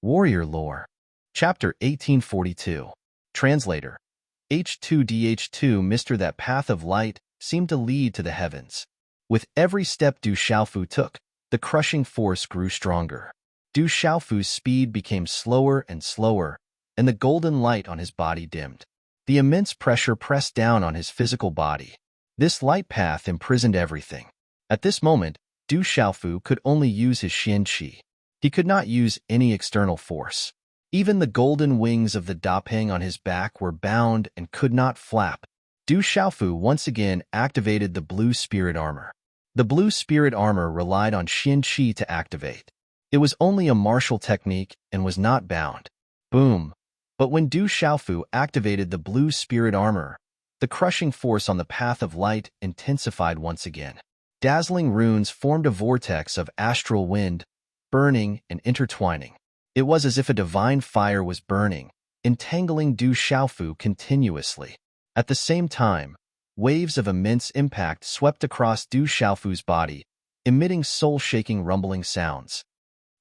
Warrior Lore. Chapter 1842. Translator. H2DH2 Mr. That path of light seemed to lead to the heavens. With every step Du Xiaofu took, the crushing force grew stronger. Du Xiaofu's speed became slower and slower, and the golden light on his body dimmed. The immense pressure pressed down on his physical body. This light path imprisoned everything. At this moment, Du Xiaofu could only use his Xian Qi. He could not use any external force. Even the golden wings of the Dapeng on his back were bound and could not flap. Du Xiaofu once again activated the blue spirit armor. The blue spirit armor relied on Xian Qi to activate. It was only a martial technique and was not bound. Boom! But when Du Xiaofu activated the blue spirit armor, the crushing force on the path of light intensified once again. Dazzling runes formed a vortex of astral wind, burning and intertwining. It was as if a divine fire was burning, entangling Du Xiaofu continuously. At the same time, waves of immense impact swept across Du Xiaofu's body, emitting soul-shaking rumbling sounds.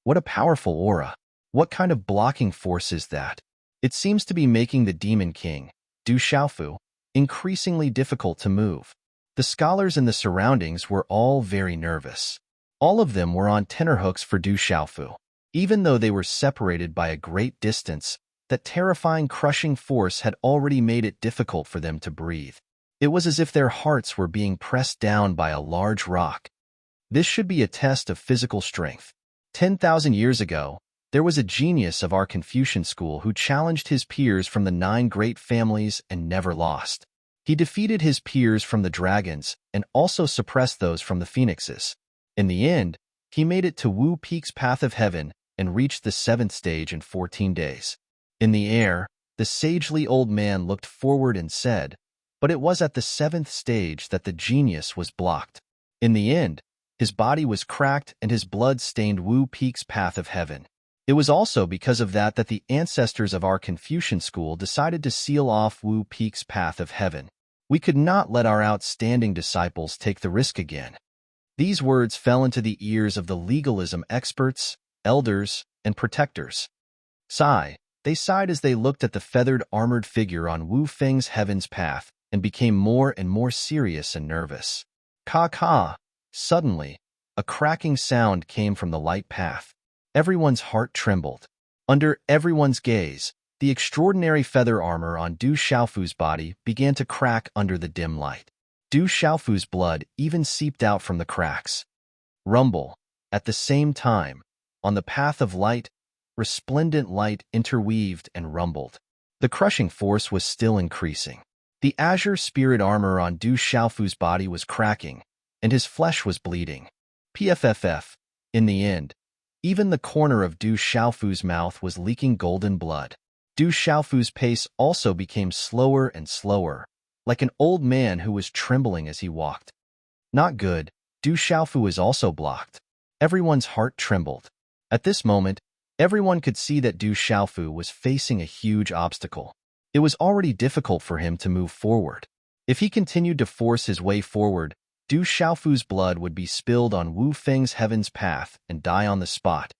What a powerful aura! What kind of blocking force is that? It seems to be making the Demon King, Du Xiaofu, increasingly difficult to move. The scholars in the surroundings were all very nervous. All of them were on tenterhooks for Du Xiaofu. Even though they were separated by a great distance, that terrifying crushing force had already made it difficult for them to breathe. It was as if their hearts were being pressed down by a large rock. This should be a test of physical strength. 10,000 years ago, there was a genius of our Confucian school who challenged his peers from the 9 great families and never lost. He defeated his peers from the dragons and also suppressed those from the phoenixes. In the end, he made it to Wu Peak's path of heaven and reached the 7th stage in 14 days. In the air, the sagely old man looked forward and said, but it was at the 7th stage that the genius was blocked. In the end, his body was cracked and his blood stained Wu Peak's path of heaven. It was also because of that the ancestors of our Confucian school decided to seal off Wu Peak's path of heaven. We could not let our outstanding disciples take the risk again. These words fell into the ears of the legalism experts, elders, and protectors. They sighed as they looked at the feathered armored figure on Wu Feng's heaven's path and became more and more serious and nervous. Ka. Suddenly, a cracking sound came from the light path. Everyone's heart trembled. Under everyone's gaze, the extraordinary feather armor on Du Xiaofu's body began to crack under the dim light. Du Xiaofu's blood even seeped out from the cracks. Rumble. At the same time, on the path of light, resplendent light interweaved and rumbled. The crushing force was still increasing. The azure spirit armor on Du Xiaofu's body was cracking, and his flesh was bleeding. PFFF. In the end, even the corner of Du Xiaofu's mouth was leaking golden blood. Du Xiaofu's pace also became slower and slower, like an old man who was trembling as he walked. Not good. Du Xiaofu was also blocked. Everyone's heart trembled. At this moment, everyone could see that Du Xiaofu was facing a huge obstacle. It was already difficult for him to move forward. If he continued to force his way forward, Du Xiaofu's blood would be spilled on Wu Feng's heaven's path and die on the spot.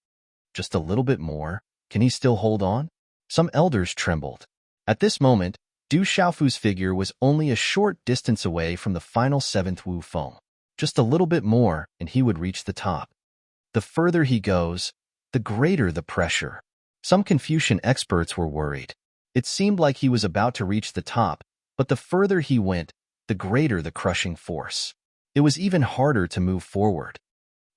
Just a little bit more. Can he still hold on? Some elders trembled. At this moment, Du Xiaofu's figure was only a short distance away from the final 7th Wu Feng. Just a little bit more, and he would reach the top. The further he goes, the greater the pressure. Some Confucian experts were worried. It seemed like he was about to reach the top, but the further he went, the greater the crushing force. It was even harder to move forward.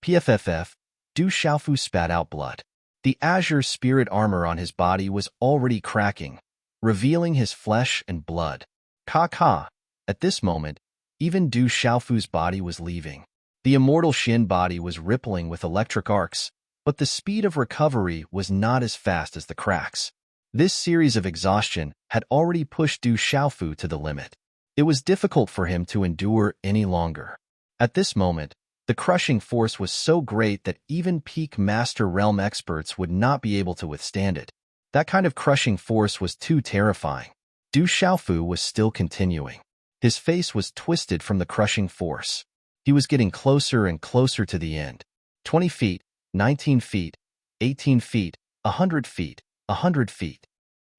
PFFF. Du Xiaofu spat out blood. The azure spirit armor on his body was already cracking, revealing his flesh and blood. Ka. At this moment, even Du Xiaofu's body was leaving. The immortal Xin body was rippling with electric arcs, but the speed of recovery was not as fast as the cracks. This series of exhaustion had already pushed Du Xiaofu to the limit. It was difficult for him to endure any longer. At this moment, the crushing force was so great that even peak Master Realm experts would not be able to withstand it. That kind of crushing force was too terrifying. Du Xiaofu was still continuing. His face was twisted from the crushing force. He was getting closer and closer to the end. 20 feet, 19 feet, 18 feet, 100 feet, 100 feet.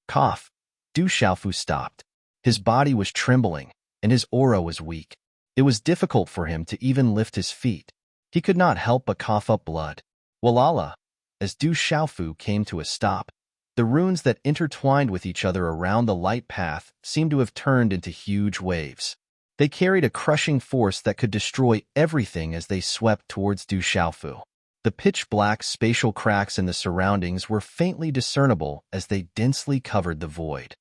Cough. Du Xiaofu stopped. His body was trembling, and his aura was weak. It was difficult for him to even lift his feet. He could not help but cough up blood. Walala. As Du Xiaofu came to a stop, the runes that intertwined with each other around the light path seemed to have turned into huge waves. They carried a crushing force that could destroy everything as they swept towards Du Xiaofu. The pitch-black spatial cracks in the surroundings were faintly discernible as they densely covered the void.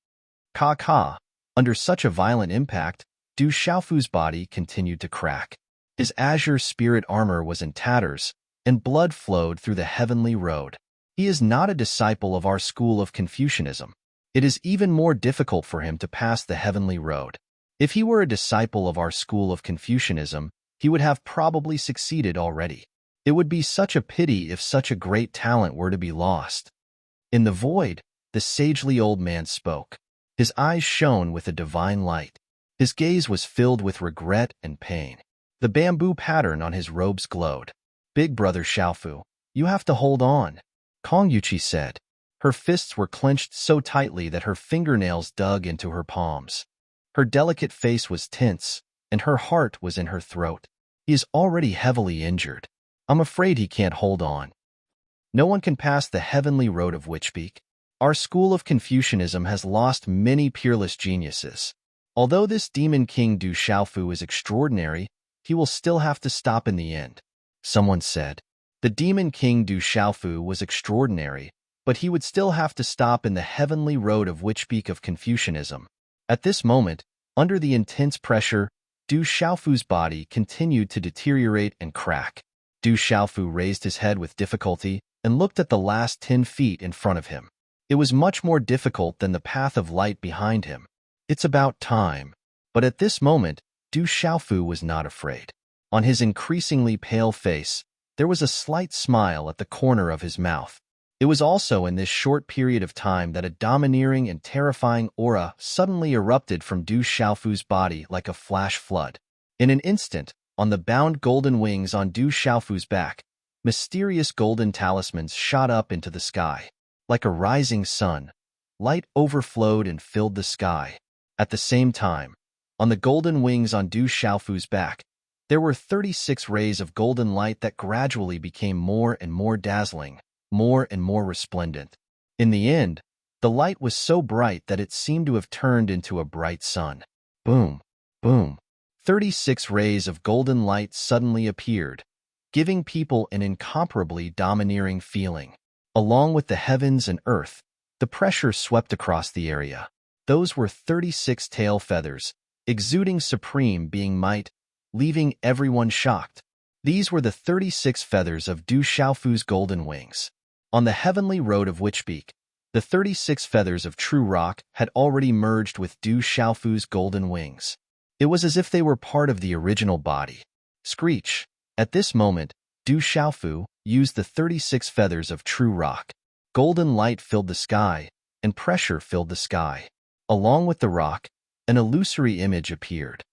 Ka. Under such a violent impact, Du Xiaofu's body continued to crack. His azure spirit armor was in tatters, and blood flowed through the heavenly road. He is not a disciple of our school of Confucianism. It is even more difficult for him to pass the heavenly road. If he were a disciple of our school of Confucianism, he would have probably succeeded already. It would be such a pity if such a great talent were to be lost. In the void, the sagely old man spoke. His eyes shone with a divine light. His gaze was filled with regret and pain. The bamboo pattern on his robes glowed. Big brother Xiaofu, you have to hold on, Kong Yuqi said. Her fists were clenched so tightly that her fingernails dug into her palms. Her delicate face was tense, and her heart was in her throat. He is already heavily injured. I'm afraid he can't hold on. No one can pass the heavenly road of Witchpeak. Our school of Confucianism has lost many peerless geniuses. Although this demon king Du Xiaofu is extraordinary, he will still have to stop in the end. Someone said. The demon king Du Xiaofu was extraordinary, but he would still have to stop in the heavenly road of Witchpeak of Confucianism. At this moment, under the intense pressure, Du Xiaofu's body continued to deteriorate and crack. Du Xiaofu raised his head with difficulty and looked at the last 10 feet in front of him. It was much more difficult than the path of light behind him. It's about time. But at this moment, Du Xiaofu was not afraid. On his increasingly pale face, there was a slight smile at the corner of his mouth. It was also in this short period of time that a domineering and terrifying aura suddenly erupted from Du Xiaofu's body like a flash flood. In an instant, on the bound golden wings on Du Xiaofu's back, mysterious golden talismans shot up into the sky. Like a rising sun, light overflowed and filled the sky. At the same time, on the golden wings on Du Xiaofu's back, there were 36 rays of golden light that gradually became more and more dazzling, more and more resplendent. In the end, the light was so bright that it seemed to have turned into a bright sun. Boom, boom. 36 rays of golden light suddenly appeared, giving people an incomparably domineering feeling. Along with the heavens and earth, the pressure swept across the area. Those were 36 tail feathers, exuding supreme being might, leaving everyone shocked. These were the 36 feathers of Du Xiaofu's golden wings. On the heavenly road of Witchpeak, the 36 feathers of true rock had already merged with Du Xiaofu's golden wings. It was as if they were part of the original body. Screech. At this moment, Du Xiaofu used the 36 feathers of true rock. Golden light filled the sky, and pressure filled the sky. Along with the rock, an illusory image appeared.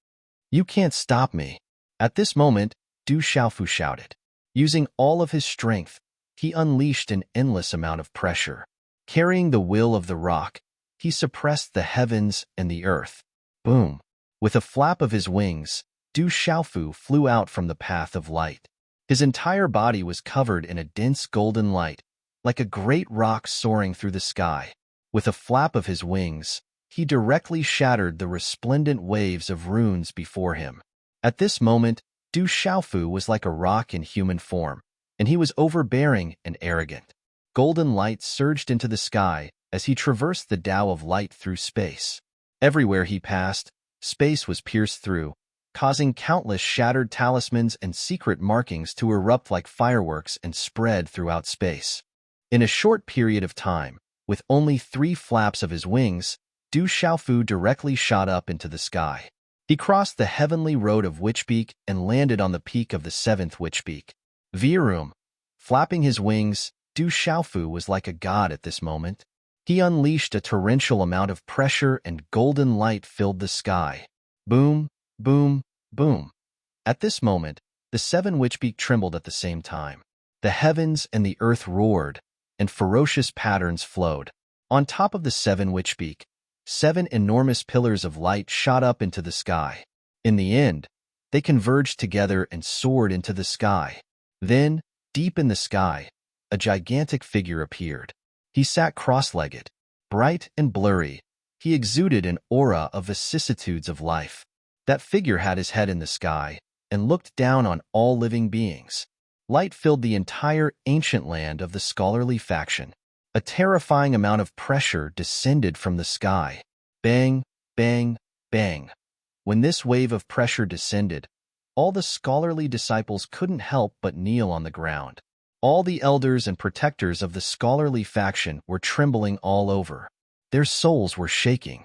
You can't stop me. At this moment, Du Xiaofu shouted. Using all of his strength, he unleashed an endless amount of pressure. Carrying the will of the rock, he suppressed the heavens and the earth. Boom. With a flap of his wings, Du Xiaofu flew out from the path of light. His entire body was covered in a dense golden light, like a great rock soaring through the sky. With a flap of his wings, he directly shattered the resplendent waves of runes before him. At this moment, Du Xiaofu was like a rock in human form, and he was overbearing and arrogant. Golden light surged into the sky as he traversed the Tao of light through space. Everywhere he passed, space was pierced through, causing countless shattered talismans and secret markings to erupt like fireworks and spread throughout space. In a short period of time, with only 3 flaps of his wings, Du Xiaofu directly shot up into the sky. He crossed the heavenly road of Witchpeak and landed on the peak of the 7th Witchpeak. Virum. Flapping his wings, Du Xiaofu was like a god at this moment. He unleashed a torrential amount of pressure and golden light filled the sky. Boom, boom, boom. At this moment, the 7 Witchpeak trembled at the same time. The heavens and the earth roared, and ferocious patterns flowed. On top of the 7 Witchbeak, 7 enormous pillars of light shot up into the sky. In the end, they converged together and soared into the sky. Then, deep in the sky, a gigantic figure appeared. He sat cross-legged. Bright and blurry, he exuded an aura of vicissitudes of life. That figure had his head in the sky and looked down on all living beings. Light filled the entire ancient land of the scholarly faction. A terrifying amount of pressure descended from the sky. Bang, bang, bang. When this wave of pressure descended, all the scholarly disciples couldn't help but kneel on the ground. All the elders and protectors of the scholarly faction were trembling all over. Their souls were shaking.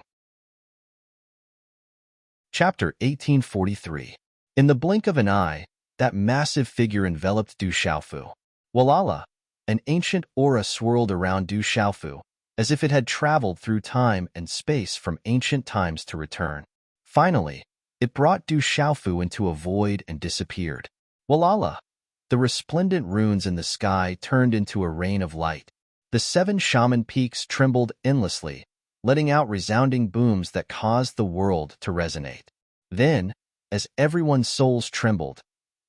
Chapter 1843. In the blink of an eye, that massive figure enveloped Du Xiaofu. Walala! An ancient aura swirled around Du Xiaofu, as if it had traveled through time and space from ancient times to return. Finally, it brought Du Xiaofu into a void and disappeared. Walala! The resplendent runes in the sky turned into a rain of light. The 7 shaman peaks trembled endlessly, letting out resounding booms that caused the world to resonate. Then, as everyone's souls trembled,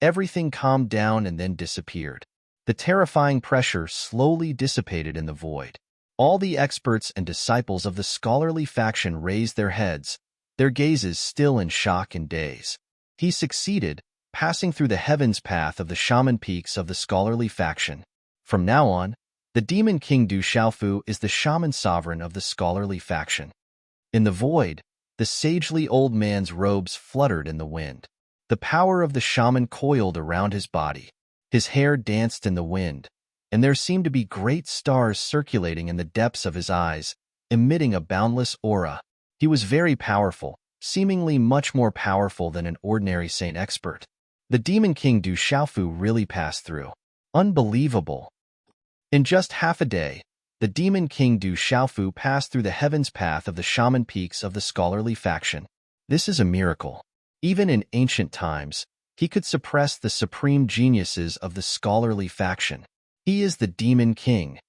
everything calmed down and then disappeared. The terrifying pressure slowly dissipated in the void. All the experts and disciples of the scholarly faction raised their heads, their gazes still in shock and daze. He succeeded, passing through the heavens path of the shaman peaks of the scholarly faction. From now on, the demon king Du Xiaofu is the shaman sovereign of the scholarly faction. In the void, the sagely old man's robes fluttered in the wind. The power of the shaman coiled around his body. His hair danced in the wind, and there seemed to be great stars circulating in the depths of his eyes, emitting a boundless aura. He was very powerful, seemingly much more powerful than an ordinary saint expert. The demon king Du Xiaofu really passed through. Unbelievable! In just half a day, the demon king Du Xiaofu passed through the heavens path of the shaman peaks of the scholarly faction. This is a miracle. Even in ancient times, he could suppress the supreme geniuses of the scholarly faction. He is the demon king,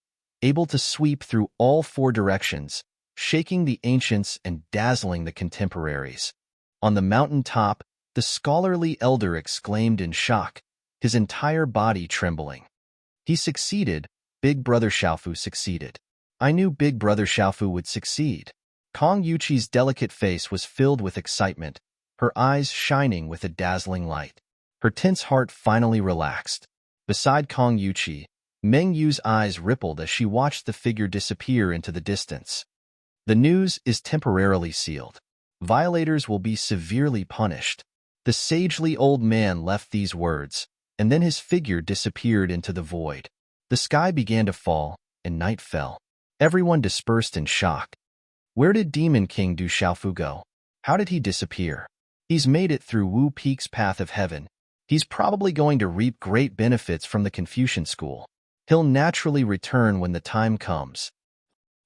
able to sweep through all 4 directions, shaking the ancients and dazzling the contemporaries. On the mountain top, the scholarly elder exclaimed in shock, his entire body trembling. He succeeded. Big Brother Xiaofu succeeded. I knew Big Brother Xiaofu would succeed. Kong Yuqi's delicate face was filled with excitement, her eyes shining with a dazzling light. Her tense heart finally relaxed. Beside Kong Yuqi, Meng Yu's eyes rippled as she watched the figure disappear into the distance. The news is temporarily sealed. Violators will be severely punished. The sagely old man left these words, and then his figure disappeared into the void. The sky began to fall, and night fell. Everyone dispersed in shock. Where did Demon King Du Xiaofu go? How did he disappear? He's made it through Wu Peak's path of heaven. He's probably going to reap great benefits from the Confucian school. He'll naturally return when the time comes.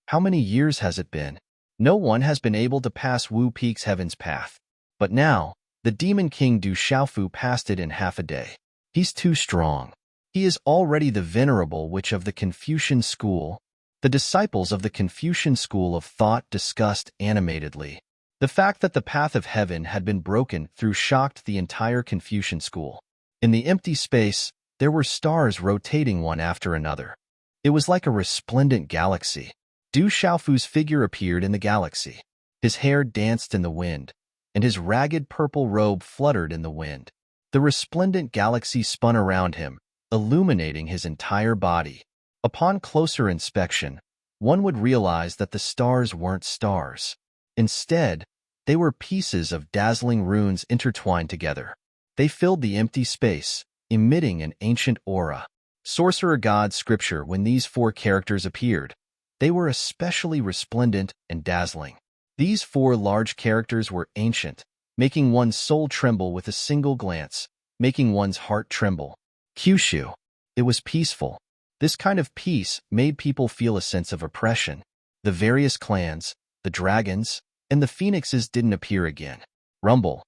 How many years has it been? No one has been able to pass Wu Peak's heaven's path. But now, the Demon King Du Xiaofu passed it in half a day. He's too strong. He is already the venerable witch of the Confucian school. The disciples of the Confucian school of thought discussed animatedly. The fact that the path of heaven had been broken through shocked the entire Confucian school. In the empty space, there were stars rotating one after another. It was like a resplendent galaxy. Du Xiaofu's figure appeared in the galaxy. His hair danced in the wind, and his ragged purple robe fluttered in the wind. The resplendent galaxy spun around him, illuminating his entire body. Upon closer inspection, one would realize that the stars weren't stars. Instead, they were pieces of dazzling runes intertwined together. They filled the empty space, emitting an ancient aura. Sorcerer God scripture when these 4 characters appeared. They were especially resplendent and dazzling. These 4 large characters were ancient, making one's soul tremble with a single glance, making one's heart tremble. Kyushu. It was peaceful. This kind of peace made people feel a sense of oppression. The various clans, the dragons, and the phoenixes didn't appear again. Rumble.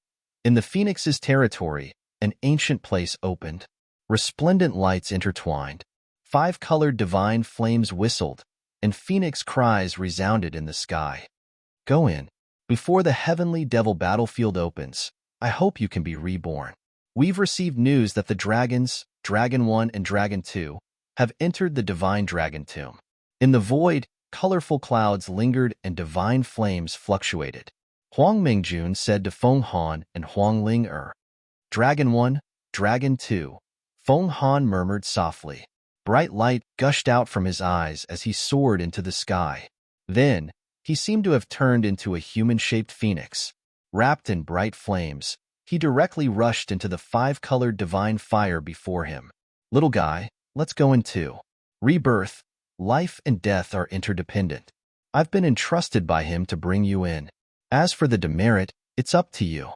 In the phoenixes' territory, an ancient place opened. Resplendent lights intertwined. 5-colored divine flames whistled, and phoenix cries resounded in the sky. Go in. Before the heavenly devil battlefield opens, I hope you can be reborn. We've received news that the dragons, Dragon 1 and Dragon 2, have entered the divine dragon tomb. In the void, colorful clouds lingered and divine flames fluctuated. Huang Mingjun said to Feng Han and Huang Ling Dragon 1, Dragon 2. Feng Han murmured softly. Bright light gushed out from his eyes as he soared into the sky. Then, he seemed to have turned into a human-shaped phoenix. Wrapped in bright flames, he directly rushed into the 5-colored divine fire before him. Little guy, let's go in too. Rebirth, life and death are interdependent. I've been entrusted by him to bring you in. As for the demerit, it's up to you.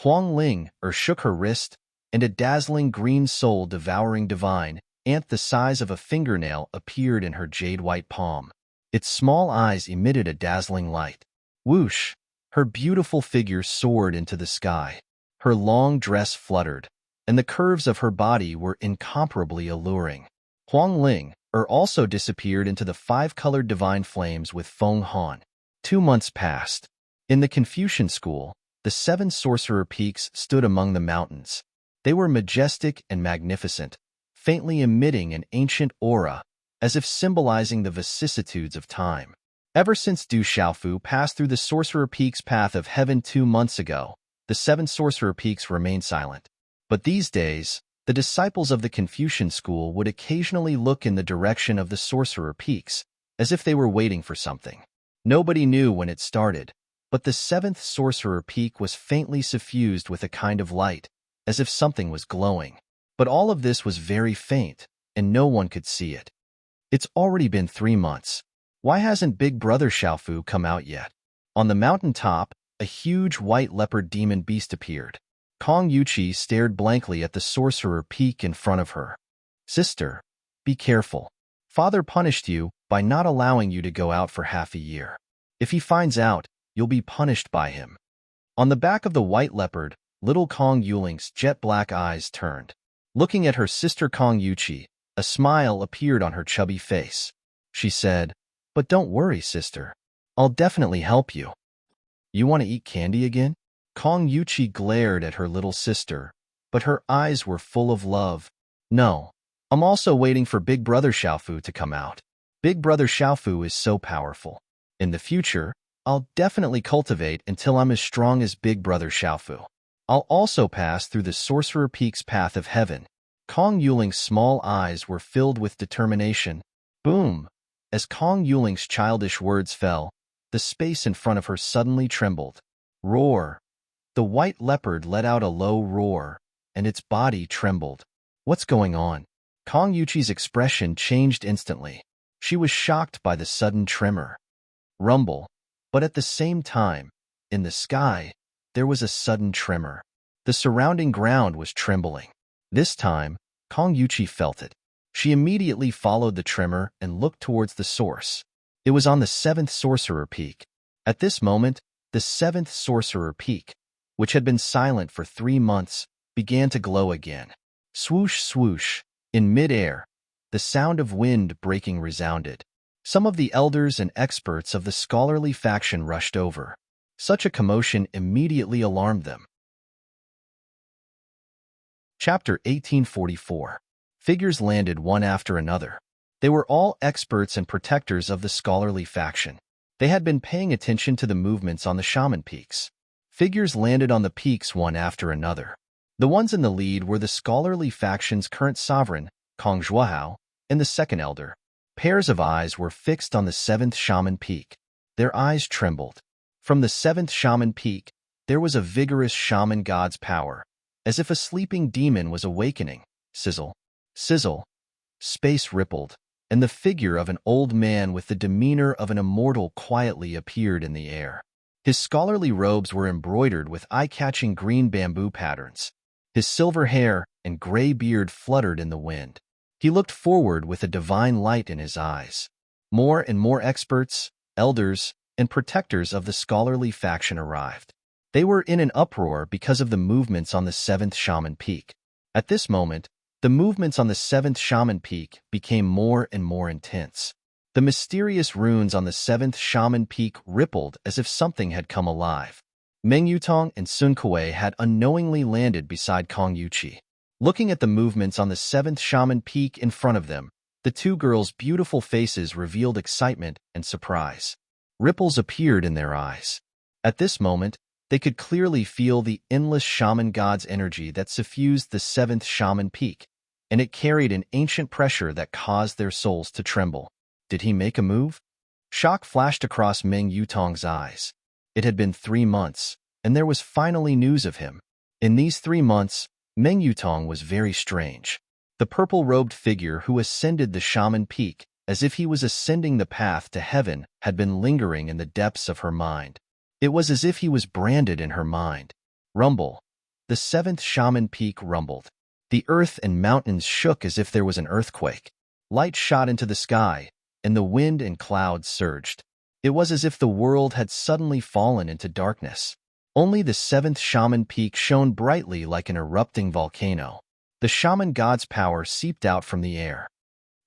Huang Ling shook her wrist, and a dazzling green soul-devouring divine ant the size of a fingernail appeared in her jade-white palm. Its small eyes emitted a dazzling light. Whoosh! Her beautiful figure soared into the sky. Her long dress fluttered, and the curves of her body were incomparably alluring. Huang Ling also disappeared into the 5-colored divine flames with Feng Han. 2 months passed. In the Confucian school, the 7 sorcerer peaks stood among the mountains. They were majestic and magnificent, faintly emitting an ancient aura, as if symbolizing the vicissitudes of time. Ever since Du Xiaofu passed through the Sorcerer Peak's path of heaven 2 months ago, the 7 sorcerer peaks remained silent. But these days, the disciples of the Confucian school would occasionally look in the direction of the sorcerer peaks, as if they were waiting for something. Nobody knew when it started, but the 7th sorcerer peak was faintly suffused with a kind of light, as if something was glowing. But all of this was very faint, and no one could see it. It's already been 3 months. Why hasn't Big Brother Xiaofu come out yet? On the mountain top, a huge white leopard demon beast appeared. Kong Yuqi stared blankly at the sorcerer peak in front of her. Sister, be careful. Father punished you by not allowing you to go out for half a year. If he finds out, you'll be punished by him. On the back of the white leopard, little Kong Yuling's jet-black eyes turned. Looking at her sister Kong Yuqi, a smile appeared on her chubby face. She said, "But don't worry, sister. I'll definitely help you." You want to eat candy again? Kong Yuqi glared at her little sister, but her eyes were full of love. No, I'm also waiting for Big Brother Xiaofu to come out. Big Brother Xiaofu is so powerful. In the future, I'll definitely cultivate until I'm as strong as Big Brother Xiaofu. I'll also pass through the Sorcerer Peak's path of heaven. Kong Yuling's small eyes were filled with determination. Boom! As Kong Yuling's childish words fell, the space in front of her suddenly trembled. Roar! The white leopard let out a low roar, and its body trembled. What's going on? Kong Yuqi's expression changed instantly. She was shocked by the sudden tremor. Rumble! But at the same time, in the sky, there was a sudden tremor. The surrounding ground was trembling. This time, Kong Yuqi felt it. She immediately followed the tremor and looked towards the source. It was on the 7th sorcerer peak. At this moment, the 7th sorcerer peak, which had been silent for 3 months, began to glow again. Swoosh, swoosh. In mid-air, the sound of wind breaking resounded. Some of the elders and experts of the scholarly faction rushed over. Such a commotion immediately alarmed them. Chapter 1844. Figures landed one after another. They were all experts and protectors of the scholarly faction. They had been paying attention to the movements on the shaman peaks. Figures landed on the peaks one after another. The ones in the lead were the scholarly faction's current sovereign, Kong Zhuohao, and the second elder. Pairs of eyes were fixed on the 7th shaman peak. Their eyes trembled. From the 7th shaman peak, there was a vigorous shaman god's power, as if a sleeping demon was awakening. Sizzle. Sizzle. Space rippled, and the figure of an old man with the demeanor of an immortal quietly appeared in the air. His scholarly robes were embroidered with eye-catching green bamboo patterns. His silver hair and gray beard fluttered in the wind. He looked forward with a divine light in his eyes. More and more experts, elders, and protectors of the scholarly faction arrived. They were in an uproar because of the movements on the 7th shaman peak. At this moment, The movements on the seventh shaman peak became more and more intense. The mysterious runes on the seventh shaman peak rippled as if something had come alive. Meng Yutong and Sun Kuei had unknowingly landed beside Kong Yuqi. Looking at the movements on the seventh shaman peak in front of them, the two girls' beautiful faces revealed excitement and surprise. Ripples appeared in their eyes. At this moment, they could clearly feel the endless shaman god's energy that suffused the seventh shaman peak, and it carried an ancient pressure that caused their souls to tremble. Did he make a move? Shock flashed across Meng Yutong's eyes. It had been 3 months, and there was finally news of him. In these 3 months, Meng Yutong was very strange. The purple-robed figure who ascended the shaman peak, as if he was ascending the path to heaven, had been lingering in the depths of her mind. It was as if he was branded in her mind. Rumble. The seventh shaman peak rumbled. The earth and mountains shook as if there was an earthquake. Light shot into the sky, and the wind and clouds surged. It was as if the world had suddenly fallen into darkness. Only the seventh shaman peak shone brightly like an erupting volcano. The shaman god's power seeped out from the air.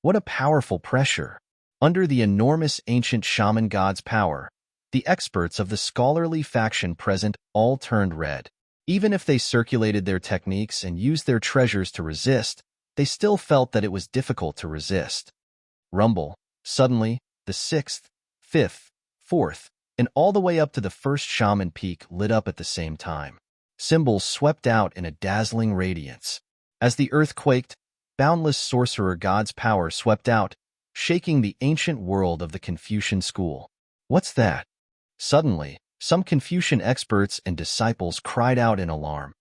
What a powerful pressure! Under the enormous ancient shaman god's power, the experts of the scholarly faction present all turned red. Even if they circulated their techniques and used their treasures to resist, they still felt that it was difficult to resist. Rumble. Suddenly, the sixth, fifth, fourth, and all the way up to the first shaman peak lit up at the same time. Symbols swept out in a dazzling radiance. As the earth quaked, boundless sorcerer god's power swept out, shaking the ancient world of the Confucian school. What's that? Suddenly, some Confucian experts and disciples cried out in alarm.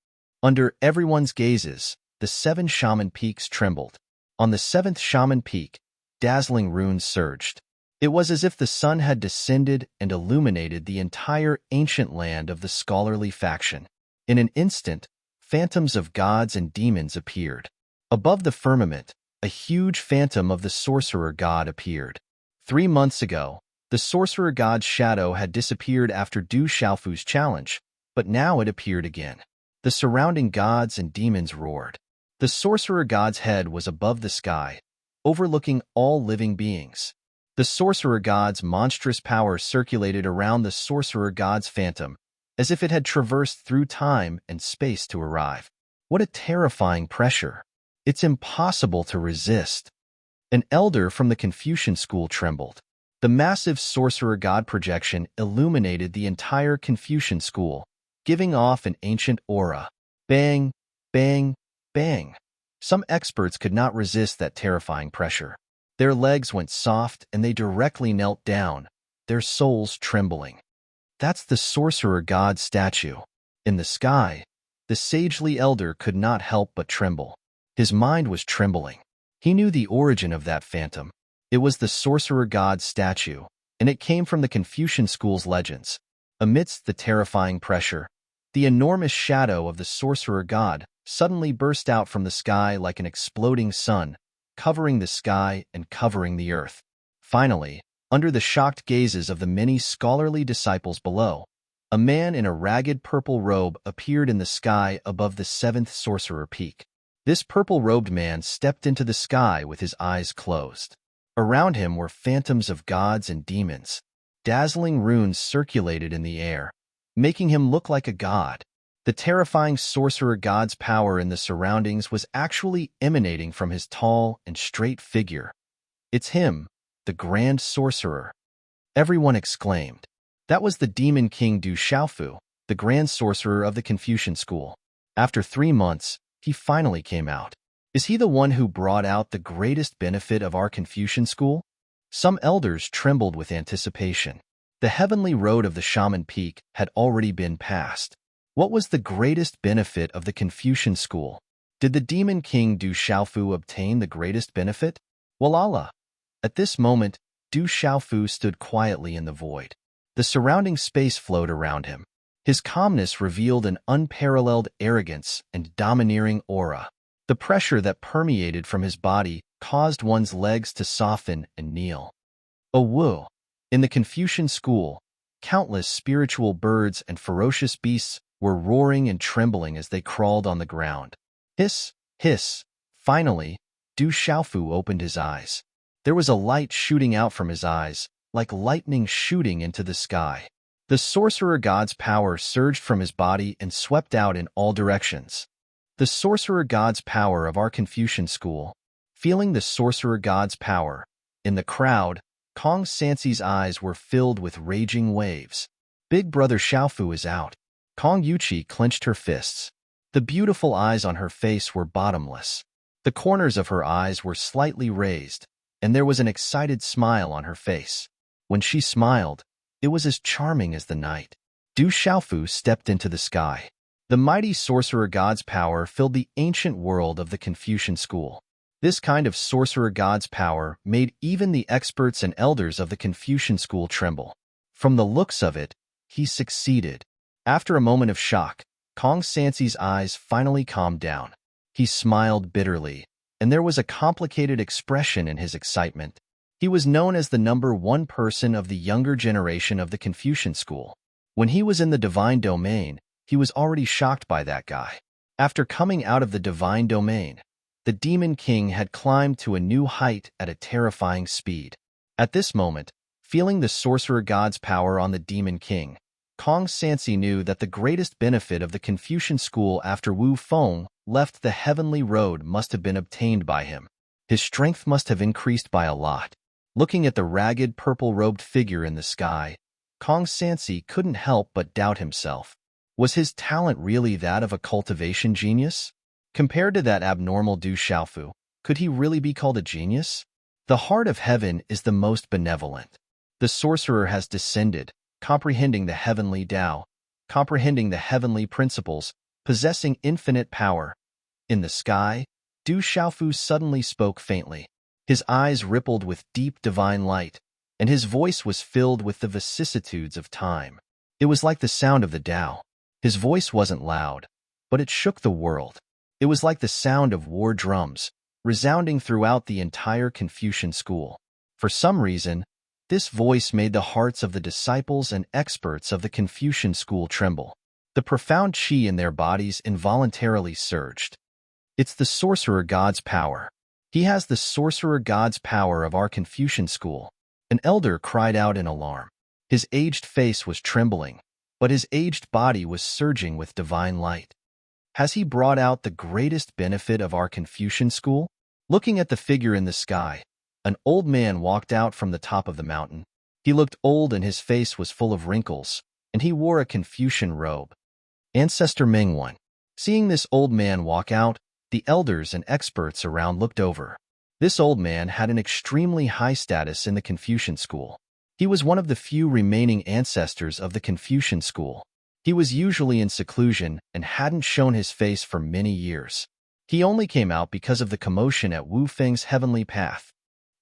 Under everyone's gazes, the 7 shaman peaks trembled. On the 7th shaman peak, dazzling runes surged. It was as if the sun had descended and illuminated the entire ancient land of the scholarly faction. In an instant, phantoms of gods and demons appeared. Above the firmament, a huge phantom of the sorcerer god appeared. 3 months ago, the sorcerer god's shadow had disappeared after Du Xiaofu's challenge, but now it appeared again. The surrounding gods and demons roared. The sorcerer god's head was above the sky, overlooking all living beings. The sorcerer god's monstrous power circulated around the sorcerer god's phantom, as if it had traversed through time and space to arrive. What a terrifying pressure! It's impossible to resist. An elder from the Confucian school trembled. The massive sorcerer god projection illuminated the entire Confucian school, giving off an ancient aura. Bang, bang, bang. Some experts could not resist that terrifying pressure. Their legs went soft and they directly knelt down, their souls trembling. That's the sorcerer god statue. In the sky, the sagely elder could not help but tremble. His mind was trembling. He knew the origin of that phantom. It was the sorcerer god statue, and it came from the Confucian school's legends. Amidst the terrifying pressure, the enormous shadow of the sorcerer god suddenly burst out from the sky like an exploding sun, covering the sky and covering the earth. Finally, under the shocked gazes of the many scholarly disciples below, a man in a ragged purple robe appeared in the sky above the 7th sorcerer peak. This purple-robed man stepped into the sky with his eyes closed. Around him were phantoms of gods and demons. Dazzling runes circulated in the air, making him look like a god. The terrifying sorcerer god's power in the surroundings was actually emanating from his tall and straight figure. It's him, the grand sorcerer. Everyone exclaimed. That was the demon king Du Xiaofu, the grand sorcerer of the Confucian school. After 3 months, he finally came out. Is he the one who brought out the greatest benefit of our Confucian school? Some elders trembled with anticipation. The heavenly road of the shaman peak had already been passed. What was the greatest benefit of the Confucian school? Did the demon king Du Xiaofu obtain the greatest benefit? Walala! At this moment, Du Xiaofu stood quietly in the void. The surrounding space flowed around him. His calmness revealed an unparalleled arrogance and domineering aura. The pressure that permeated from his body caused one's legs to soften and kneel. Oh woo! In the Confucian school, countless spiritual birds and ferocious beasts were roaring and trembling as they crawled on the ground. Hiss, hiss, Finally, Du Xiaofu opened his eyes. There was a light shooting out from his eyes, like lightning shooting into the sky. The sorcerer god's power surged from his body and swept out in all directions. The sorcerer god's power of our Confucian school. Feeling the sorcerer god's power, in the crowd, Kong Sansi's eyes were filled with raging waves. Big brother Xiaofu is out. Kong Yuqi clenched her fists. The beautiful eyes on her face were bottomless. The corners of her eyes were slightly raised, and there was an excited smile on her face. When she smiled, it was as charming as the night. Du Xiaofu stepped into the sky. The mighty sorcerer god's power filled the ancient world of the Confucian school. This kind of sorcerer god's power made even the experts and elders of the Confucian school tremble. From the looks of it, he succeeded. After a moment of shock, Kong Sansi's eyes finally calmed down. He smiled bitterly, and there was a complicated expression in his excitement. He was known as the #1 person of the younger generation of the Confucian school. When he was in the divine domain, he was already shocked by that guy. After coming out of the divine domain, the Demon King had climbed to a new height at a terrifying speed. At this moment, feeling the sorcerer god's power on the Demon King, Kong Sansi knew that the greatest benefit of the Confucian school after Wu Feng left the heavenly road must have been obtained by him. His strength must have increased by a lot. Looking at the ragged purple-robed figure in the sky, Kong Sansi couldn't help but doubt himself. Was his talent really that of a cultivation genius? Compared to that abnormal Du Xiaofu, could he really be called a genius? The heart of heaven is the most benevolent. The sorcerer has descended, comprehending the heavenly Tao, comprehending the heavenly principles, possessing infinite power. In the sky, Du Xiaofu suddenly spoke faintly. His eyes rippled with deep divine light, and his voice was filled with the vicissitudes of time. It was like the sound of the Tao. His voice wasn't loud, but it shook the world. It was like the sound of war drums, resounding throughout the entire Confucian school. For some reason, this voice made the hearts of the disciples and experts of the Confucian school tremble. The profound qi in their bodies involuntarily surged. It's the sorcerer god's power. He has the sorcerer god's power of our Confucian school. An elder cried out in alarm. His aged face was trembling, but his aged body was surging with divine light. Has he brought out the greatest benefit of our Confucian school? Looking at the figure in the sky, an old man walked out from the top of the mountain. He looked old and his face was full of wrinkles, and he wore a Confucian robe. Ancestor Mengwan. Seeing this old man walk out, the elders and experts around looked over. This old man had an extremely high status in the Confucian school. He was one of the few remaining ancestors of the Confucian school. He was usually in seclusion and hadn't shown his face for many years. He only came out because of the commotion at Wu Feng's heavenly path.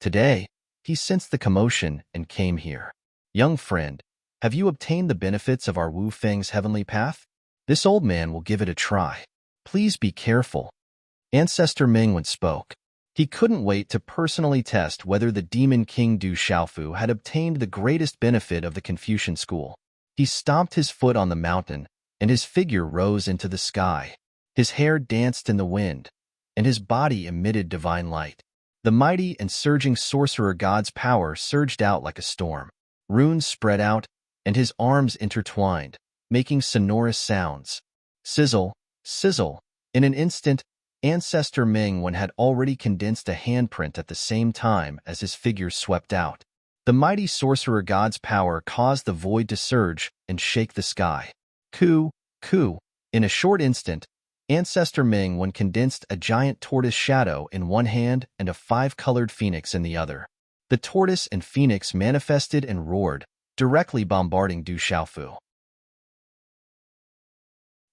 Today, he sensed the commotion and came here. Young friend, have you obtained the benefits of our Wu Feng's heavenly path? This old man will give it a try. Please be careful. Ancestor Mengwan spoke. He couldn't wait to personally test whether the Demon King Du Xiaofu had obtained the greatest benefit of the Confucian school. He stomped his foot on the mountain, and his figure rose into the sky. His hair danced in the wind, and his body emitted divine light. The mighty and surging sorcerer god's power surged out like a storm. Runes spread out, and his arms intertwined, making sonorous sounds. Sizzle, sizzle. In an instant, Ancestor Mengwan had already condensed a handprint at the same time as his figure swept out. The mighty sorcerer god's power caused the void to surge and shake the sky. Coo, coo. In a short instant, Ancestor Mengwan condensed a giant tortoise shadow in one hand and a 5-colored phoenix in the other. The tortoise and phoenix manifested and roared, directly bombarding Du Xiaofu.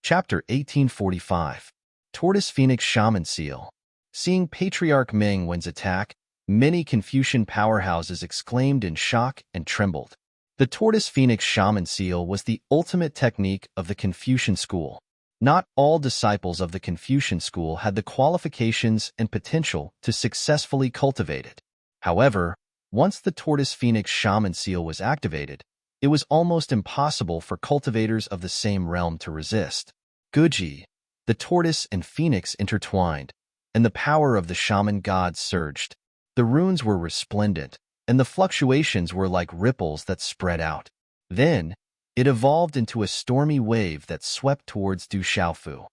Chapter 1845. Tortoise Phoenix Shaman Seal. Seeing Patriarch Mengwan's attack, many Confucian powerhouses exclaimed in shock and trembled. The Tortoise Phoenix Shaman Seal was the ultimate technique of the Confucian school. Not all disciples of the Confucian school had the qualifications and potential to successfully cultivate it. However, once the Tortoise Phoenix Shaman Seal was activated, it was almost impossible for cultivators of the same realm to resist. Guji. The tortoise and phoenix intertwined, and the power of the shaman god surged. The runes were resplendent, and the fluctuations were like ripples that spread out. Then, it evolved into a stormy wave that swept towards Du Xiaofu.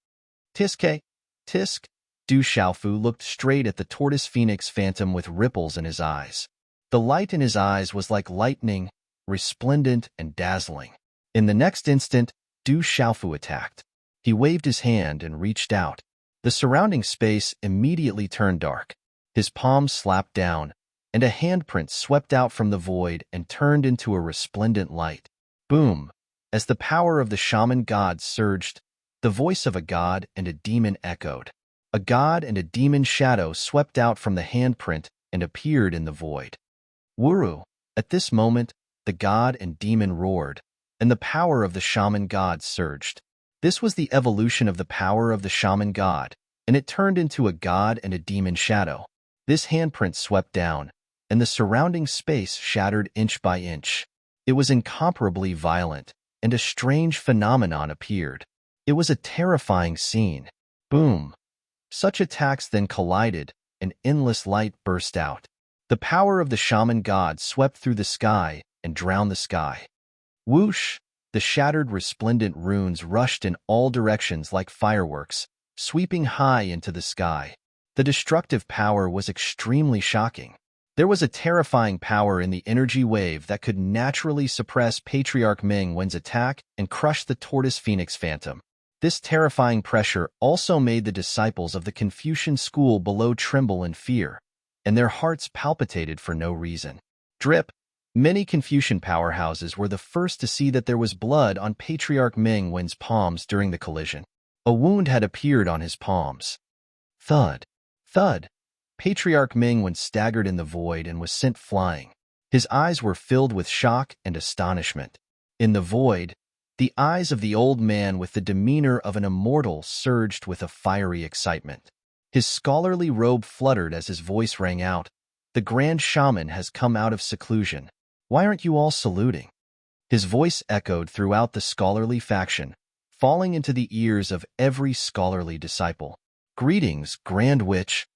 Tiske, tisk. Du Xiaofu looked straight at the tortoise phoenix phantom with ripples in his eyes. The light in his eyes was like lightning, resplendent and dazzling. In the next instant, Du Xiaofu attacked. He waved his hand and reached out. The surrounding space immediately turned dark. His palms slapped down, and a handprint swept out from the void and turned into a resplendent light. Boom! As the power of the shaman god surged, the voice of a god and a demon echoed. A god and a demon shadow swept out from the handprint and appeared in the void. Wuru! At this moment, the god and demon roared, and the power of the shaman god surged. This was the evolution of the power of the shaman god, and it turned into a god and a demon shadow. This handprint swept down, and the surrounding space shattered inch by inch. It was incomparably violent, and a strange phenomenon appeared. It was a terrifying scene. Boom! Such attacks then collided, and endless light burst out. The power of the shaman god swept through the sky and drowned the sky. Whoosh! The shattered resplendent runes rushed in all directions like fireworks, sweeping high into the sky. The destructive power was extremely shocking. There was a terrifying power in the energy wave that could naturally suppress Patriarch Ming Wen's attack and crush the tortoise phoenix phantom. This terrifying pressure also made the disciples of the Confucian school below tremble in fear, and their hearts palpitated for no reason. Drip! Many Confucian powerhouses were the first to see that there was blood on Patriarch Ming Wen's palms during the collision. A wound had appeared on his palms. Thud! Thud! Patriarch Ming Wen staggered in the void and was sent flying. His eyes were filled with shock and astonishment. In the void, the eyes of the old man with the demeanor of an immortal surged with a fiery excitement. His scholarly robe fluttered as his voice rang out. The grand shaman has come out of seclusion. Why aren't you all saluting? His voice echoed throughout the scholarly faction, falling into the ears of every scholarly disciple. Greetings, Grand Witch.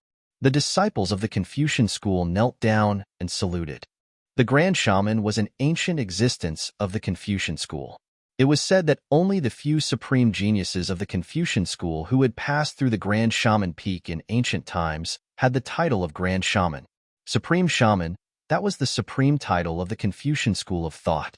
The disciples of the Confucian school knelt down and saluted. The Grand Shaman was an ancient existence of the Confucian school. It was said that only the few supreme geniuses of the Confucian school who had passed through the Grand Shaman Peak in ancient times had the title of Grand Shaman. Supreme Shaman, that was the supreme title of the Confucian school of thought.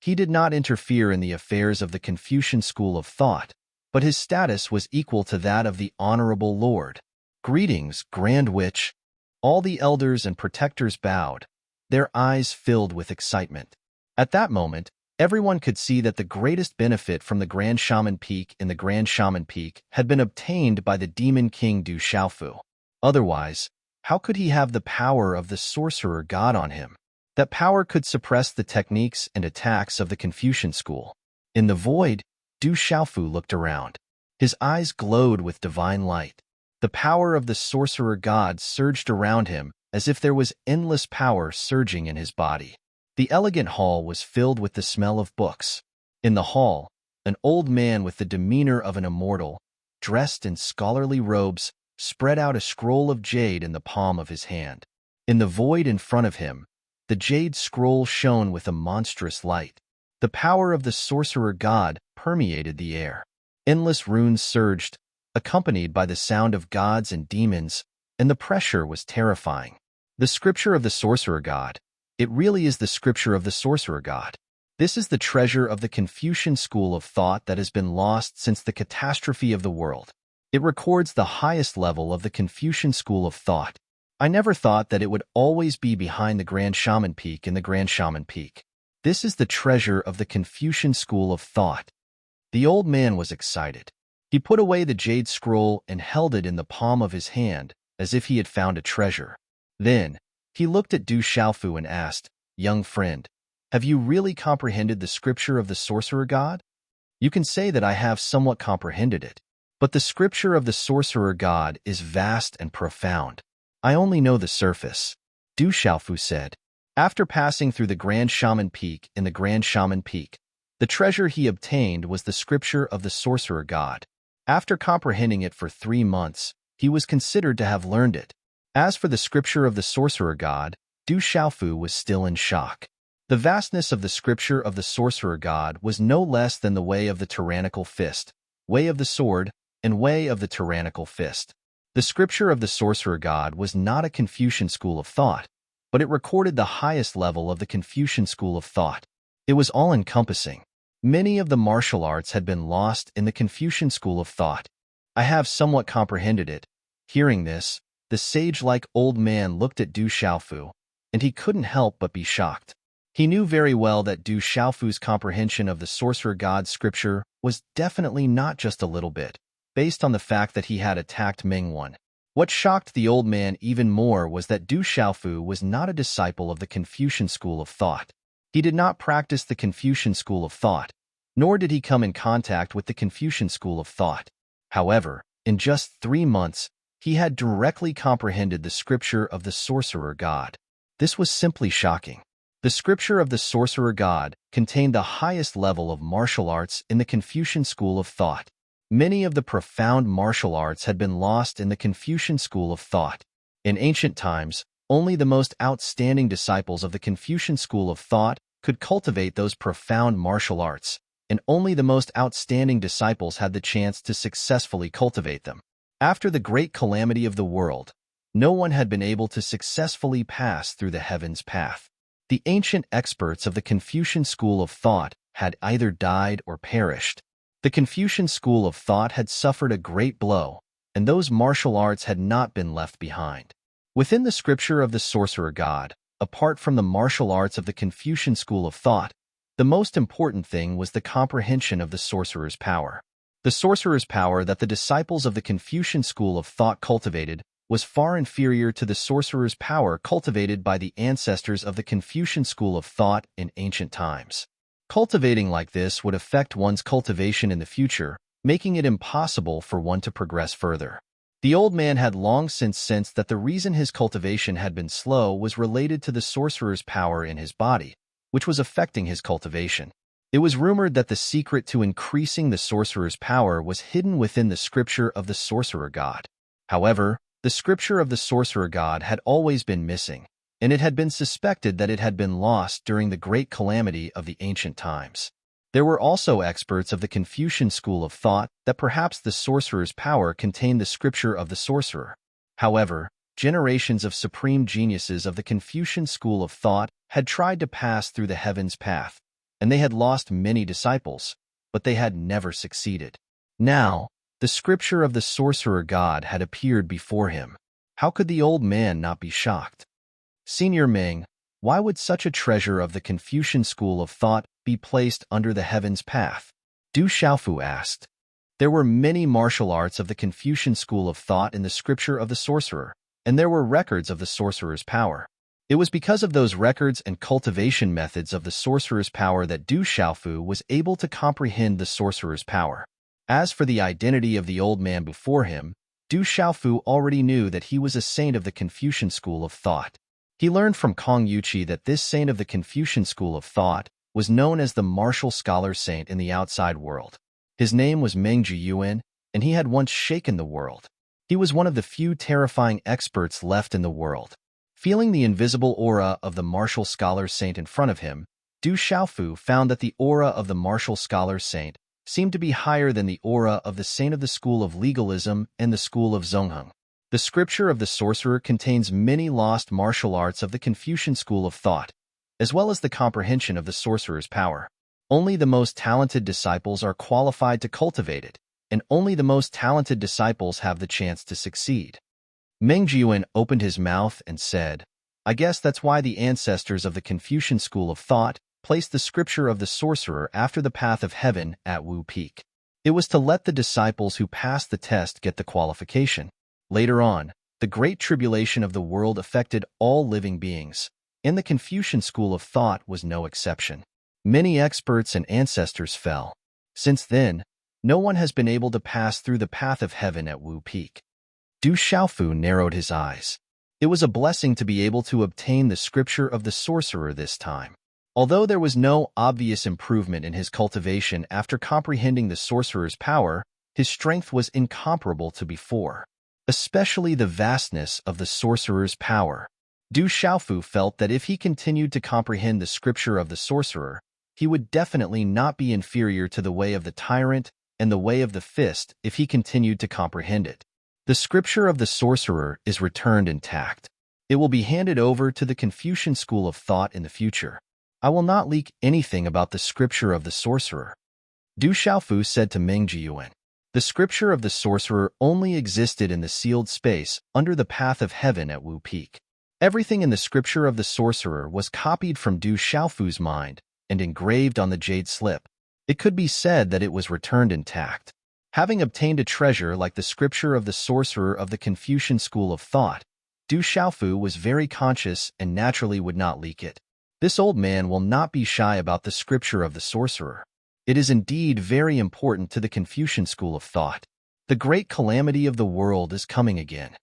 He did not interfere in the affairs of the Confucian school of thought, but his status was equal to that of the Honorable Lord. Greetings, Grand Witch. All the elders and protectors bowed, their eyes filled with excitement. At that moment, everyone could see that the greatest benefit from the Grand Shaman Peak in the Grand Shaman Peak had been obtained by the Demon King Du Xiaofu. Otherwise, how could he have the power of the sorcerer god on him? That power could suppress the techniques and attacks of the Confucian school. In the void, Du Xiaofu looked around. His eyes glowed with divine light. The power of the sorcerer god surged around him as if there was endless power surging in his body. The elegant hall was filled with the smell of books. In the hall, an old man with the demeanor of an immortal, dressed in scholarly robes, spread out a scroll of jade in the palm of his hand. In the void in front of him, the jade scroll shone with a monstrous light. The power of the sorcerer god permeated the air. Endless runes surged, accompanied by the sound of gods and demons, and the pressure was terrifying. The scripture of the sorcerer god. It really is the scripture of the sorcerer god. This is the treasure of the Confucian school of thought that has been lost since the catastrophe of the world. It records the highest level of the Confucian school of thought. I never thought that it would always be behind the Grand Shaman Peak in the Grand Shaman Peak. This is the treasure of the Confucian school of thought. The old man was excited. He put away the jade scroll and held it in the palm of his hand, as if he had found a treasure. Then, he looked at Du Xiaofu and asked, "Young friend, have you really comprehended the scripture of the sorcerer god?" "You can say that I have somewhat comprehended it. But the scripture of the sorcerer god is vast and profound. I only know the surface," Du Xiaofu said. After passing through the Grand Shaman Peak in the Grand Shaman Peak, the treasure he obtained was the scripture of the sorcerer god. After comprehending it for 3 months, he was considered to have learned it. As for the scripture of the sorcerer god, Du Xiaofu was still in shock. The vastness of the scripture of the sorcerer god was no less than the way of the tyrannical fist, way of the sword, and way of the tyrannical fist. The scripture of the sorcerer god was not a Confucian school of thought, but it recorded the highest level of the Confucian school of thought. It was all-encompassing. Many of the martial arts had been lost in the Confucian school of thought. I have somewhat comprehended it. Hearing this, the sage-like old man looked at Du Xiaofu, and he couldn't help but be shocked. He knew very well that Du Xiaofu's comprehension of the sorcerer god's scripture was definitely not just a little bit, based on the fact that he had attacked Ming Wan. What shocked the old man even more was that Du Xiaofu was not a disciple of the Confucian school of thought. He did not practice the Confucian school of thought, nor did he come in contact with the Confucian school of thought. However, in just 3 months, he had directly comprehended the scripture of the sorcerer god. This was simply shocking. The scripture of the sorcerer god contained the highest level of martial arts in the Confucian school of thought. Many of the profound martial arts had been lost in the Confucian school of thought. In ancient times, only the most outstanding disciples of the Confucian school of thought could cultivate those profound martial arts, and only the most outstanding disciples had the chance to successfully cultivate them. After the great calamity of the world, no one had been able to successfully pass through the heavens path. The ancient experts of the Confucian school of thought had either died or perished. The Confucian school of thought had suffered a great blow, and those martial arts had not been left behind. Within the scripture of the sorcerer god, apart from the martial arts of the Confucian school of thought, the most important thing was the comprehension of the sorcerer's power. The sorcerer's power that the disciples of the Confucian school of thought cultivated was far inferior to the sorcerer's power cultivated by the ancestors of the Confucian school of thought in ancient times. Cultivating like this would affect one's cultivation in the future, making it impossible for one to progress further. The old man had long since sensed that the reason his cultivation had been slow was related to the sorcerer's power in his body, which was affecting his cultivation. It was rumored that the secret to increasing the sorcerer's power was hidden within the scripture of the sorcerer god. However, the scripture of the sorcerer god had always been missing, and it had been suspected that it had been lost during the great calamity of the ancient times. There were also experts of the Confucian school of thought that perhaps the sorcerer's power contained the scripture of the sorcerer. However, generations of supreme geniuses of the Confucian school of thought had tried to pass through the heavens path, and they had lost many disciples, but they had never succeeded. Now, the scripture of the sorcerer god had appeared before him. How could the old man not be shocked? Senior Ming, why would such a treasure of the Confucian school of thought be placed under the heavens path? Du Xiaofu asked. There were many martial arts of the Confucian school of thought in the scripture of the sorcerer, and there were records of the sorcerer's power. It was because of those records and cultivation methods of the sorcerer's power that Du Xiaofu was able to comprehend the sorcerer's power. As for the identity of the old man before him, Du Xiaofu already knew that he was a saint of the Confucian school of thought. He learned from Kong Yuqi that this saint of the Confucian school of thought was known as the martial scholar saint in the outside world. His name was Meng Jiyuan, and he had once shaken the world. He was one of the few terrifying experts left in the world. Feeling the invisible aura of the martial scholar saint in front of him, Du Xiaofu found that the aura of the martial scholar saint seemed to be higher than the aura of the saint of the school of legalism and the school of Zhongheng. The scripture of the sorcerer contains many lost martial arts of the Confucian school of thought, as well as the comprehension of the sorcerer's power. Only the most talented disciples are qualified to cultivate it, and only the most talented disciples have the chance to succeed. Meng Jiuan opened his mouth and said, I guess that's why the ancestors of the Confucian school of thought placed the scripture of the sorcerer after the path of heaven at Wu Peak. It was to let the disciples who passed the test get the qualification. Later on, the great tribulation of the world affected all living beings, and the Confucian school of thought was no exception. Many experts and ancestors fell. Since then, no one has been able to pass through the path of heaven at Wu Peak. Du Xiaofu narrowed his eyes. It was a blessing to be able to obtain the scripture of the sorcerer this time. Although there was no obvious improvement in his cultivation after comprehending the sorcerer's power, his strength was incomparable to before. especially the vastness of the sorcerer's power. Du Xiaofu felt that if he continued to comprehend the scripture of the sorcerer, he would definitely not be inferior to the way of the tyrant and the way of the fist if he continued to comprehend it. The scripture of the sorcerer is returned intact. It will be handed over to the Confucian school of thought in the future. I will not leak anything about the scripture of the sorcerer. Du Xiaofu said to Meng Jiyuan. The scripture of the sorcerer only existed in the sealed space under the path of heaven at Wu Peak. Everything in the scripture of the sorcerer was copied from Du Xiaofu's mind and engraved on the jade slip. It could be said that it was returned intact. Having obtained a treasure like the scripture of the sorcerer of the Confucian school of thought, Du Xiaofu was very conscious and naturally would not leak it. This old man will not be shy about the scripture of the sorcerer. It is indeed very important to the Confucian school of thought. The great calamity of the world is coming again.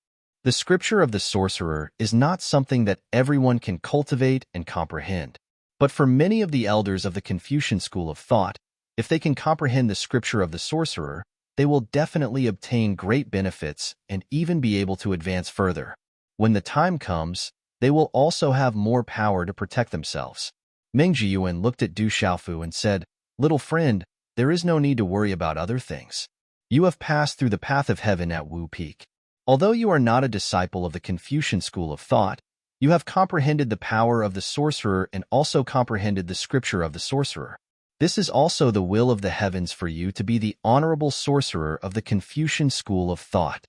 The scripture of the sorcerer is not something that everyone can cultivate and comprehend. But for many of the elders of the Confucian school of thought, if they can comprehend the scripture of the sorcerer, they will definitely obtain great benefits and even be able to advance further. When the time comes, they will also have more power to protect themselves. Meng Jiyuan looked at Du Xiaofu and said, "Little friend, there is no need to worry about other things. You have passed through the path of heaven at Wu Peak. Although you are not a disciple of the Confucian school of thought, you have comprehended the power of the sorcerer and also comprehended the scripture of the sorcerer. This is also the will of the heavens for you to be the honorable sorcerer of the Confucian school of thought."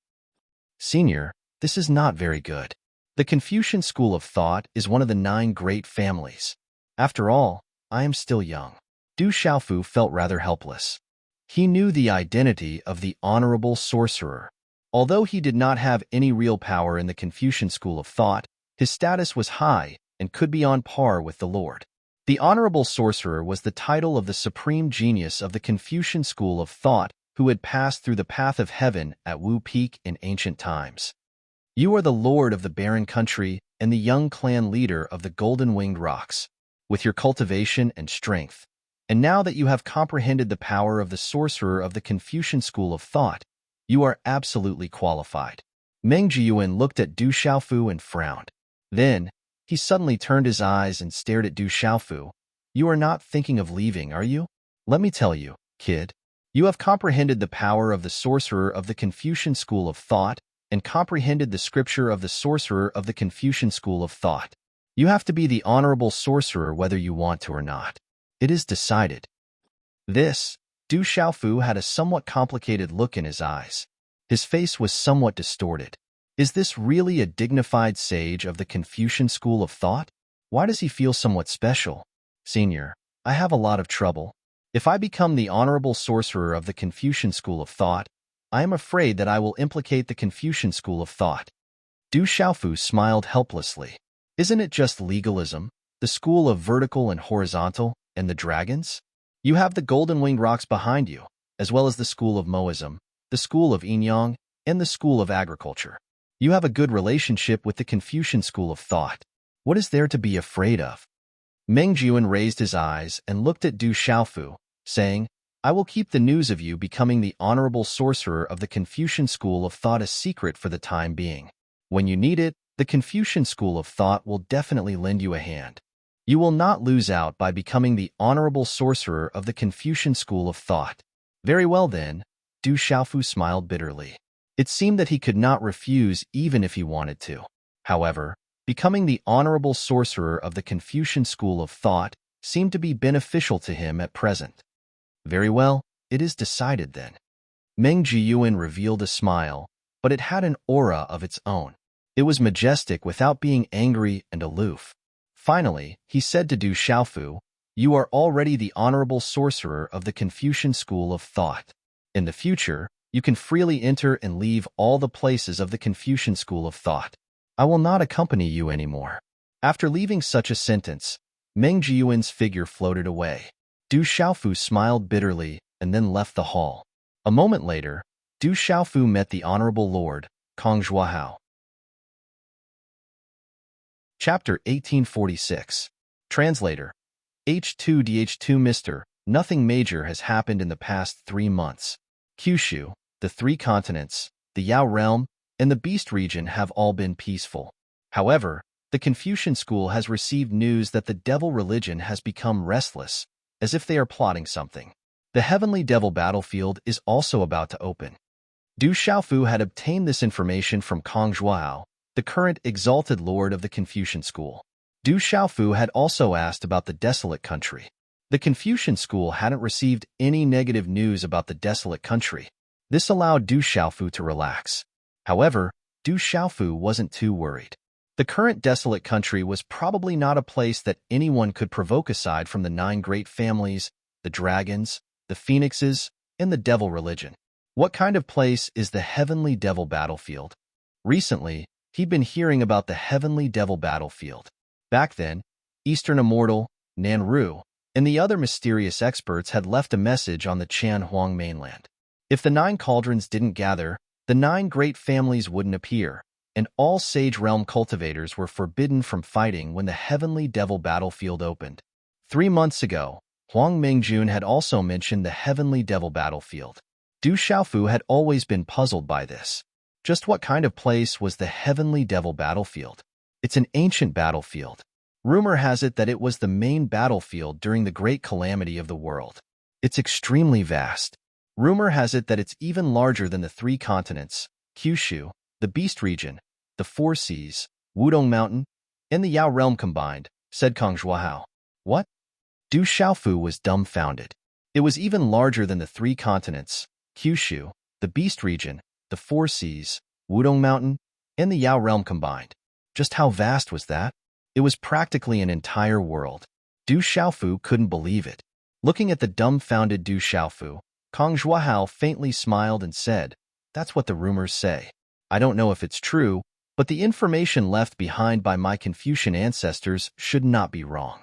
Senior, this is not very good. The Confucian school of thought is one of the 9 great families. After all, I am still young. Du Xiaofu felt rather helpless. He knew the identity of the honorable sorcerer. Although he did not have any real power in the Confucian school of thought, his status was high and could be on par with the Lord. The honorable sorcerer was the title of the supreme genius of the Confucian school of thought who had passed through the path of heaven at Wu Peak in ancient times. You are the lord of the barren country and the young clan leader of the golden-winged rocks. With your cultivation and strength, and now that you have comprehended the power of the sorcerer of the Confucian school of thought, you are absolutely qualified. Meng Jiyuan looked at Du Xiaofu and frowned. Then, he suddenly turned his eyes and stared at Du Xiaofu. You are not thinking of leaving, are you? Let me tell you, kid. You have comprehended the power of the sorcerer of the Confucian school of thought and comprehended the scripture of the sorcerer of the Confucian school of thought. You have to be the honorable sorcerer whether you want to or not. It is decided. Du Xiaofu had a somewhat complicated look in his eyes. His face was somewhat distorted. Is this really a dignified sage of the Confucian school of thought? Why does he feel somewhat special? Senior, I have a lot of trouble. If I become the honorable sorcerer of the Confucian school of thought, I am afraid that I will implicate the Confucian school of thought. Du Xiaofu smiled helplessly. Isn't it just legalism, the school of vertical and horizontal, and the dragons? You have the golden-winged rocks behind you, as well as the school of Moism, the school of Inyang, and the school of agriculture. You have a good relationship with the Confucian school of thought. What is there to be afraid of? Meng Jiyuan raised his eyes and looked at Du Xiaofu, saying, I will keep the news of you becoming the honorable sorcerer of the Confucian school of thought a secret for the time being. When you need it, the Confucian school of thought will definitely lend you a hand. You will not lose out by becoming the honorable sorcerer of the Confucian school of thought. Very well then, Du Xiaofu smiled bitterly. It seemed that he could not refuse even if he wanted to. However, becoming the honorable sorcerer of the Confucian school of thought seemed to be beneficial to him at present. Very well, it is decided then. Meng Jiyuan revealed a smile, but it had an aura of its own. It was majestic without being angry and aloof. Finally, he said to Du Xiaofu, You are already the honorable sorcerer of the Confucian school of thought. In the future, you can freely enter and leave all the places of the Confucian school of thought. I will not accompany you anymore. After leaving such a sentence, Meng Jiyuan's figure floated away. Du Xiaofu smiled bitterly and then left the hall. A moment later, Du Xiaofu met the Honorable Lord, Kong Zhuahao. Chapter 1846. Translator. H2DH2 Mr. Nothing major has happened in the past 3 months. Kyushu, the 3 continents, the Yao realm, and the Beast region have all been peaceful. However, the Confucian school has received news that the devil religion has become restless, as if they are plotting something. The heavenly devil battlefield is also about to open. Du Xiaofu had obtained this information from Kong Zhuohao, the current exalted lord of the Confucian school. Du Xiaofu had also asked about the desolate country. The Confucian school hadn't received any negative news about the desolate country. This allowed Du Xiaofu to relax. However, Du Xiaofu wasn't too worried. The current desolate country was probably not a place that anyone could provoke aside from the 9 great families, the dragons, the phoenixes, and the devil religion. What kind of place is the heavenly devil battlefield? Recently, he'd been hearing about the heavenly devil battlefield. Back then, Eastern Immortal, Nanru, and the other mysterious experts had left a message on the Chanhuang mainland. If the 9 cauldrons didn't gather, the 9 great families wouldn't appear, and all Sage Realm cultivators were forbidden from fighting when the heavenly devil battlefield opened. 3 months ago, Huang Mingjun had also mentioned the heavenly devil battlefield. Du Xiaofu had always been puzzled by this. Just what kind of place was the heavenly devil battlefield? It's an ancient battlefield. Rumor has it that it was the main battlefield during the great calamity of the world. It's extremely vast. Rumor has it that it's even larger than the 3 continents, Kyushu, the Beast region, the 4 seas, Wudong Mountain, and the Yao realm combined, said Kong Zhuohao. What? Du Xiaofu was dumbfounded. It was even larger than the 3 continents, Kyushu, the Beast region, the 4 seas, Wudong Mountain, and the Yao realm combined. Just how vast was that? It was practically an entire world. Du Xiaofu couldn't believe it. Looking at the dumbfounded Du Xiaofu, Kong Zhuohao faintly smiled and said, "That's what the rumors say. I don't know if it's true, but the information left behind by my Confucian ancestors should not be wrong."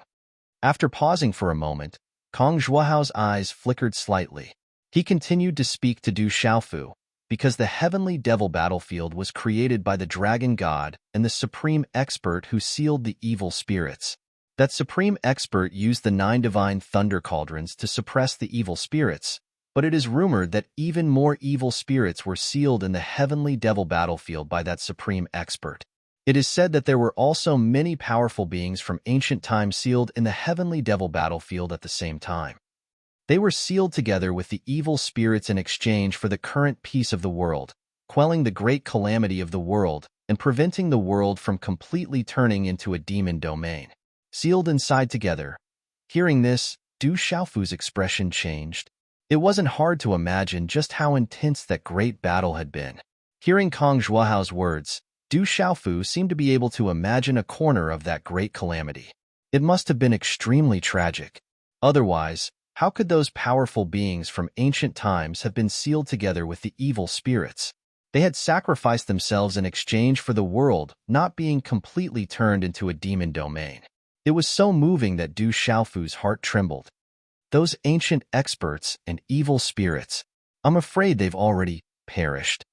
After pausing for a moment, Kong Zhuohao's eyes flickered slightly. He continued to speak to Du Xiaofu, because the heavenly devil battlefield was created by the dragon god and the supreme expert who sealed the evil spirits. That supreme expert used the 9 divine thunder cauldrons to suppress the evil spirits, but it is rumored that even more evil spirits were sealed in the heavenly devil battlefield by that supreme expert. It is said that there were also many powerful beings from ancient times sealed in the heavenly devil battlefield at the same time. They were sealed together with the evil spirits in exchange for the current peace of the world, quelling the great calamity of the world and preventing the world from completely turning into a demon domain. Sealed inside together. Hearing this, Du Xiaofu's expression changed. It wasn't hard to imagine just how intense that great battle had been. Hearing Kong Zhuohao's words, Du Xiaofu seemed to be able to imagine a corner of that great calamity. It must have been extremely tragic. Otherwise, how could those powerful beings from ancient times have been sealed together with the evil spirits? They had sacrificed themselves in exchange for the world not being completely turned into a demon domain. It was so moving that Du Xiaofu's heart trembled. Those ancient experts and evil spirits, I'm afraid they've already perished.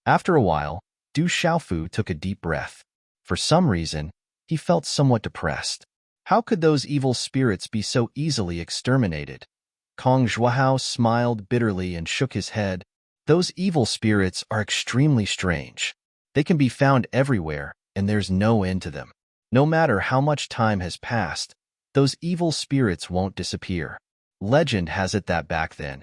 After a while, Du Xiaofu took a deep breath. For some reason, he felt somewhat depressed. How could those evil spirits be so easily exterminated? Kong Zhuohao smiled bitterly and shook his head. Those evil spirits are extremely strange. They can be found everywhere, and there's no end to them. No matter how much time has passed, those evil spirits won't disappear. Legend has it that back then,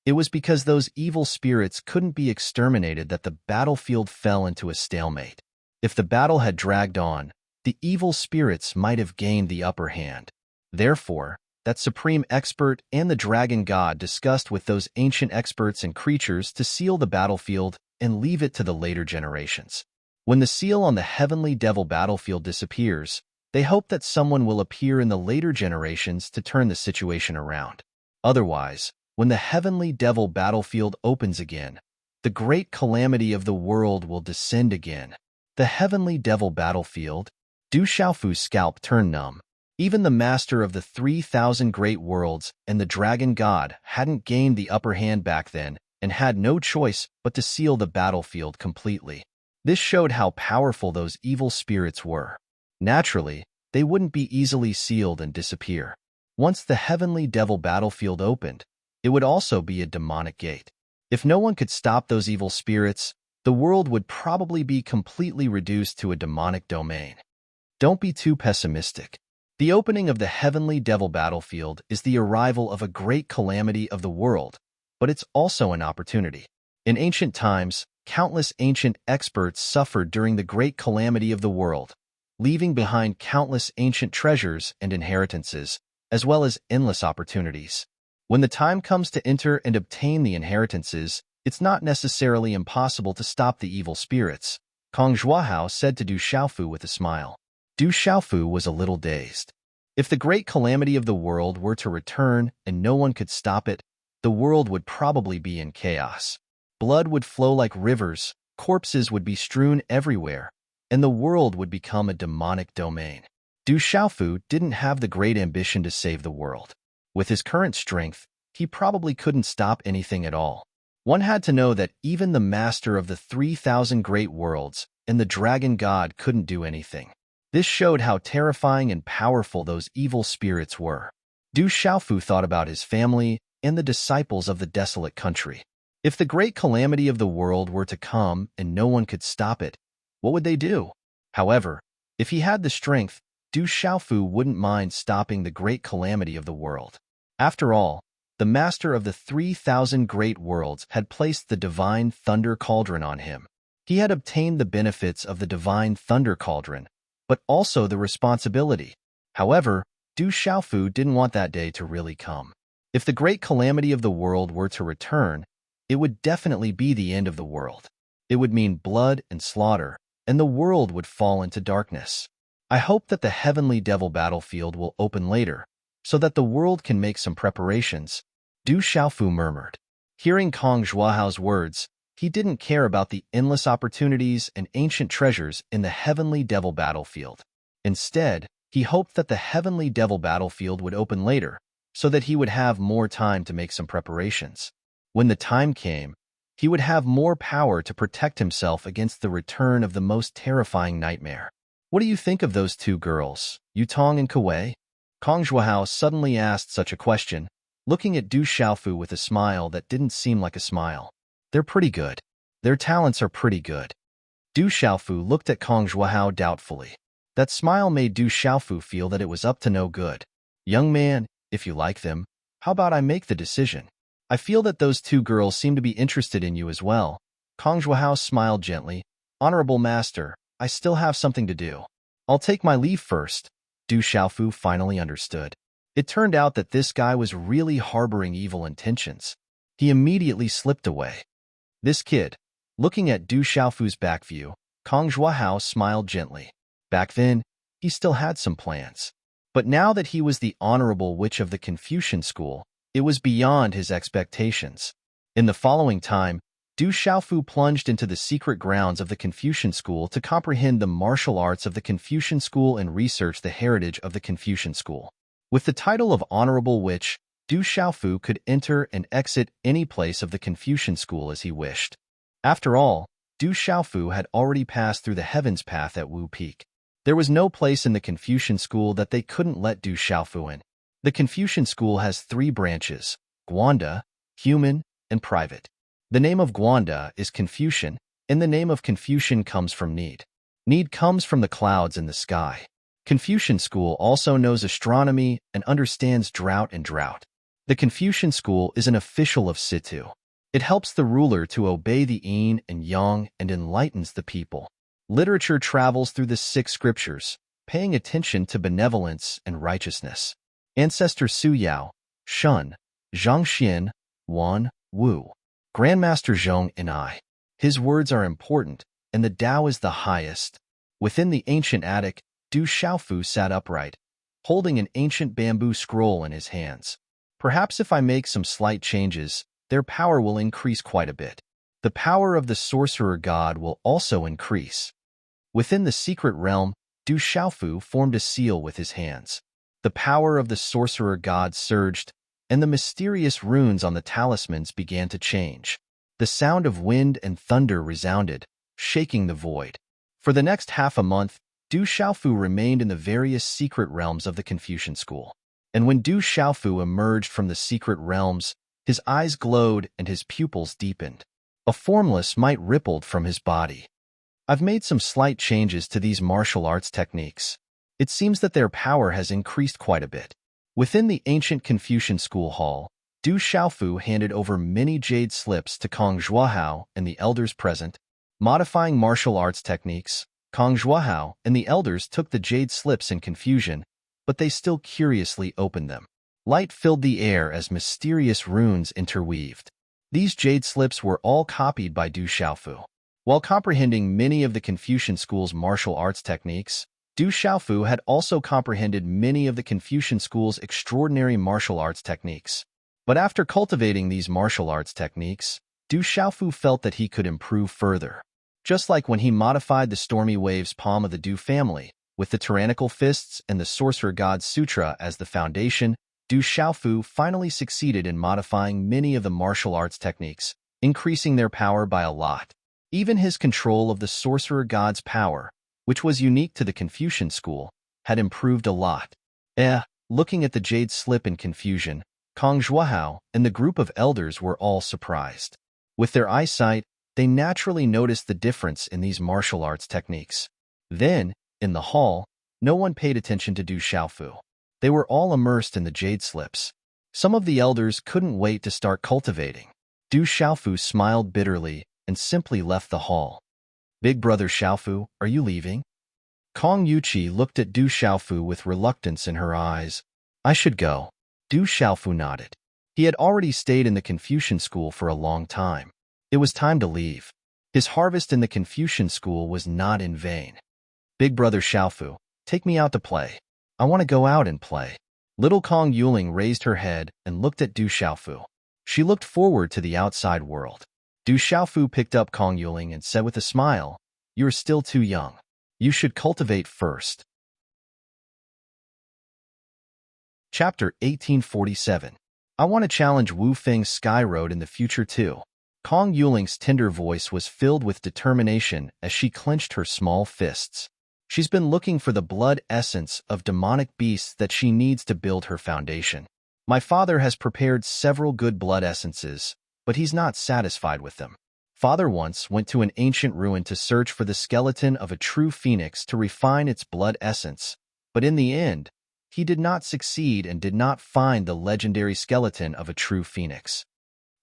it was because those evil spirits couldn't be exterminated that the battlefield fell into a stalemate. If the battle had dragged on, the evil spirits might have gained the upper hand. Therefore, that supreme expert and the dragon god discussed with those ancient experts and creatures to seal the battlefield and leave it to the later generations. When the seal on the heavenly devil battlefield disappears, they hope that someone will appear in the later generations to turn the situation around. Otherwise, when the heavenly devil battlefield opens again, the great calamity of the world will descend again. The heavenly devil battlefield. Du Xiaofu's scalp turned numb. Even the master of the 3,000 great worlds and the dragon god hadn't gained the upper hand back then and had no choice but to seal the battlefield completely. This showed how powerful those evil spirits were. Naturally, they wouldn't be easily sealed and disappear. Once the heavenly devil battlefield opened, it would also be a demonic gate. If no one could stop those evil spirits, the world would probably be completely reduced to a demonic domain. Don't be too pessimistic. The opening of the heavenly devil battlefield is the arrival of a great calamity of the world, but it's also an opportunity. In ancient times, countless ancient experts suffered during the great calamity of the world, leaving behind countless ancient treasures and inheritances, as well as endless opportunities. When the time comes to enter and obtain the inheritances, it's not necessarily impossible to stop the evil spirits, Kong Zhuahao said to Du Xiaofu with a smile. Du Xiaofu was a little dazed. If the great calamity of the world were to return and no one could stop it, the world would probably be in chaos. Blood would flow like rivers, corpses would be strewn everywhere, and the world would become a demonic domain. Du Xiaofu didn't have the great ambition to save the world. With his current strength, he probably couldn't stop anything at all. One had to know that even the master of the 3,000 great worlds and the dragon god couldn't do anything. This showed how terrifying and powerful those evil spirits were. Du Xiaofu thought about his family and the disciples of the desolate country. If the great calamity of the world were to come and no one could stop it, what would they do? However, if he had the strength, Du Xiaofu wouldn't mind stopping the great calamity of the world. After all, the master of the 3,000 great worlds had placed the divine thunder cauldron on him. He had obtained the benefits of the divine thunder cauldron, but also the responsibility. However, Du Xiaofu didn't want that day to really come. If the great calamity of the world were to return, it would definitely be the end of the world. It would mean blood and slaughter, and the world would fall into darkness. I hope that the heavenly devil battlefield will open later, so that the world can make some preparations, Du Xiaofu murmured. Hearing Kong Zhuahao's words, he didn't care about the endless opportunities and ancient treasures in the heavenly devil battlefield. Instead, he hoped that the heavenly devil battlefield would open later, so that he would have more time to make some preparations. When the time came, he would have more power to protect himself against the return of the most terrifying nightmare. What do you think of those two girls, Yutong and Kuei? Kong Zhuahao suddenly asked such a question, looking at Du Xiaofu with a smile that didn't seem like a smile. They're pretty good. Their talents are pretty good. Du Xiaofu looked at Kong Zhuahao doubtfully. That smile made Du Xiaofu feel that it was up to no good. Young man, if you like them, how about I make the decision? I feel that those two girls seem to be interested in you as well. Kong Zhuahao smiled gently. Honorable master, I still have something to do. I'll take my leave first. Du Xiaofu finally understood. It turned out that this guy was really harboring evil intentions. He immediately slipped away. This kid. Looking at Du Xiaofu's back view, Kong Zhuahao smiled gently. Back then, he still had some plans. But now that he was the honorable witch of the Confucian school, it was beyond his expectations. In the following time, Du Xiaofu plunged into the secret grounds of the Confucian school to comprehend the martial arts of the Confucian school and research the heritage of the Confucian school. With the title of Honorable Witch, Du Xiaofu could enter and exit any place of the Confucian school as he wished. After all, Du Xiaofu had already passed through the Heaven's Path at Wu Peak. There was no place in the Confucian school that they couldn't let Du Xiaofu in. The Confucian school has 3 branches: Guanda, Human, and Private. The name of Guanda is Confucian, and the name of Confucian comes from need. Need comes from the clouds in the sky. Confucian school also knows astronomy and understands drought and drought. The Confucian school is an official of Situ. It helps the ruler to obey the yin and yang and enlightens the people. Literature travels through the 6 scriptures, paying attention to benevolence and righteousness. Ancestor Su Yao, Shun, Zhang Xian, Wan, Wu, Grandmaster Zhong and I. His words are important, and the Tao is the highest. Within the ancient attic, Du Xiaofu sat upright, holding an ancient bamboo scroll in his hands. Perhaps if I make some slight changes, their power will increase quite a bit. The power of the sorcerer god will also increase. Within the secret realm, Du Xiaofu formed a seal with his hands. The power of the sorcerer god surged, and the mysterious runes on the talismans began to change. The sound of wind and thunder resounded, shaking the void. For the next half a month, Du Xiaofu remained in the various secret realms of the Confucian school. And when Du Xiaofu emerged from the secret realms, his eyes glowed and his pupils deepened. A formless might rippled from his body. I've made some slight changes to these martial arts techniques. It seems that their power has increased quite a bit. Within the ancient Confucian school hall, Du Xiaofu handed over many jade slips to Kong Zhuohao and the elders present. Modifying martial arts techniques, Kong Zhuohao and the elders took the jade slips in confusion, but they still curiously opened them. Light filled the air as mysterious runes interweaved. These jade slips were all copied by Du Xiaofu. While comprehending many of the Confucian school's martial arts techniques, Du Xiaofu had also comprehended many of the Confucian school's extraordinary martial arts techniques. But after cultivating these martial arts techniques, Du Xiaofu felt that he could improve further. Just like when he modified the Stormy Waves palm of the Du family, with the tyrannical fists and the Sorcerer God's Sutra as the foundation, Du Xiaofu finally succeeded in modifying many of the martial arts techniques, increasing their power by a lot. Even his control of the Sorcerer God's power, which was unique to the Confucian school, had improved a lot. Looking at the jade slip in confusion, Kong Zhuohao and the group of elders were all surprised. With their eyesight, they naturally noticed the difference in these martial arts techniques. Then, in the hall, no one paid attention to Du Xiaofu. They were all immersed in the jade slips. Some of the elders couldn't wait to start cultivating. Du Xiaofu smiled bitterly and simply left the hall. Big brother Xiaofu, are you leaving? Kong Yuqi looked at Du Xiaofu with reluctance in her eyes. I should go. Du Xiaofu nodded. He had already stayed in the Confucian school for a long time. It was time to leave. His harvest in the Confucian school was not in vain. Big brother Xiaofu, take me out to play. I want to go out and play. Little Kong Yuling raised her head and looked at Du Xiaofu. She looked forward to the outside world. Du Xiaofu picked up Kong Yuling and said with a smile, "You're still too young. You should cultivate first." Chapter 1847. I want to challenge Wu Feng's Sky Road in the future too. Kong Yuling's tender voice was filled with determination as she clenched her small fists. She's been looking for the blood essence of demonic beasts that she needs to build her foundation. My father has prepared several good blood essences, but he's not satisfied with them. Father once went to an ancient ruin to search for the skeleton of a true phoenix to refine its blood essence, but in the end, he did not succeed and did not find the legendary skeleton of a true phoenix.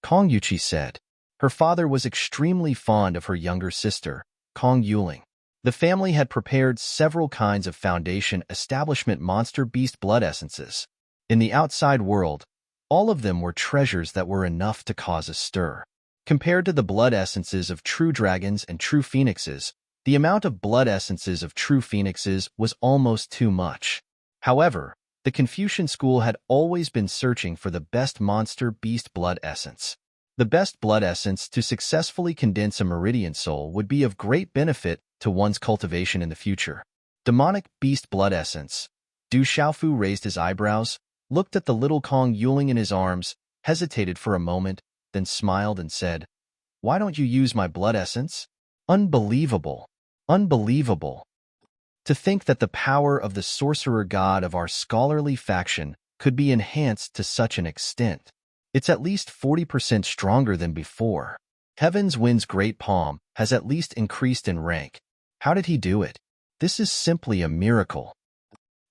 Kong Yuqi said. Her father was extremely fond of her younger sister, Kong Yuling. The family had prepared several kinds of foundation establishment monster beast blood essences. In the outside world, all of them were treasures that were enough to cause a stir. Compared to the blood essences of true dragons and true phoenixes, the amount of blood essences of true phoenixes was almost too much. However, the Confucian school had always been searching for the best monster beast blood essence. The best blood essence to successfully condense a meridian soul would be of great benefit to one's cultivation in the future. Demonic beast blood essence. Du Xiaofu raised his eyebrows, looked at the little Kong Yuling in his arms, hesitated for a moment, then smiled and said, "Why don't you use my blood essence?" Unbelievable. Unbelievable. To think that the power of the sorcerer god of our scholarly faction could be enhanced to such an extent. It's at least 40% stronger than before. Heaven's Wind's great palm has at least increased in rank. How did he do it? This is simply a miracle.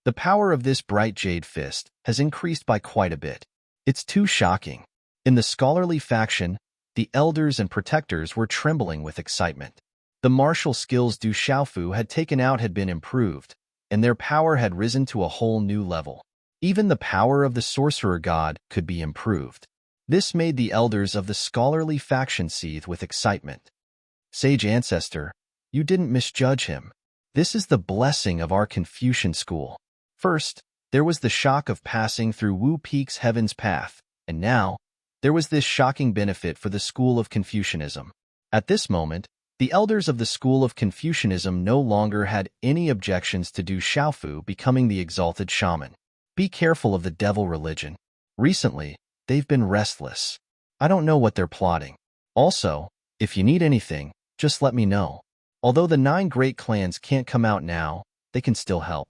The power of this bright jade fist has increased by quite a bit. It's too shocking. In the scholarly faction, the elders and protectors were trembling with excitement. The martial skills Du Xiaofu had taken out had been improved, and their power had risen to a whole new level. Even the power of the sorcerer god could be improved. This made the elders of the scholarly faction seethe with excitement. Sage ancestor, you didn't misjudge him. This is the blessing of our Confucian school. First, there was the shock of passing through Wu Peak's heaven's path, and now, there was this shocking benefit for the school of Confucianism. At this moment, the elders of the school of Confucianism no longer had any objections to Du Xiaofu becoming the exalted shaman. Be careful of the devil religion. Recently, they've been restless. I don't know what they're plotting. Also, if you need anything, just let me know. Although the 9 great clans can't come out now, they can still help.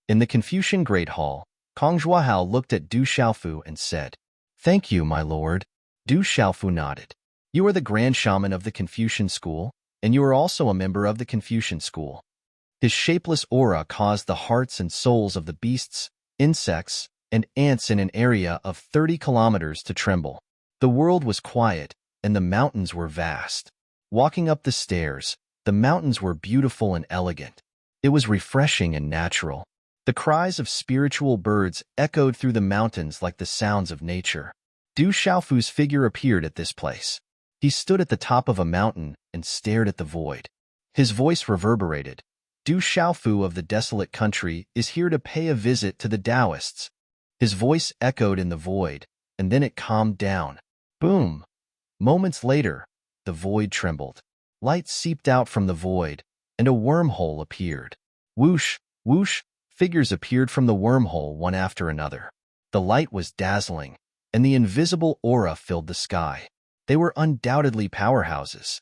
In the Confucian Great Hall, Kong Zhuohao looked at Du Xiaofu and said, "Thank you, my lord." Du Xiaofu nodded. You are the Grand Shaman of the Confucian school, and you are also a member of the Confucian school. His shapeless aura caused the hearts and souls of the beasts, insects, and ants in an area of 30 kilometers to tremble. The world was quiet, and the mountains were vast. Walking up the stairs, the mountains were beautiful and elegant. It was refreshing and natural. The cries of spiritual birds echoed through the mountains like the sounds of nature. Du Xiaofu's figure appeared at this place. He stood at the top of a mountain and stared at the void. His voice reverberated. Du Xiaofu of the desolate country is here to pay a visit to the Taoists. His voice echoed in the void, and then it calmed down. Boom! Moments later, the void trembled. Light seeped out from the void, and a wormhole appeared. Whoosh, whoosh, figures appeared from the wormhole one after another. The light was dazzling, and the invisible aura filled the sky. They were undoubtedly powerhouses.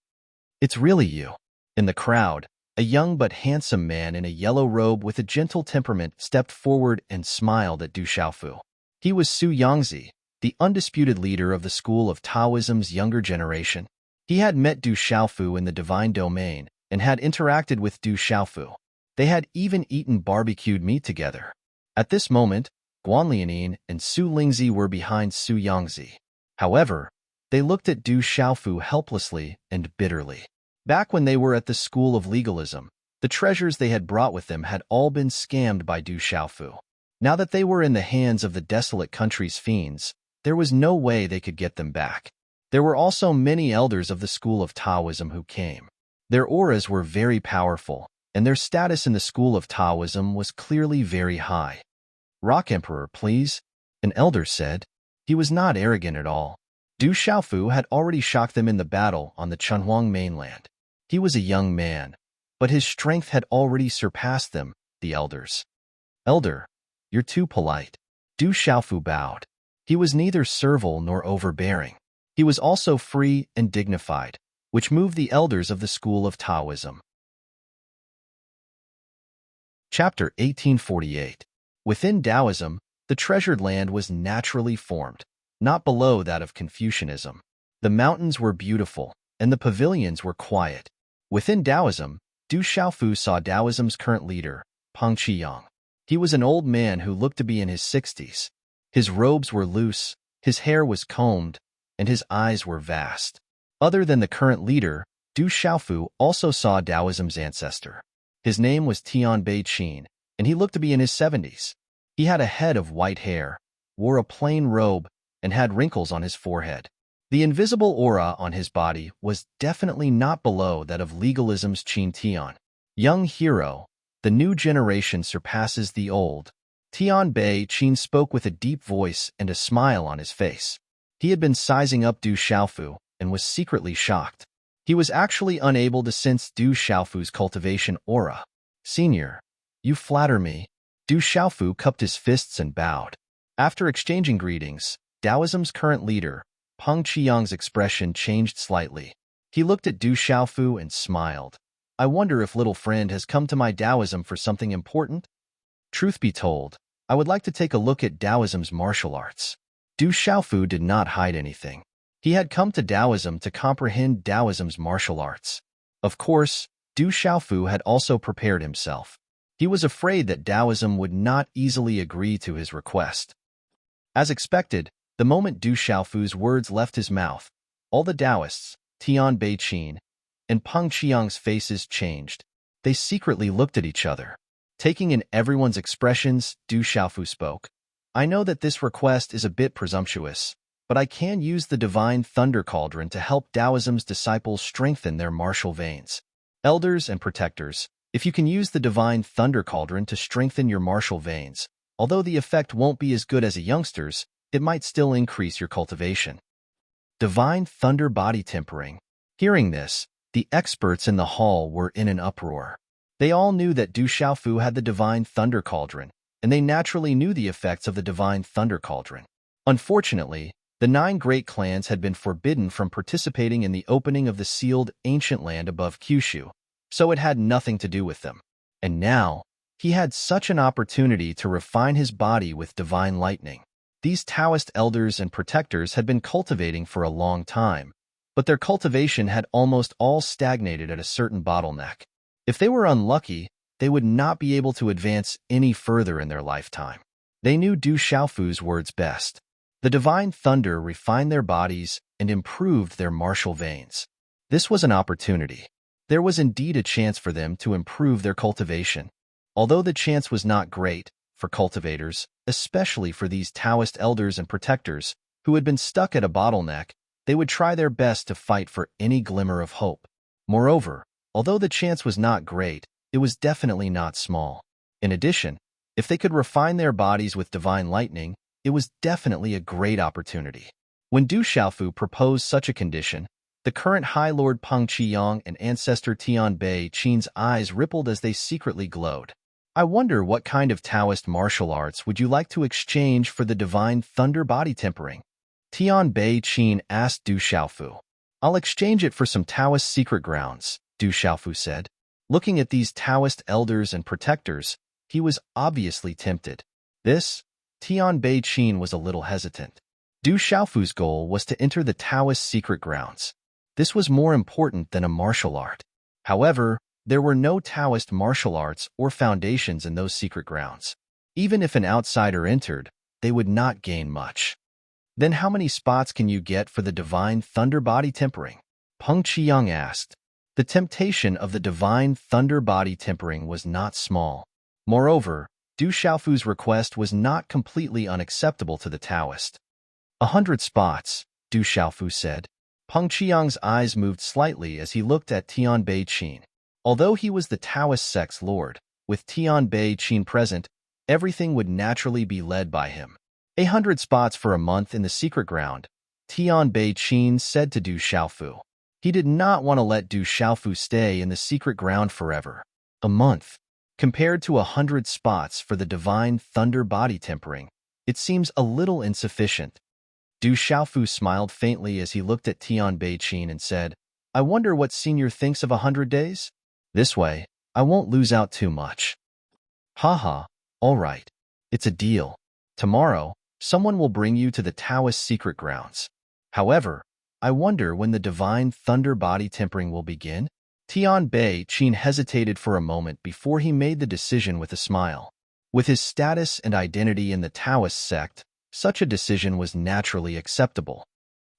It's really you. In the crowd, a young but handsome man in a yellow robe with a gentle temperament stepped forward and smiled at Du Xiaofu. He was Su Yangzi, the undisputed leader of the school of Taoism's younger generation. He had met Du Xiaofu in the divine domain and had interacted with Du Xiaofu. They had even eaten barbecued meat together. At this moment, Guan Lianin and Su Lingzi were behind Su Yangzi. However, they looked at Du Xiaofu helplessly and bitterly. Back when they were at the school of legalism, the treasures they had brought with them had all been scammed by Du Xiaofu. Now that they were in the hands of the desolate country's fiends, there was no way they could get them back. There were also many elders of the school of Taoism who came. Their auras were very powerful, and their status in the school of Taoism was clearly very high. "Rock Emperor, please," an elder said. He was not arrogant at all. Du Xiaofu had already shocked them in the battle on the Chunhuang mainland. He was a young man, but his strength had already surpassed them, the elders. "Elder, you're too polite." Du Xiaofu bowed. He was neither servile nor overbearing. He was also free and dignified, which moved the elders of the school of Taoism. Chapter 1848. Within Taoism, the treasured land was naturally formed, not below that of Confucianism. The mountains were beautiful, and the pavilions were quiet. Within Taoism, Du Xiaofu saw Taoism's current leader, Peng Qiyang. He was an old man who looked to be in his 60s. His robes were loose, his hair was combed, and his eyes were vast. Other than the current leader, Du Xiaofu also saw Taoism's ancestor. His name was Tianbei Qin, and he looked to be in his 70s. He had a head of white hair, wore a plain robe, and had wrinkles on his forehead. The invisible aura on his body was definitely not below that of legalism's Qin Tian. Young hero, the new generation surpasses the old. Tianbei Qin spoke with a deep voice and a smile on his face. He had been sizing up Du Xiaofu and was secretly shocked. He was actually unable to sense Du Xiaofu's cultivation aura. "Senior, you flatter me." Du Xiaofu cupped his fists and bowed. After exchanging greetings, Taoism's current leader, Peng Qiyang's expression changed slightly. He looked at Du Xiaofu and smiled. "I wonder if little friend has come to my Taoism for something important? Truth be told, I would like to take a look at Taoism's martial arts." Du Xiaofu did not hide anything. He had come to Taoism to comprehend Taoism's martial arts. Of course, Du Xiaofu had also prepared himself. He was afraid that Taoism would not easily agree to his request. As expected, the moment Du Xiaofu's words left his mouth, all the Taoists, Tianbei Qin, and Peng Qiyang's faces changed. They secretly looked at each other. Taking in everyone's expressions, Du Xiaofu spoke. "I know that this request is a bit presumptuous, but I can use the divine thunder cauldron to help Taoism's disciples strengthen their martial veins. Elders and protectors, if you can use the divine thunder cauldron to strengthen your martial veins, although the effect won't be as good as a youngster's, it might still increase your cultivation." Divine thunder body tempering. Hearing this, the experts in the hall were in an uproar. They all knew that Du Xiaofu had the divine thunder cauldron, and they naturally knew the effects of the divine thunder cauldron. Unfortunately, the 9 great clans had been forbidden from participating in the opening of the sealed ancient land above Kyushu, so it had nothing to do with them. And now, he had such an opportunity to refine his body with divine lightning. These Taoist elders and protectors had been cultivating for a long time, but their cultivation had almost all stagnated at a certain bottleneck. If they were unlucky, they would not be able to advance any further in their lifetime. They knew Du Xiaofu's words best. The divine thunder refined their bodies and improved their martial veins. This was an opportunity. There was indeed a chance for them to improve their cultivation. Although the chance was not great for cultivators, especially for these Taoist elders and protectors who had been stuck at a bottleneck, they would try their best to fight for any glimmer of hope. Moreover, although the chance was not great, it was definitely not small. In addition, if they could refine their bodies with divine lightning, it was definitely a great opportunity. When Du Xiaofu proposed such a condition, the current High Lord Peng Qiyang and ancestor Tian Bei Qin's eyes rippled as they secretly glowed. I wonder what kind of Taoist martial arts would you like to exchange for the divine thunder body tempering? Tian Bei Qin asked Du Xiaofu. I'll exchange it for some Taoist secret grounds, Du Xiaofu said. Looking at these Taoist elders and protectors, he was obviously tempted. Tian Bei Qin was a little hesitant. Du Xiaofu's goal was to enter the Taoist secret grounds. This was more important than a martial art. However, there were no Taoist martial arts or foundations in those secret grounds. Even if an outsider entered, they would not gain much. Then how many spots can you get for the divine thunder body tempering? Peng Qiyang asked. The temptation of the divine thunder body tempering was not small. Moreover, Du Xiaofu's request was not completely unacceptable to the Taoist. 100 spots, Du Xiaofu said. Peng Qiyang's eyes moved slightly as he looked at Tian Bei Qin. Although he was the Taoist sect's lord, with Tian Bei Qin present, everything would naturally be led by him. 100 spots for a month in the secret ground, Tian Bei Qin said to Du Xiaofu. He did not want to let Du Xiaofu stay in the secret ground forever. A month. Compared to 100 spots for the divine thunder body tempering, it seems a little insufficient. Du Xiaofu smiled faintly as he looked at Tian Bei Qin and said, I wonder what senior thinks of 100 days? This way, I won't lose out too much. Haha, all right. It's a deal. Tomorrow, someone will bring you to the Taoist secret grounds. However, I wonder when the divine thunder body tempering will begin? Tian Bei Qin hesitated for a moment before he made the decision with a smile. With his status and identity in the Taoist sect, such a decision was naturally acceptable.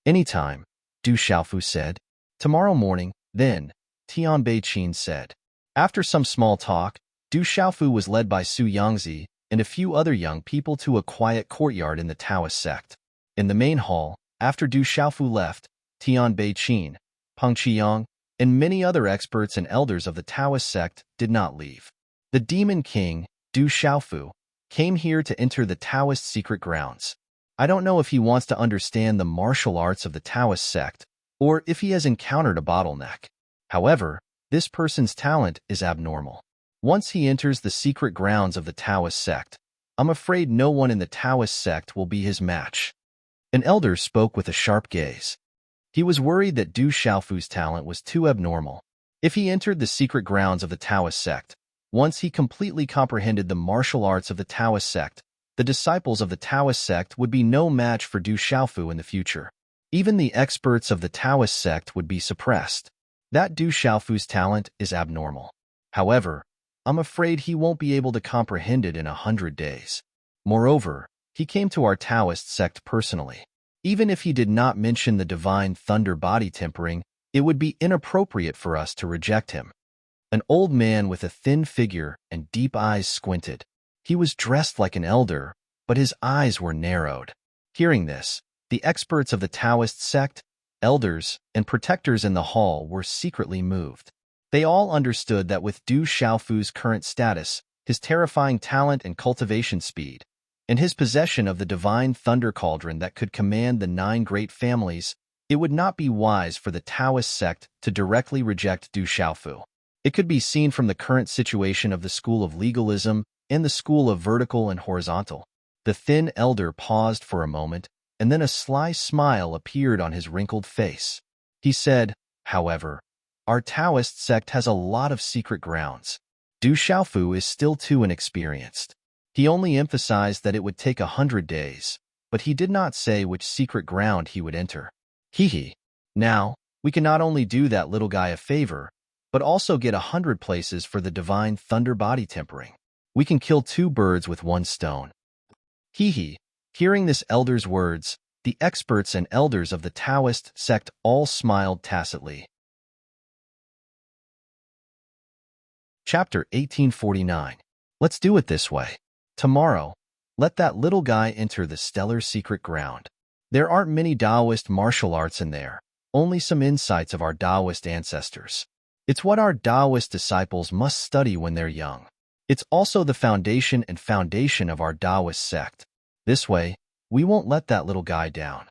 Anytime, Du Xiaofu said. Tomorrow morning, then, Tian Bei Qin said. After some small talk, Du Xiaofu was led by Su Yangzi and a few other young people to a quiet courtyard in the Taoist sect. In the main hall, after Du Xiaofu left, Tian Bei Qin, Peng Qiyang, and many other experts and elders of the Taoist sect did not leave. The Demon King, Du Xiaofu, came here to enter the Taoist secret grounds. I don't know if he wants to understand the martial arts of the Taoist sect, or if he has encountered a bottleneck. However, this person's talent is abnormal. Once he enters the secret grounds of the Taoist sect, I'm afraid no one in the Taoist sect will be his match. An elder spoke with a sharp gaze. He was worried that Du Xiaofu's talent was too abnormal. If he entered the secret grounds of the Taoist sect, once he completely comprehended the martial arts of the Taoist sect, the disciples of the Taoist sect would be no match for Du Xiaofu in the future. Even the experts of the Taoist sect would be suppressed. That Du Xiaofu's talent is abnormal. However, I'm afraid he won't be able to comprehend it in 100 days. Moreover, he came to our Taoist sect personally. Even if he did not mention the divine thunder body tempering, it would be inappropriate for us to reject him. An old man with a thin figure and deep eyes squinted. He was dressed like an elder, but his eyes were narrowed. Hearing this, the experts of the Taoist sect, elders, and protectors in the hall were secretly moved. They all understood that with Du Xiaofu's current status, his terrifying talent and cultivation speed, and his possession of the divine thunder cauldron that could command the 9 great families, it would not be wise for the Taoist sect to directly reject Du Xiaofu. It could be seen from the current situation of the school of legalism and the school of vertical and horizontal. The thin elder paused for a moment, and then a sly smile appeared on his wrinkled face. He said, however, our Taoist sect has a lot of secret grounds. Du Xiaofu is still too inexperienced. He only emphasized that it would take 100 days, but he did not say which secret ground he would enter. Now, We can not only do that little guy a favor, but also get 100 places for the divine thunder body tempering. We can kill 2 birds with 1 stone. Hee hee. Hearing this elder's words, the experts and elders of the Taoist sect all smiled tacitly. Chapter 1849. Let's do it this way. Tomorrow, let that little guy enter the stellar secret ground. There aren't many Taoist martial arts in there, only some insights of our Taoist ancestors. It's what our Taoist disciples must study when they're young. It's also the foundation of our Taoist sect. This way, we won't let that little guy down.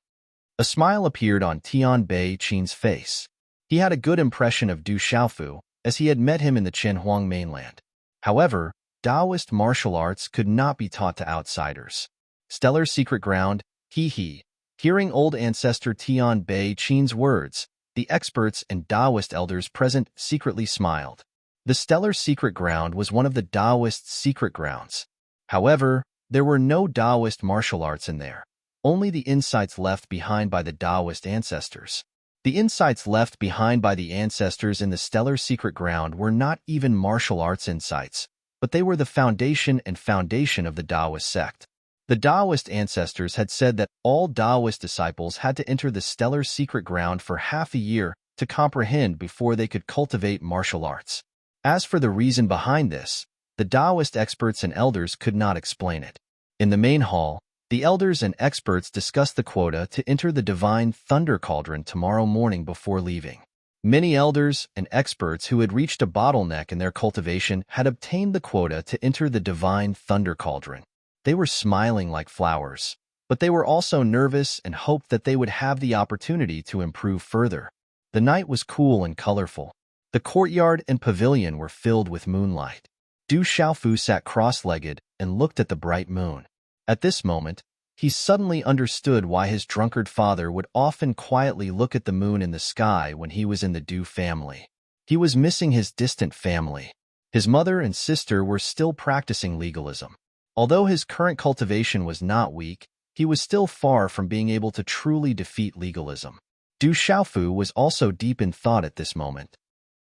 A smile appeared on Tian Bei Qin's face. He had a good impression of Du Xiaofu, as he had met him in the Chenhuang mainland. However, Taoist martial arts could not be taught to outsiders. Stellar secret ground, hee hee. Hearing old ancestor Tian Bei Qin's words, the experts and Taoist elders present secretly smiled. The stellar secret ground was one of the Taoist secret grounds. However, there were no Taoist martial arts in there, only the insights left behind by the Taoist ancestors. The insights left behind by the ancestors in the stellar secret ground were not even martial arts insights, but they were the foundation of the Taoist sect. The Taoist ancestors had said that all Taoist disciples had to enter the stellar secret ground for half a year to comprehend before they could cultivate martial arts. As for the reason behind this, the Taoist experts and elders could not explain it. In the main hall, the elders and experts discussed the quota to enter the divine thunder cauldron tomorrow morning before leaving. Many elders and experts who had reached a bottleneck in their cultivation had obtained the quota to enter the divine thunder cauldron. They were smiling like flowers, but they were also nervous and hoped that they would have the opportunity to improve further. The night was cool and colorful. The courtyard and pavilion were filled with moonlight. Du Xiaofu sat cross-legged and looked at the bright moon. At this moment, he suddenly understood why his drunkard father would often quietly look at the moon in the sky when he was in the Du family. He was missing his distant family. His mother and sister were still practicing legalism. Although his current cultivation was not weak, he was still far from being able to truly defeat legalism. Du Xiaofu was also deep in thought at this moment.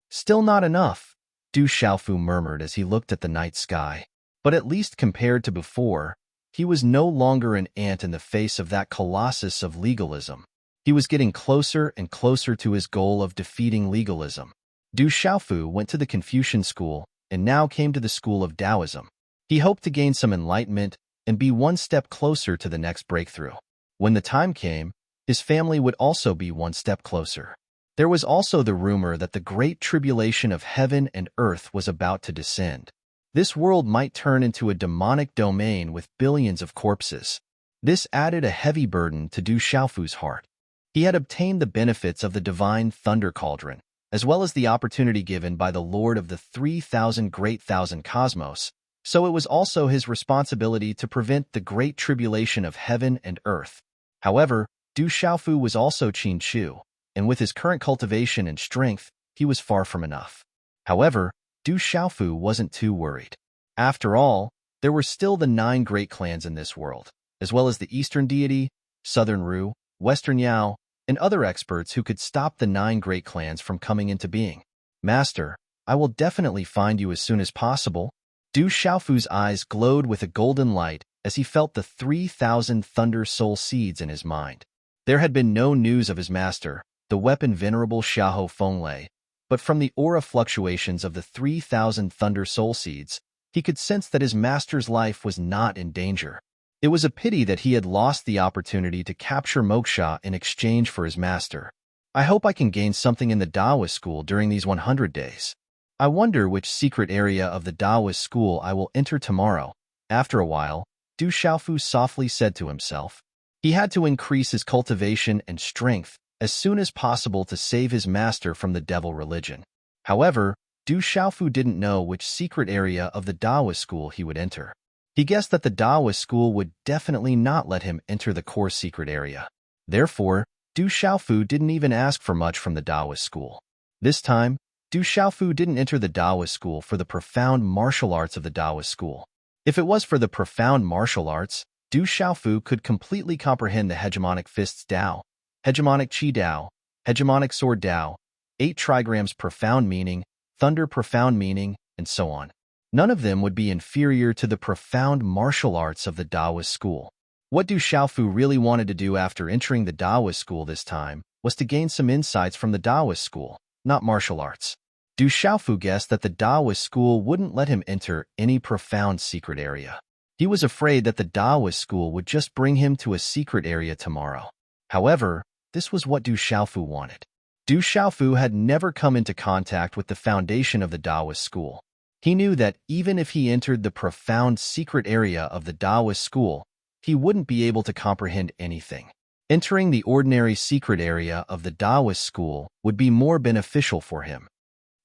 Still not enough, Du Xiaofu murmured as he looked at the night sky. But at least compared to before, he was no longer an ant in the face of that colossus of legalism. He was getting closer and closer to his goal of defeating legalism. Du Xiaofu went to the Confucian school and now came to the school of Taoism. He hoped to gain some enlightenment and be one step closer to the next breakthrough. When the time came, his family would also be one step closer. There was also the rumor that the great tribulation of heaven and earth was about to descend. This world might turn into a demonic domain with billions of corpses. This added a heavy burden to Du Xiaofu's heart. He had obtained the benefits of the divine thunder cauldron, as well as the opportunity given by the Lord of the 3,000 Great Thousand Cosmos, so it was also his responsibility to prevent the great tribulation of heaven and earth. However, Du Xiaofu was also Qin Chu, and with his current cultivation and strength, he was far from enough. However, Du Xiaofu wasn't too worried. After all, there were still the 9 great clans in this world, as well as the Eastern Deity, Southern Ru, Western Yao, and other experts who could stop the 9 great clans from coming into being. Master, I will definitely find you as soon as possible. Du Xiaofu's eyes glowed with a golden light as he felt the 3,000 thunder soul seeds in his mind. There had been no news of his master, the weapon venerable Xiahou Fenglei, but from the aura fluctuations of the 3,000 thunder soul seeds, he could sense that his master's life was not in danger. It was a pity that he had lost the opportunity to capture Moksha in exchange for his master. I hope I can gain something in the Taoist school during these 100 days. I wonder which secret area of the Taoist school I will enter tomorrow. After a while, Du Xiaofu softly said to himself. He had to increase his cultivation and strength as soon as possible to save his master from the devil religion. However, Du Xiaofu didn't know which secret area of the Taoist school he would enter. He guessed that the Taoist school would definitely not let him enter the core secret area. Therefore, Du Xiaofu didn't even ask for much from the Taoist school. This time, Du Xiaofu didn't enter the Taoist school for the profound martial arts of the Taoist school. If it was for the profound martial arts, Du Xiaofu could completely comprehend the hegemonic fists Dao, hegemonic Qi Dao, hegemonic sword Tao, 8 trigrams profound meaning, thunder profound meaning, and so on. None of them would be inferior to the profound martial arts of the Taoist school. What Du Xiaofu really wanted to do after entering the Taoist school this time was to gain some insights from the Taoist school, not martial arts. Du Xiaofu guessed that the Taoist school wouldn't let him enter any profound secret area. He was afraid that the Taoist school would just bring him to a secret area tomorrow. However, this was what Du Xiaofu wanted. Du Xiaofu had never come into contact with the foundation of the Taoist school. He knew that even if he entered the profound secret area of the Taoist school, he wouldn't be able to comprehend anything. Entering the ordinary secret area of the Taoist school would be more beneficial for him.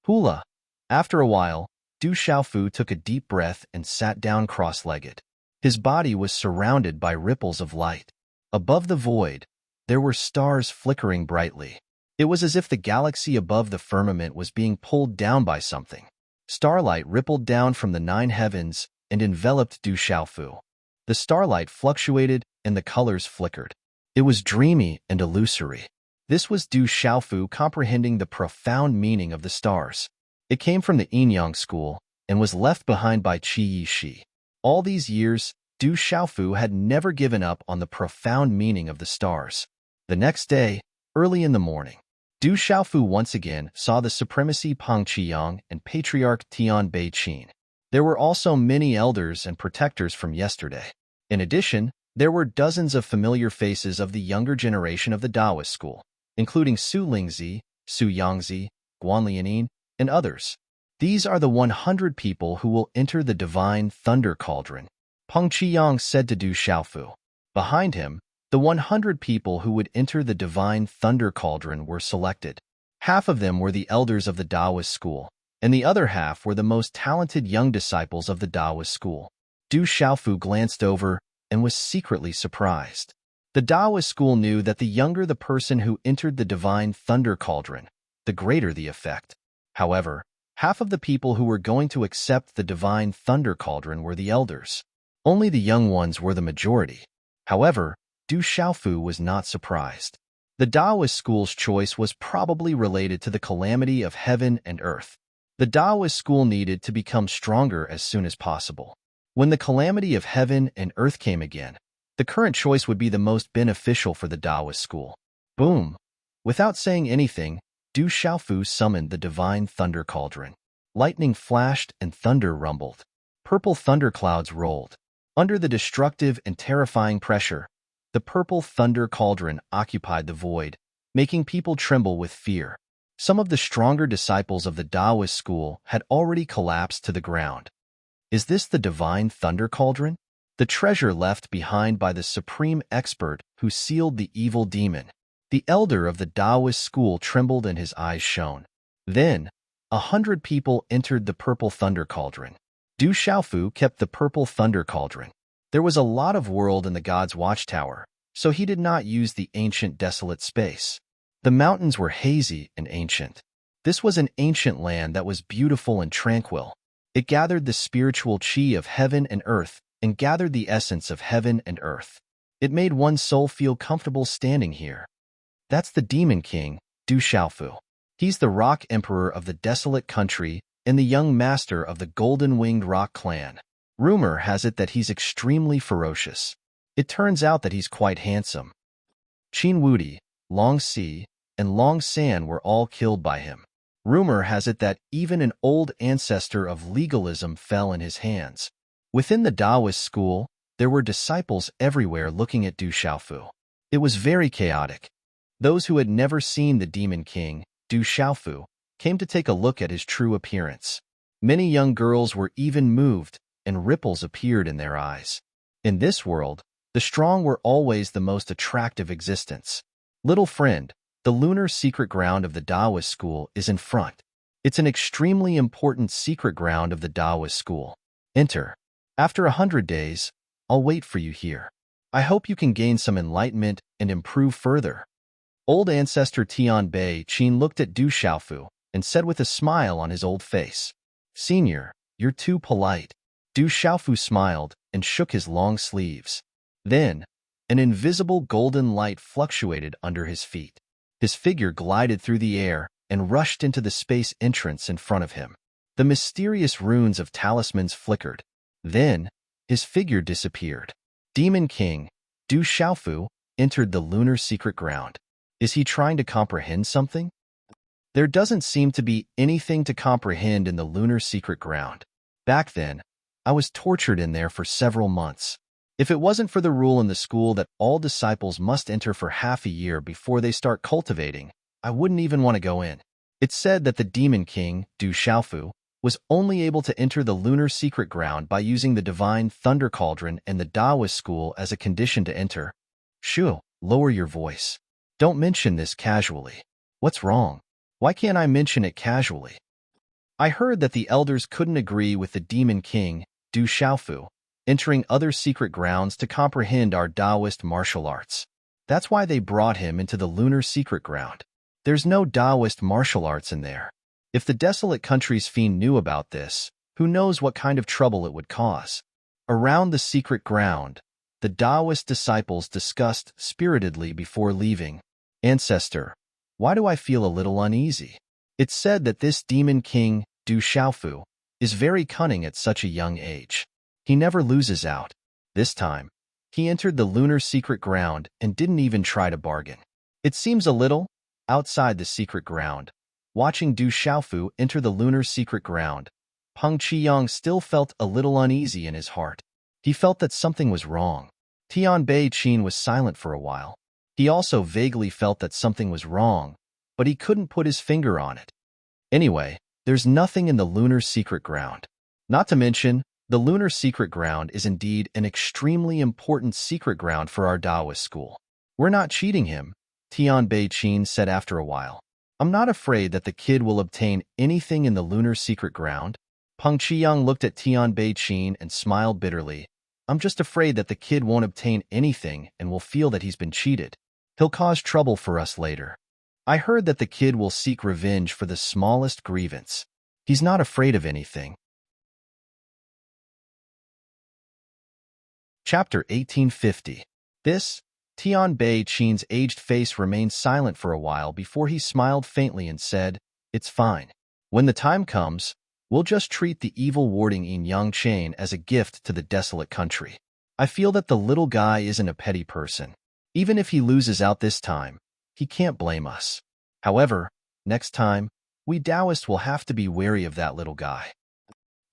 Hula. After a while, Du Xiaofu took a deep breath and sat down cross-legged. His body was surrounded by ripples of light. Above the void, there were stars flickering brightly. It was as if the galaxy above the firmament was being pulled down by something. Starlight rippled down from the 9 heavens and enveloped Du Xiaofu. The starlight fluctuated and the colors flickered. It was dreamy and illusory. This was Du Xiaofu comprehending the profound meaning of the stars. It came from the Yin-Yang school and was left behind by Qi Yi Shi. All these years, Du Xiaofu had never given up on the profound meaning of the stars. The next day, early in the morning, Du Xiaofu once again saw the supremacy Peng Qiyang and Patriarch Tian Bei Qin. There were also many elders and protectors from yesterday. In addition, there were dozens of familiar faces of the younger generation of the Taoist school, including Su Lingzi, Su Yangzi, Guan Lianin, and others. These are the 100 people who will enter the divine thunder cauldron, Peng Qiyang said to Du Xiaofu. Behind him, the 100 people who would enter the divine thunder cauldron were selected. Half of them were the elders of the Taoist school, and the other half were the most talented young disciples of the Taoist school. Du Xiaofu glanced over and was secretly surprised. The Taoist school knew that the younger the person who entered the divine thunder cauldron, the greater the effect. However, half of the people who were going to accept the divine thunder cauldron were the elders. Only the young ones were the majority. However, Du Xiaofu was not surprised. The Taoist school's choice was probably related to the calamity of heaven and earth. The Taoist school needed to become stronger as soon as possible. When the calamity of heaven and earth came again, the current choice would be the most beneficial for the Taoist school. Boom! Without saying anything, Du Xiaofu summoned the divine thunder cauldron. Lightning flashed and thunder rumbled. Purple thunderclouds rolled. Under the destructive and terrifying pressure, the purple thunder cauldron occupied the void, making people tremble with fear. Some of the stronger disciples of the Taoist school had already collapsed to the ground. Is this the divine thunder cauldron? The treasure left behind by the supreme expert who sealed the evil demon. The elder of the Taoist school trembled and his eyes shone. Then, 100 people entered the purple thunder cauldron. Du Xiaofu kept the purple thunder cauldron. There was a lot of world in the god's watchtower, so he did not use the ancient desolate space. The mountains were hazy and ancient. This was an ancient land that was beautiful and tranquil. It gathered the spiritual qi of heaven and earth and gathered the essence of heaven and earth. It made one's soul feel comfortable standing here. That's the demon king, Du Xiaofu. He's the rock emperor of the desolate country and the young master of the golden-winged rock clan. Rumor has it that he's extremely ferocious. It turns out that he's quite handsome. Qin Wudi, Long Si, and Long San were all killed by him. Rumor has it that even an old ancestor of legalism fell in his hands. Within the Taoist school, there were disciples everywhere looking at Du Xiaofu. It was very chaotic. Those who had never seen the demon king, Du Xiaofu, came to take a look at his true appearance. Many young girls were even moved, and ripples appeared in their eyes. In this world, the strong were always the most attractive existence. Little friend, the lunar secret ground of the Taoist school is in front. It's an extremely important secret ground of the Taoist school. Enter. After 100 days, I'll wait for you here. I hope you can gain some enlightenment and improve further. Old ancestor Tian Bei Qin looked at Du Xiaofu and said with a smile on his old face, "Senior, you're too polite." Du Xiaofu smiled and shook his long sleeves. Then, an invisible golden light fluctuated under his feet. His figure glided through the air and rushed into the space entrance in front of him. The mysterious runes of talismans flickered. Then, his figure disappeared. Demon King, Du Xiaofu, entered the lunar secret ground. Is he trying to comprehend something? There doesn't seem to be anything to comprehend in the lunar secret ground. Back then, I was tortured in there for several months. If it wasn't for the rule in the school that all disciples must enter for half a year before they start cultivating, I wouldn't even want to go in. It's said that the Demon King, Du Xiaofu, was only able to enter the lunar secret ground by using the divine thunder cauldron and the Taoist school as a condition to enter. Shu, lower your voice. Don't mention this casually. What's wrong? Why can't I mention it casually? I heard that the elders couldn't agree with the Demon King, Du Xiaofu, entering other secret grounds to comprehend our Taoist martial arts. That's why they brought him into the lunar secret ground. There's no Taoist martial arts in there. If the desolate country's fiend knew about this, who knows what kind of trouble it would cause. Around the secret ground, the Taoist disciples discussed spiritedly before leaving. Ancestor, why do I feel a little uneasy? It's said that this Demon King, Du Xiaofu, is very cunning at such a young age. He never loses out. This time, he entered the lunar secret ground and didn't even try to bargain. It seems a little, outside the secret ground, watching Du Xiaofu enter the lunar secret ground, Peng Qiyang still felt a little uneasy in his heart. He felt that something was wrong. Tian Bei Qin was silent for a while. He also vaguely felt that something was wrong, but he couldn't put his finger on it. Anyway, there's nothing in the lunar secret ground. Not to mention, the lunar secret ground is indeed an extremely important secret ground for our Taoist school. We're not cheating him, Tian Bei Qin said after a while. I'm not afraid that the kid will obtain anything in the lunar secret ground. Peng Qiyang looked at Tian Bei Qin and smiled bitterly. I'm just afraid that the kid won't obtain anything and will feel that he's been cheated. He'll cause trouble for us later. I heard that the kid will seek revenge for the smallest grievance. He's not afraid of anything. Chapter 1850. Tian Bei Qin's aged face remained silent for a while before he smiled faintly and said, It's fine. When the time comes, we'll just treat the evil warding in Yang Chain as a gift to the desolate country. I feel that the little guy isn't a petty person. Even if he loses out this time, he can't blame us. However, next time, we Taoists will have to be wary of that little guy.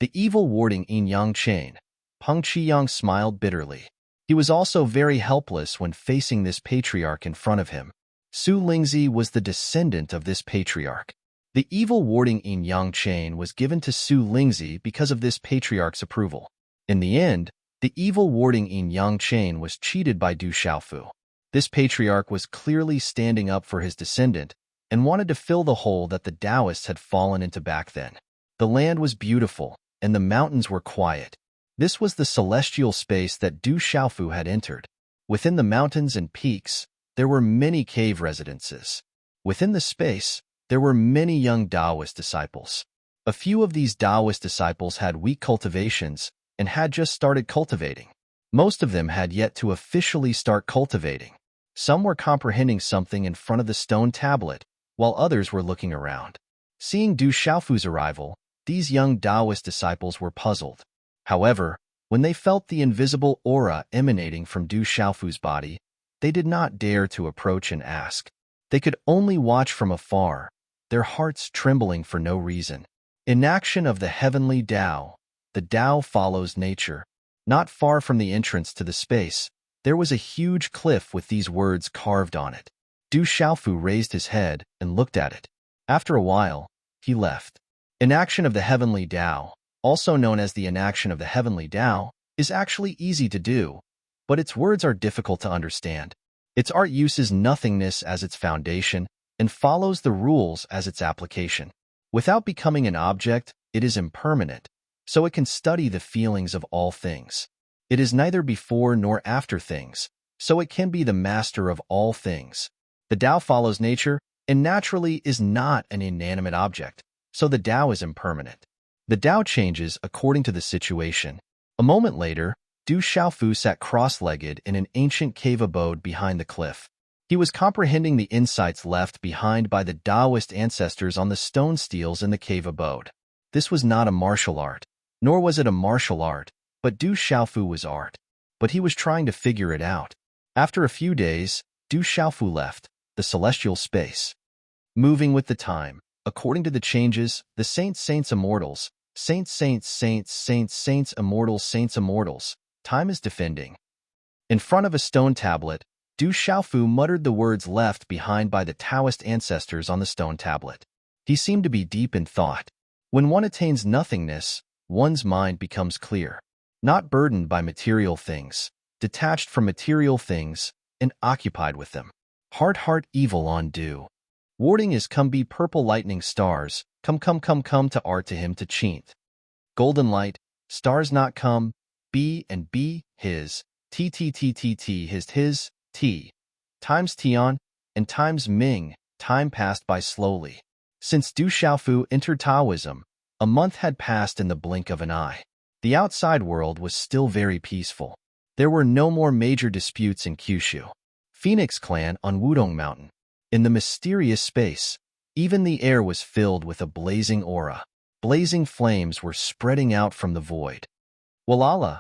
The evil warding in Yang Chain. Peng Qiyang smiled bitterly. He was also very helpless when facing this patriarch in front of him. Su Lingzi was the descendant of this patriarch. The evil warding in Yang Chain was given to Su Lingzi because of this patriarch's approval. In the end, the evil warding in Yang Chain was cheated by Du Xiaofu. This patriarch was clearly standing up for his descendant and wanted to fill the hole that the Taoists had fallen into back then. The land was beautiful, and the mountains were quiet. This was the celestial space that Du Xiaofu had entered. Within the mountains and peaks, there were many cave residences. Within the space, there were many young Taoist disciples. A few of these Taoist disciples had weak cultivations and had just started cultivating. Most of them had yet to officially start cultivating. Some were comprehending something in front of the stone tablet, while others were looking around. Seeing Du Xiaofu's arrival, these young Taoist disciples were puzzled. However, when they felt the invisible aura emanating from Du Xiaofu's body, they did not dare to approach and ask. They could only watch from afar, their hearts trembling for no reason. Inaction of the heavenly Tao. The Tao follows nature. Not far from the entrance to the space, there was a huge cliff with these words carved on it. Du Xiaofu raised his head and looked at it. After a while, he left. Inaction of the heavenly Tao, also known as the inaction of the heavenly Tao, is actually easy to do, but its words are difficult to understand. Its art uses nothingness as its foundation and follows the rules as its application. Without becoming an object, it is impermanent, so it can study the feelings of all things. It is neither before nor after things, so it can be the master of all things. The Tao follows nature and naturally is not an inanimate object, so the Tao is impermanent. The Tao changes according to the situation. A moment later, Du Xiaofu sat cross-legged in an ancient cave abode behind the cliff. He was comprehending the insights left behind by the Taoist ancestors on the stone steels in the cave abode. This was not a martial art, nor was it a martial art, but Du Xiaofu was art. But he was trying to figure it out. After a few days, Du Xiaofu left the celestial space, moving with the time. According to the changes, the saints immortals, saints immortals, time is defending. In front of a stone tablet, Du Xiaofu muttered the words left behind by the Taoist ancestors on the stone tablet. He seemed to be deep in thought. When one attains nothingness, one's mind becomes clear, not burdened by material things, detached from material things, and occupied with them. Heart evil on Du. Warding is come be purple lightning stars, come to art to him to chint. Golden light, stars not come, be and be, his, his, T. Times Tian, and times Ming, time passed by slowly. Since Du Xiaofu entered Taoism, a month had passed in the blink of an eye. The outside world was still very peaceful. There were no more major disputes in Kyushu. Phoenix Clan on Wudong Mountain. In the mysterious space, even the air was filled with a blazing aura. Blazing flames were spreading out from the void. Walala!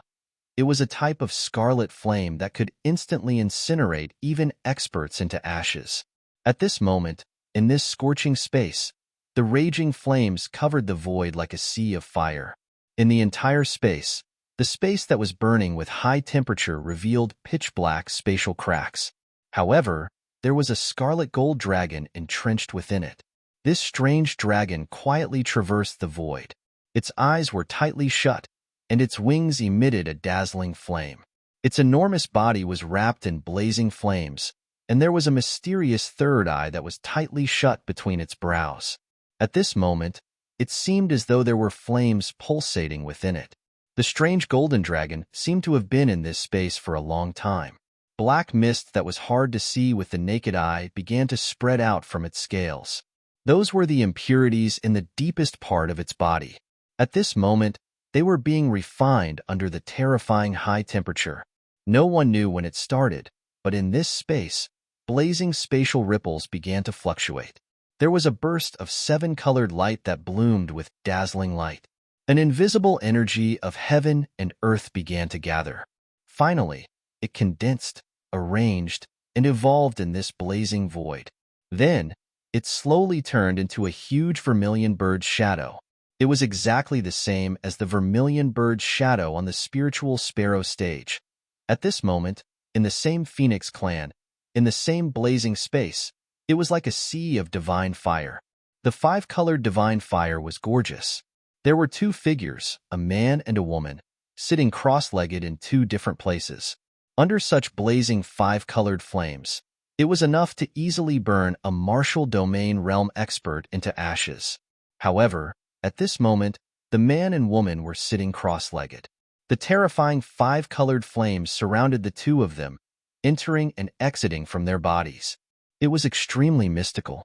It was a type of scarlet flame that could instantly incinerate even experts into ashes. At this moment, in this scorching space, the raging flames covered the void like a sea of fire. In the entire space, the space that was burning with high temperature revealed pitch-black spatial cracks. However, there was a scarlet gold dragon entrenched within it. This strange dragon quietly traversed the void. Its eyes were tightly shut, and its wings emitted a dazzling flame. Its enormous body was wrapped in blazing flames, and there was a mysterious third eye that was tightly shut between its brows. At this moment, it seemed as though there were flames pulsating within it. The strange golden dragon seemed to have been in this space for a long time. Black mist that was hard to see with the naked eye began to spread out from its scales. Those were the impurities in the deepest part of its body. At this moment, they were being refined under the terrifying high temperature. No one knew when it started, but in this space, blazing spatial ripples began to fluctuate. There was a burst of 7-colored light that bloomed with dazzling light. An invisible energy of heaven and earth began to gather. Finally, it condensed, arranged, and evolved in this blazing void. Then, it slowly turned into a huge vermilion bird's shadow. It was exactly the same as the vermilion bird's shadow on the spiritual sparrow stage. At this moment, in the same Phoenix Clan, in the same blazing space, it was like a sea of divine fire. The 5-colored divine fire was gorgeous. There were 2 figures, a man and a woman, sitting cross-legged in 2 different places. Under such blazing 5-colored flames, it was enough to easily burn a martial domain realm expert into ashes. However, at this moment, the man and woman were sitting cross-legged. The terrifying 5-colored flames surrounded the 2 of them, entering and exiting from their bodies. It was extremely mystical.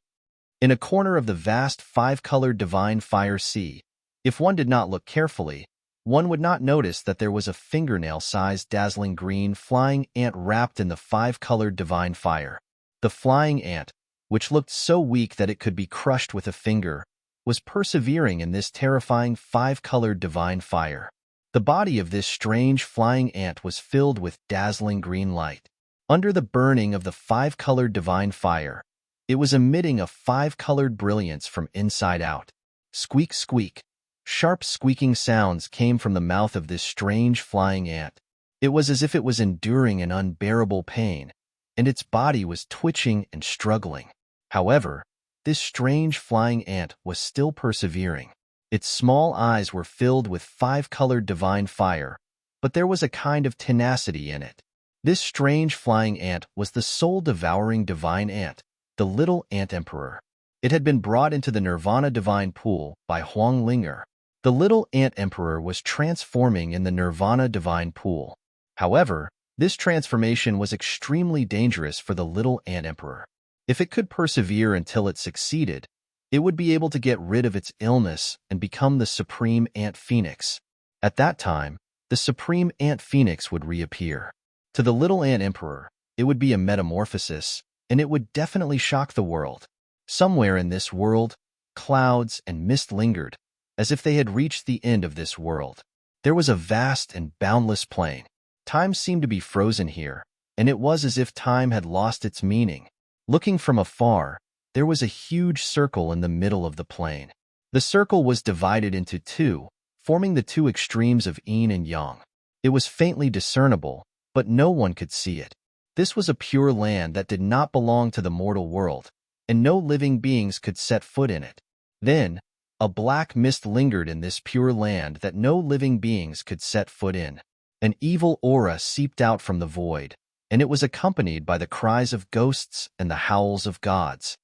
In a corner of the vast 5-colored divine fire sea, if one did not look carefully, one would not notice that there was a fingernail-sized dazzling green flying ant wrapped in the 5-colored divine fire. The flying ant, which looked so weak that it could be crushed with a finger, was persevering in this terrifying 5-colored divine fire. The body of this strange flying ant was filled with dazzling green light. Under the burning of the 5-colored divine fire, it was emitting a 5-colored brilliance from inside out. Squeak, squeak. Sharp squeaking sounds came from the mouth of this strange flying ant. It was as if it was enduring an unbearable pain, and its body was twitching and struggling. However, this strange flying ant was still persevering. Its small eyes were filled with 5-colored divine fire, but there was a kind of tenacity in it. This strange flying ant was the soul-devouring divine ant, the little ant emperor. It had been brought into the Nirvana divine pool by Huang Linger. The little ant emperor was transforming in the Nirvana divine pool. However, this transformation was extremely dangerous for the little ant emperor. If it could persevere until it succeeded, it would be able to get rid of its illness and become the supreme ant phoenix. At that time, the supreme ant phoenix would reappear. To the little ant emperor, it would be a metamorphosis, and it would definitely shock the world. Somewhere in this world, clouds and mist lingered, as if they had reached the end of this world. There was a vast and boundless plain. Time seemed to be frozen here, and it was as if time had lost its meaning. Looking from afar, there was a huge circle in the middle of the plain. The circle was divided into two, forming the two extremes of yin and yang. It was faintly discernible, but no one could see it. This was a pure land that did not belong to the mortal world, and no living beings could set foot in it. Then, a black mist lingered in this pure land that no living beings could set foot in. An evil aura seeped out from the void, and it was accompanied by the cries of ghosts and the howls of gods.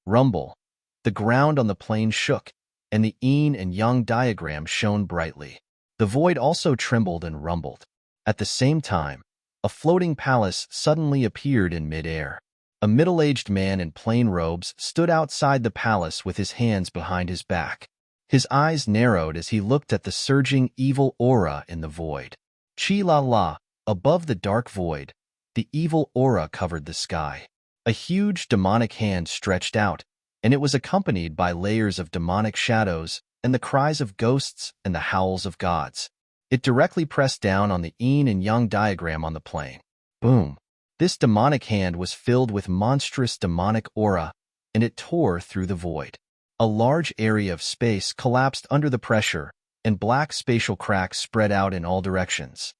Rumble. The ground on the plain shook, and the yin and yang diagram shone brightly. The void also trembled and rumbled. At the same time, a floating palace suddenly appeared in midair. A middle-aged man in plain robes stood outside the palace with his hands behind his back. His eyes narrowed as he looked at the surging evil aura in the void. Chi-la-la, above the dark void, the evil aura covered the sky. A huge demonic hand stretched out, and it was accompanied by layers of demonic shadows and the cries of ghosts and the howls of gods. It directly pressed down on the yin and yang diagram on the plain. Boom! This demonic hand was filled with monstrous demonic aura, and it tore through the void. A large area of space collapsed under the pressure, and black spatial cracks spread out in all directions.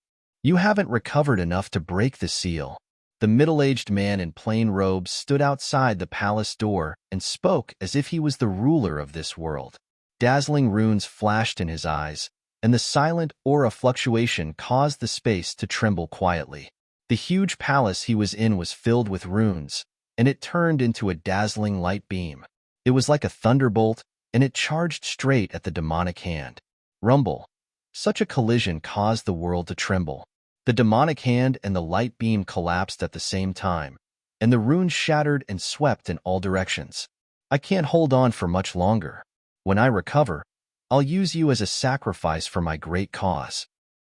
You haven't recovered enough to break the seal. The middle-aged man in plain robes stood outside the palace door and spoke as if he was the ruler of this world. Dazzling runes flashed in his eyes, and the silent aura fluctuation caused the space to tremble quietly. The huge palace he was in was filled with runes, and it turned into a dazzling light beam. It was like a thunderbolt, and it charged straight at the demonic hand. Rumble. Such a collision caused the world to tremble. The demonic hand and the light beam collapsed at the same time, and the runes shattered and swept in all directions. I can't hold on for much longer. When I recover, I'll use you as a sacrifice for my great cause.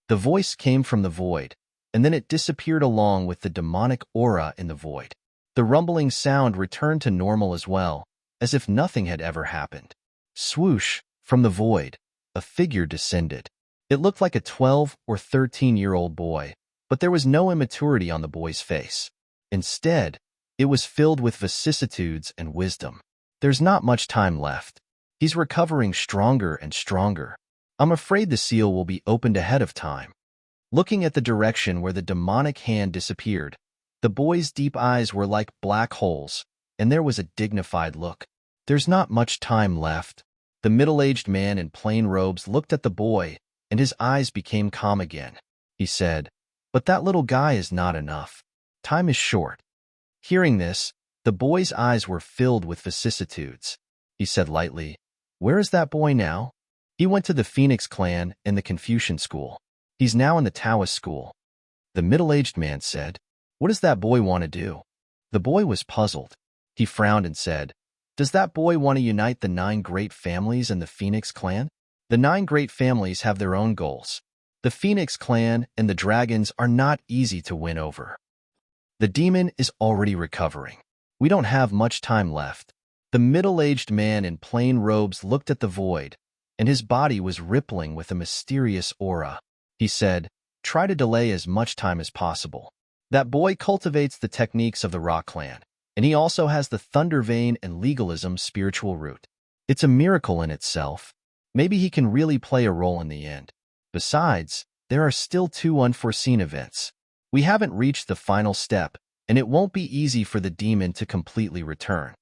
The voice came from the void, and then it disappeared along with the demonic aura in the void. The rumbling sound returned to normal as well, as if nothing had ever happened. Swoosh, from the void, a figure descended. It looked like a 12 or 13-year-old boy, but there was no immaturity on the boy's face. Instead, it was filled with vicissitudes and wisdom. There's not much time left. He's recovering stronger and stronger. I'm afraid the seal will be opened ahead of time. Looking at the direction where the demonic hand disappeared, the boy's deep eyes were like black holes, and there was a dignified look. There's not much time left. The middle-aged man in plain robes looked at the boy, and his eyes became calm again. He said, "But that little guy is not enough. Time is short." Hearing this, the boy's eyes were filled with vicissitudes. He said lightly, "Where is that boy now?" "He went to the Phoenix clan and the Confucian school. He's now in the Taoist school." The middle-aged man said, "What does that boy want to do?" The boy was puzzled. He frowned and said, "Does that boy want to unite the 9 great families and the Phoenix clan?" The 9 great families have their own goals. The Phoenix clan and the dragons are not easy to win over. The demon is already recovering. We don't have much time left. The middle-aged man in plain robes looked at the void, and his body was rippling with a mysterious aura. He said, "Try to delay as much time as possible." That boy cultivates the techniques of the Ra clan, and he also has the Thunder Vein and Legalism spiritual root. It's a miracle in itself. Maybe he can really play a role in the end. Besides, there are still 2 unforeseen events. We haven't reached the final step, and it won't be easy for the demon to completely return.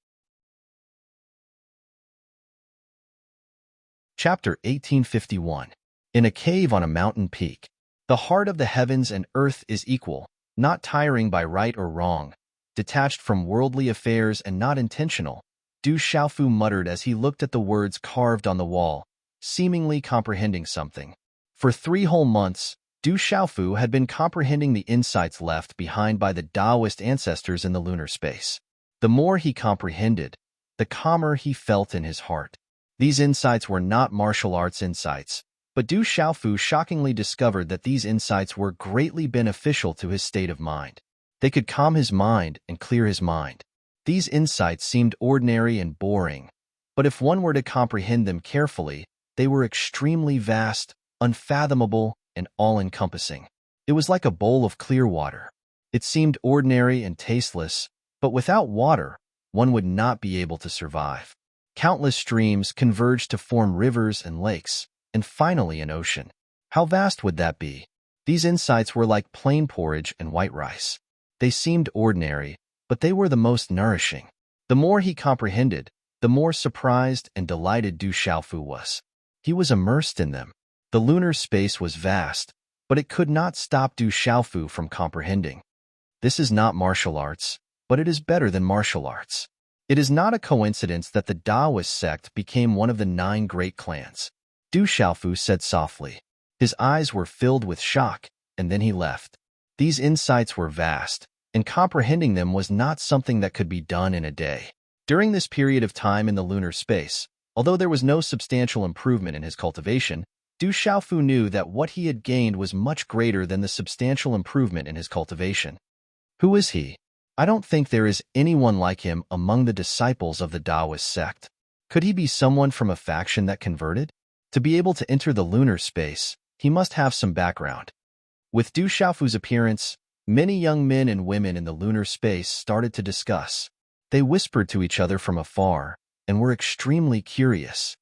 Chapter 1851. In a cave on a mountain peak. The heart of the heavens and earth is equal, not tiring by right or wrong, detached from worldly affairs and not intentional, Du Xiaofu muttered as he looked at the words carved on the wall, seemingly comprehending something. For 3 whole months, Du Xiaofu had been comprehending the insights left behind by the Taoist ancestors in the lunar space. The more he comprehended, the calmer he felt in his heart. These insights were not martial arts insights, but Du Xiaofu shockingly discovered that these insights were greatly beneficial to his state of mind. They could calm his mind and clear his mind. These insights seemed ordinary and boring, but if one were to comprehend them carefully, they were extremely vast, unfathomable, and all-encompassing. It was like a bowl of clear water. It seemed ordinary and tasteless, but without water, one would not be able to survive. Countless streams converged to form rivers and lakes, and finally an ocean. How vast would that be? These insights were like plain porridge and white rice. They seemed ordinary, but they were the most nourishing. The more he comprehended, the more surprised and delighted Du Xiaofu was. He was immersed in them. The lunar space was vast, but it could not stop Du Xiaofu from comprehending. This is not martial arts, but it is better than martial arts. It is not a coincidence that the Daoist sect became one of the 9 great clans. Du Xiaofu said softly. His eyes were filled with shock, and then he left. These insights were vast, and comprehending them was not something that could be done in a day. During this period of time in the lunar space, although there was no substantial improvement in his cultivation, Du Xiaofu knew that what he had gained was much greater than the substantial improvement in his cultivation. Who is he? I don't think there is anyone like him among the disciples of the Daoist sect. Could he be someone from a faction that converted? To be able to enter the lunar space, he must have some background. With Du Xiaofu's appearance, many young men and women in the lunar space started to discuss. They whispered to each other from afar and were extremely curious.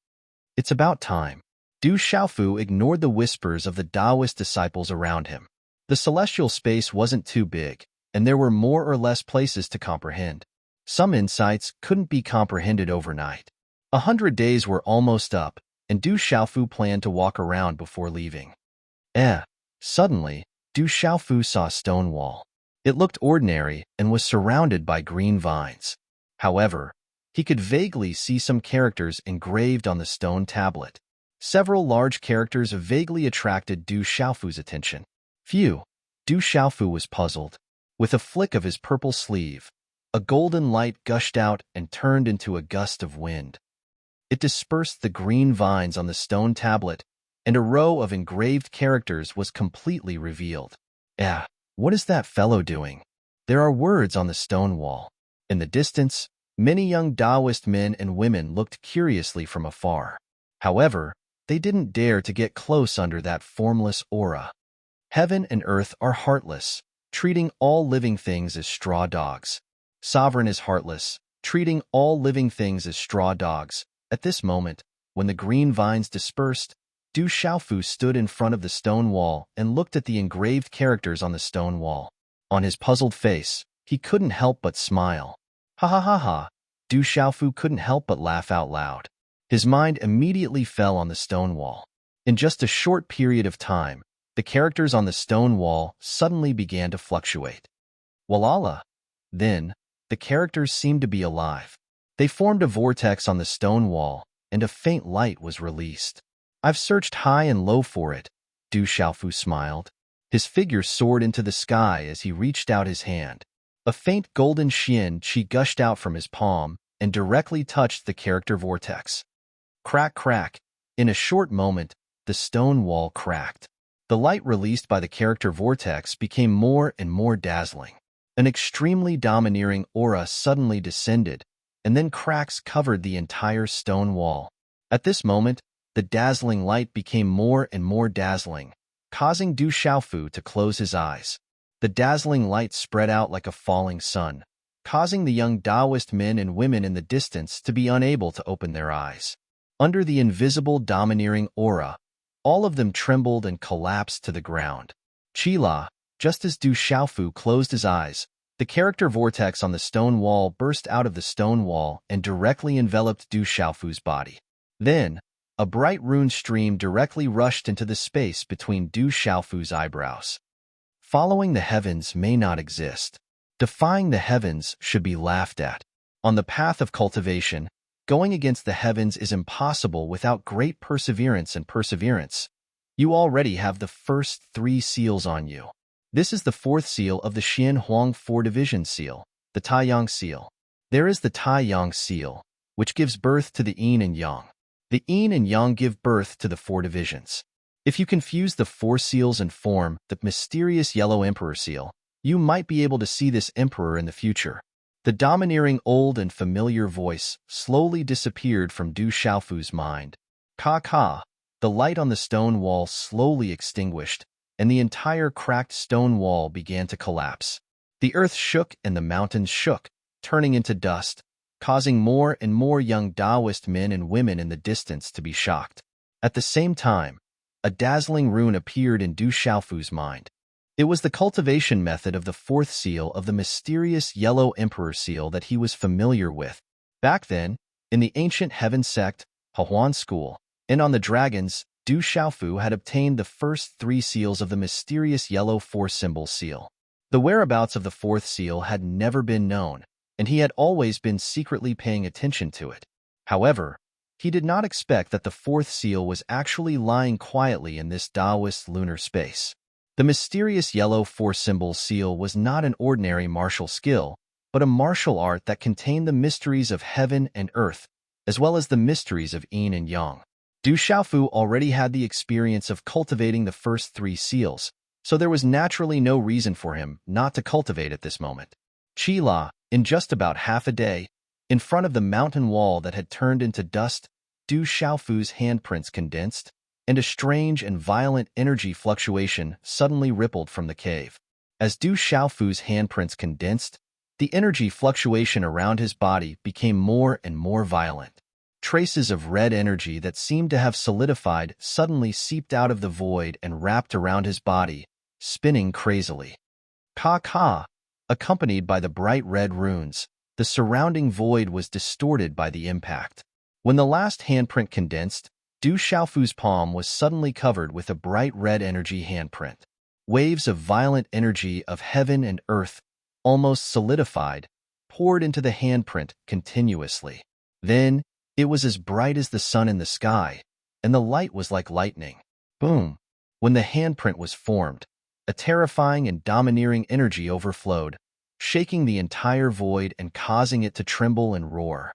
It's about time. Du Xiaofu ignored the whispers of the Daoist disciples around him. The celestial space wasn't too big, and there were more or less places to comprehend. Some insights couldn't be comprehended overnight. 100 days were almost up, and Du Xiaofu planned to walk around before leaving. Suddenly, Du Xiaofu saw a stone wall. It looked ordinary and was surrounded by green vines. However, he could vaguely see some characters engraved on the stone tablet. Several large characters vaguely attracted Du Xiaofu's attention. Phew! Du Xiaofu was puzzled. With a flick of his purple sleeve, a golden light gushed out and turned into a gust of wind. It dispersed the green vines on the stone tablet, and a row of engraved characters was completely revealed. What is that fellow doing? There are words on the stone wall. In the distance, many young Daoist men and women looked curiously from afar. However, they didn't dare to get close under that formless aura. Heaven and earth are heartless, treating all living things as straw dogs. Sovereign is heartless, treating all living things as straw dogs. At this moment, when the green vines dispersed, Du Xiaofu stood in front of the stone wall and looked at the engraved characters on the stone wall. On his puzzled face, he couldn't help but smile. Ha ha ha ha! Du Xiaofu couldn't help but laugh out loud. His mind immediately fell on the stone wall. In just a short period of time, the characters on the stone wall suddenly began to fluctuate. Walala! Then, the characters seemed to be alive. They formed a vortex on the stone wall, and a faint light was released. I've searched high and low for it, Du Xiaofu smiled. His figure soared into the sky as he reached out his hand. A faint golden qi gushed out from his palm and directly touched the character vortex. Crack, crack. In a short moment, the stone wall cracked. The light released by the character vortex became more and more dazzling. An extremely domineering aura suddenly descended, and then cracks covered the entire stone wall. At this moment, the dazzling light became more and more dazzling, causing Du Xiaofu to close his eyes. The dazzling light spread out like a falling sun, causing the young Daoist men and women in the distance to be unable to open their eyes. Under the invisible domineering aura, all of them trembled and collapsed to the ground. Qila, just as Du Xiaofu closed his eyes, the character vortex on the stone wall burst out of the stone wall and directly enveloped Du Xiaofu's body. Then, a bright rune stream directly rushed into the space between Du Xiaofu's eyebrows. Following the heavens may not exist. Defying the heavens should be laughed at. On the path of cultivation, going against the heavens is impossible without great perseverance and perseverance. You already have the first 3 seals on you. This is the 4th seal of the Xian Huang 4 Division seal, the Taiyang seal. There is the Taiyang seal, which gives birth to the yin and yang. The yin and yang give birth to the 4 divisions. If you confuse the 4 seals and form the mysterious yellow emperor seal, You might be able to see this emperor in the future. The domineering old and familiar voice slowly disappeared from Du Xiaofu's mind. Ka. The light on the stone wall slowly extinguished, and the entire cracked stone wall began to collapse. The earth shook and the mountains shook, turning into dust, causing more and more young Taoist men and women in the distance to be shocked. At the same time, a dazzling rune appeared in Du Xiaofu's mind. It was the cultivation method of the fourth seal of the mysterious yellow emperor seal that he was familiar with. Back then, in the ancient heaven sect, Huan school, and on the dragons, Du Xiaofu had obtained the first 3 seals of the mysterious yellow 4-symbol seal. The whereabouts of the 4th seal had never been known, and he had always been secretly paying attention to it. However, he did not expect that the 4th seal was actually lying quietly in this Taoist lunar space. The mysterious yellow 4-symbol seal was not an ordinary martial skill, but a martial art that contained the mysteries of heaven and earth, as well as the mysteries of yin and yang. Du Xiaofu already had the experience of cultivating the first 3 seals, so there was naturally no reason for him not to cultivate at this moment. Qila, in just about half a day, in front of the mountain wall that had turned into dust, Du Xiaofu's handprints condensed, and a strange and violent energy fluctuation suddenly rippled from the cave. As Du Xiaofu's handprints condensed, the energy fluctuation around his body became more and more violent. Traces of red energy that seemed to have solidified suddenly seeped out of the void and wrapped around his body, spinning crazily. Ka. Accompanied by the bright red runes, the surrounding void was distorted by the impact. When the last handprint condensed, Du Xiaofu's palm was suddenly covered with a bright red energy handprint. Waves of violent energy of heaven and earth, almost solidified, poured into the handprint continuously. Then, it was as bright as the sun in the sky, and the light was like lightning. Boom! When the handprint was formed, a terrifying and domineering energy overflowed, shaking the entire void and causing it to tremble and roar.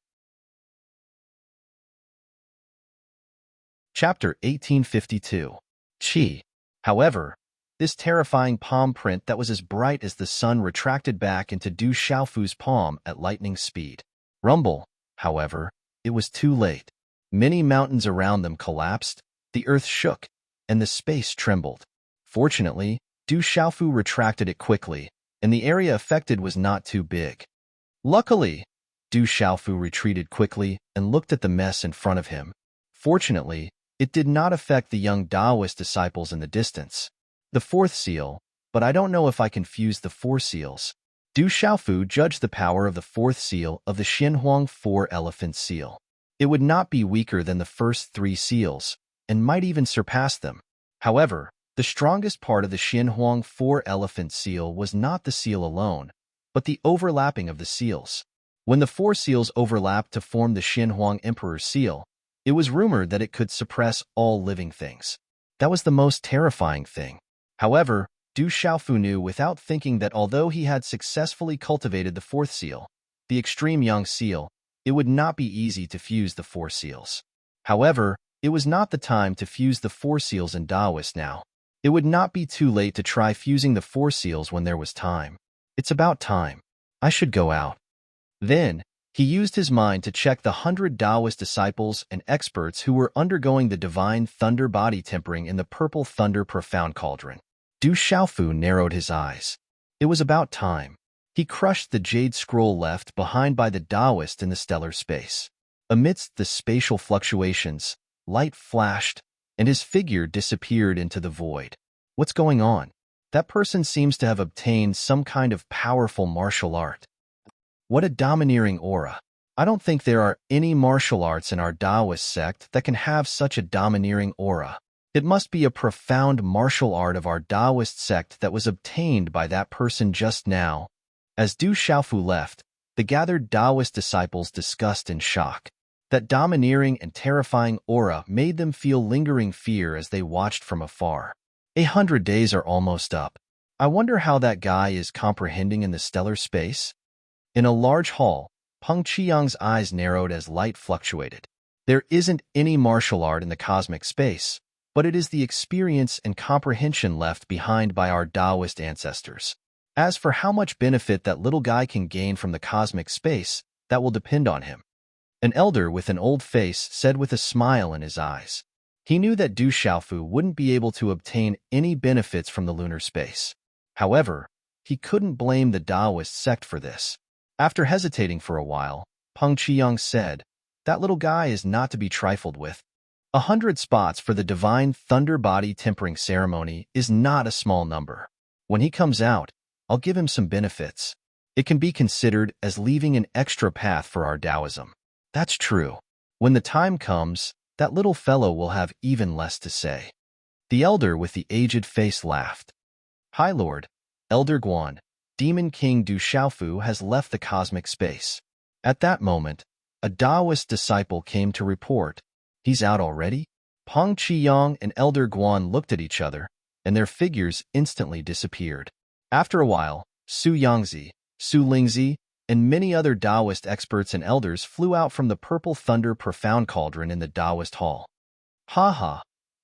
Chapter 1852. Qi. However, this terrifying palm print that was as bright as the sun retracted back into Du Xiaofu's palm at lightning speed. Rumble, however, it was too late. Many mountains around them collapsed, the earth shook, and the space trembled. Fortunately, Du Xiaofu retracted it quickly, and the area affected was not too big. Luckily, Du Xiaofu retreated quickly and looked at the mess in front of him. Fortunately, it did not affect the young Taoist disciples in the distance. The 4th seal, but I don't know if I confused the 4 seals. Du Xiaofu judged the power of the 4th seal of the Xinhuang 4-elephant seal. It would not be weaker than the first 3 seals, and might even surpass them. However, the strongest part of the Xinhuang 4-elephant seal was not the seal alone, but the overlapping of the seals. When the 4 seals overlapped to form the Xinhuang Emperor seal, it was rumored that it could suppress all living things. That was the most terrifying thing. However, Du Xiaofu knew without thinking that although he had successfully cultivated the 4th seal, the extreme young seal, it would not be easy to fuse the 4 seals. However, it was not the time to fuse the 4 seals in Taoist now. It would not be too late to try fusing the 4 seals when there was time. It's about time. I should go out. Then, he used his mind to check the 100 Taoist disciples and experts who were undergoing the divine thunder body tempering in the purple thunder profound cauldron. Du Xiaofu narrowed his eyes. It was about time. He crushed the jade scroll left behind by the Taoist in the stellar space. Amidst the spatial fluctuations, light flashed, and his figure disappeared into the void. What's going on? That person seems to have obtained some kind of powerful martial art. What a domineering aura. I don't think there are any martial arts in our Taoist sect that can have such a domineering aura. It must be a profound martial art of our Taoist sect that was obtained by that person just now. As Du Xiaofu left, the gathered Taoist disciples discussed in shock. That domineering and terrifying aura made them feel lingering fear as they watched from afar. 100 days are almost up. I wonder how that guy is comprehending in the stellar space? In a large hall, Peng Qiang's eyes narrowed as light fluctuated. There isn't any martial art in the cosmic space, but it is the experience and comprehension left behind by our Taoist ancestors. As for how much benefit that little guy can gain from the cosmic space, that will depend on him. An elder with an old face said with a smile in his eyes. He knew that Du Xiaofu wouldn't be able to obtain any benefits from the lunar space. However, he couldn't blame the Taoist sect for this. After hesitating for a while, Peng Qiyang said, "That little guy is not to be trifled with. 100 spots for the divine thunder body tempering ceremony is not a small number. When he comes out, I'll give him some benefits. It can be considered as leaving an extra path for our Taoism." That's true. When the time comes, that little fellow will have even less to say. The elder with the aged face laughed. "Hi, Lord. Elder Guan, Demon King Du Xiaofu has left the cosmic space." At that moment, a Taoist disciple came to report. "He's out already?" Peng Qiyang and Elder Guan looked at each other, and their figures instantly disappeared. After a while, Su Yangzi, Su Lingzi, and many other Taoist experts and elders flew out from the Purple Thunder Profound Cauldron in the Taoist Hall. Ha ha!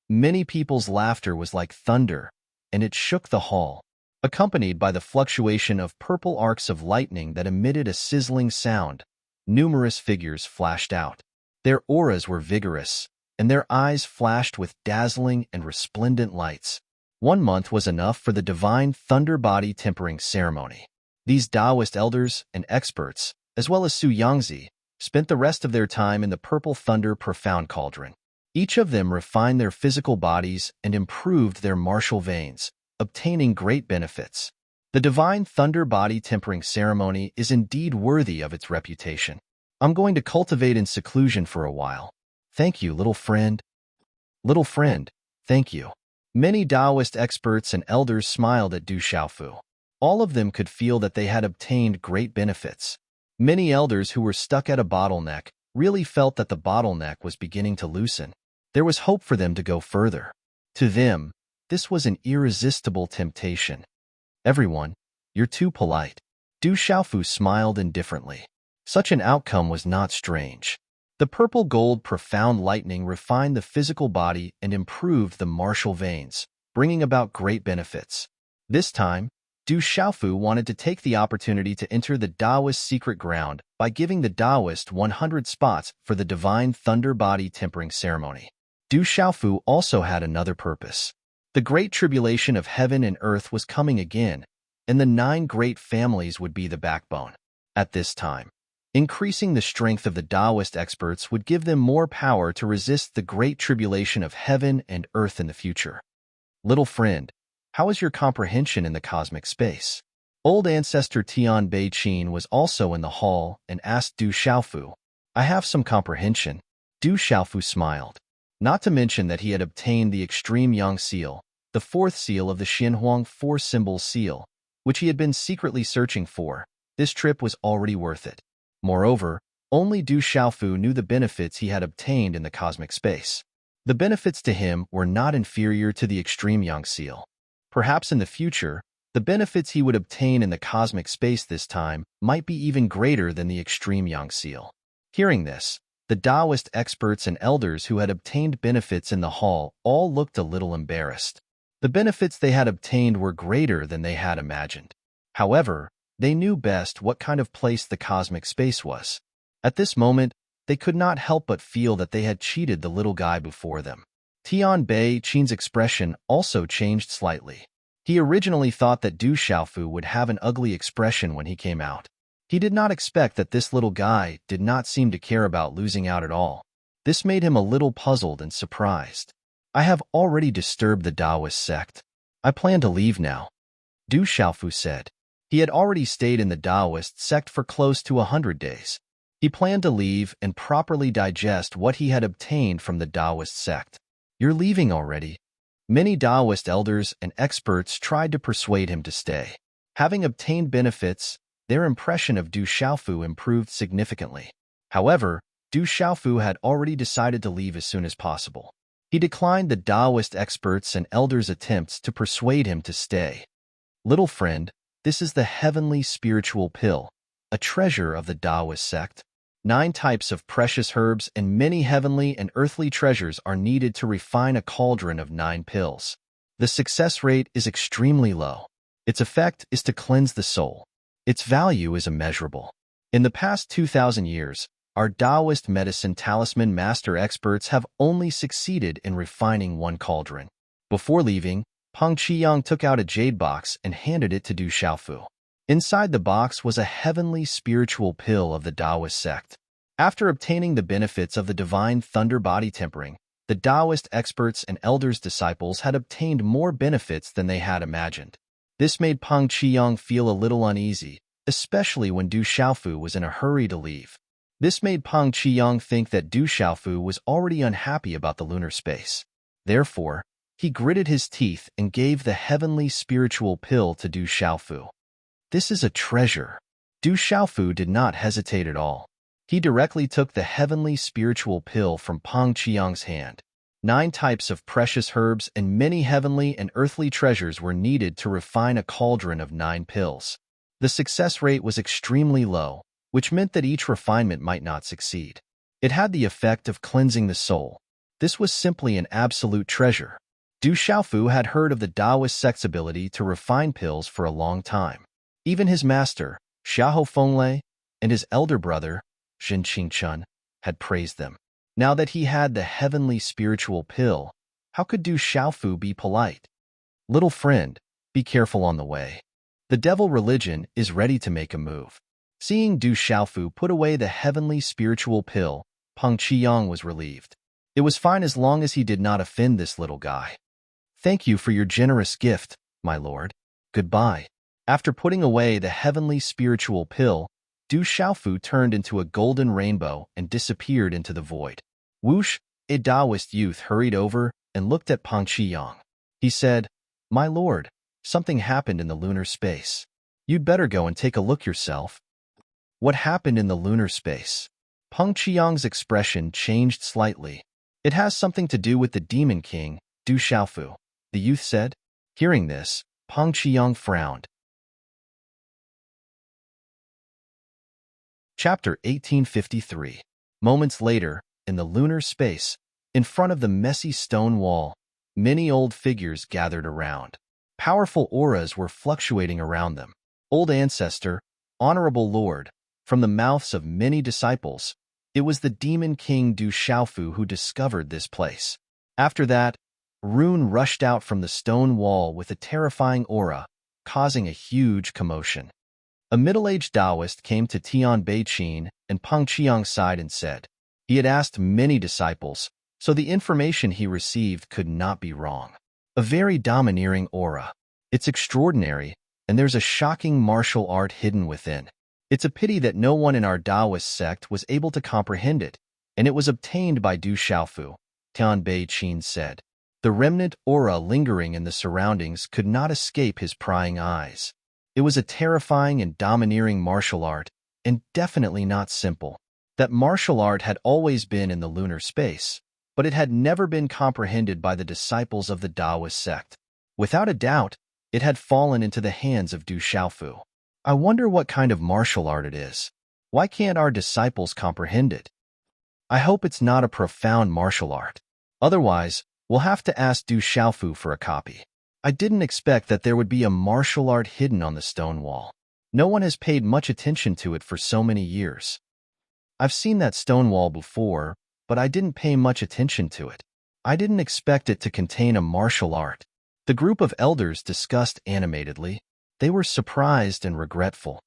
Many people's laughter was like thunder, and it shook the hall, accompanied by the fluctuation of purple arcs of lightning that emitted a sizzling sound. Numerous figures flashed out. Their auras were vigorous, and their eyes flashed with dazzling and resplendent lights. 1 month was enough for the divine thunder body tempering ceremony. These Taoist elders and experts, as well as Su Yangzi, spent the rest of their time in the Purple Thunder Profound Cauldron. Each of them refined their physical bodies and improved their martial veins, obtaining great benefits. The divine thunder body tempering ceremony is indeed worthy of its reputation. I'm going to cultivate in seclusion for a while. Thank you, little friend. Little friend, thank you. Many Taoist experts and elders smiled at Du Xiaofu. All of them could feel that they had obtained great benefits. Many elders who were stuck at a bottleneck really felt that the bottleneck was beginning to loosen. There was hope for them to go further. To them, this was an irresistible temptation. "Everyone, you're too polite." Du Xiaofu smiled indifferently. Such an outcome was not strange. The purple gold profound lightning refined the physical body and improved the martial veins, bringing about great benefits. This time, Du Xiaofu wanted to take the opportunity to enter the Taoist secret ground by giving the Taoist 100 spots for the divine thunder body tempering ceremony. Du Xiaofu also had another purpose. The great tribulation of heaven and earth was coming again, and the 9 great families would be the backbone. At this time, increasing the strength of the Taoist experts would give them more power to resist the great tribulation of heaven and earth in the future. Little friend, how is your comprehension in the cosmic space? Old ancestor Tian Bei Qin was also in the hall and asked Du Xiaofu. "I have some comprehension." Du Xiaofu smiled. Not to mention that he had obtained the extreme yang seal, the 4th seal of the Xinhuang 4-symbol seal, which he had been secretly searching for. This trip was already worth it. Moreover, only Du Xiaofu knew the benefits he had obtained in the cosmic space. The benefits to him were not inferior to the extreme yang seal. Perhaps in the future, the benefits he would obtain in the cosmic space this time might be even greater than the extreme yang seal. Hearing this, the Taoist experts and elders who had obtained benefits in the hall all looked a little embarrassed. The benefits they had obtained were greater than they had imagined. However, they knew best what kind of place the cosmic space was. At this moment, they could not help but feel that they had cheated the little guy before them. Tian Bei Qin's expression also changed slightly. He originally thought that Du Xiaofu would have an ugly expression when he came out. He did not expect that this little guy did not seem to care about losing out at all. This made him a little puzzled and surprised. "I have already disturbed the Taoist sect. I plan to leave now," Du Xiaofu said. He had already stayed in the Taoist sect for close to 100 days. He planned to leave and properly digest what he had obtained from the Taoist sect. "You're leaving already?" Many Taoist elders and experts tried to persuade him to stay. Having obtained benefits, their impression of Du Xiaofu improved significantly. However, Du Xiaofu had already decided to leave as soon as possible. He declined the Taoist experts' and elders' attempts to persuade him to stay. "Little friend, this is the heavenly spiritual pill, a treasure of the Taoist sect. 9 types of precious herbs and many heavenly and earthly treasures are needed to refine a cauldron of 9 pills. The success rate is extremely low. Its effect is to cleanse the soul. Its value is immeasurable. In the past 2,000 years, our Taoist medicine talisman master experts have only succeeded in refining one cauldron. Before leaving, Peng Qiyang took out a jade box and handed it to Du Xiaofu. Inside the box was a heavenly spiritual pill of the Taoist sect. After obtaining the benefits of the divine thunder body tempering, the Taoist experts and elders' disciples had obtained more benefits than they had imagined. This made Peng Qiyang feel a little uneasy, especially when Du Xiaofu was in a hurry to leave. This made Peng Qiyang think that Du Xiaofu was already unhappy about the lunar space. Therefore, he gritted his teeth and gave the heavenly spiritual pill to Du Xiaofu. This is a treasure. Du Xiaofu did not hesitate at all. He directly took the heavenly spiritual pill from Peng Qiyang's hand. 9 types of precious herbs and many heavenly and earthly treasures were needed to refine a cauldron of 9 pills. The success rate was extremely low, which meant that each refinement might not succeed. It had the effect of cleansing the soul. This was simply an absolute treasure. Du Xiaofu had heard of the Taoist sect's ability to refine pills for a long time. Even his master, Xiahou Fenglei, and his elder brother, Xin Qingchun, had praised them. Now that he had the heavenly spiritual pill, how could Du Xiaofu be polite? Little friend, be careful on the way. The devil religion is ready to make a move. Seeing Du Xiaofu put away the heavenly spiritual pill, Peng Qiyang was relieved. It was fine as long as he did not offend this little guy. Thank you for your generous gift, my lord. Goodbye. After putting away the heavenly spiritual pill, Du Xiaofu turned into a golden rainbow and disappeared into the void. Whoosh, a Taoist youth hurried over and looked at Peng Qiyang. He said, "My lord, something happened in the lunar space. You'd better go and take a look yourself." What happened in the lunar space? Peng Qiyang's expression changed slightly. It has something to do with the Demon King, Du Xiaofu, the youth said. Hearing this, Peng Qiyang frowned. Chapter 1853. Moments later, in the lunar space, in front of the messy stone wall, many old figures gathered around. Powerful auras were fluctuating around them. Old ancestor, honorable lord, from the mouths of many disciples, it was the Demon King Du Xiaofu who discovered this place. After that, Rune rushed out from the stone wall with a terrifying aura, causing a huge commotion. A middle-aged Taoist came to Tian Beichin and Peng Qiyang's side and said, he had asked many disciples, so the information he received could not be wrong. A very domineering aura. It's extraordinary, and there's a shocking martial art hidden within. It's a pity that no one in our Taoist sect was able to comprehend it, and it was obtained by Du Xiaofu, Tian Beichin said. The remnant aura lingering in the surroundings could not escape his prying eyes. It was a terrifying and domineering martial art, and definitely not simple. That martial art had always been in the lunar space, but it had never been comprehended by the disciples of the Taoist sect. Without a doubt, it had fallen into the hands of Du Xiaofu. I wonder what kind of martial art it is. Why can't our disciples comprehend it? I hope it's not a profound martial art. Otherwise, we'll have to ask Du Xiaofu for a copy. I didn't expect that there would be a martial art hidden on the stone wall. No one has paid much attention to it for so many years. I've seen that stone wall before, but I didn't pay much attention to it. I didn't expect it to contain a martial art. The group of elders discussed animatedly. They were surprised and regretful.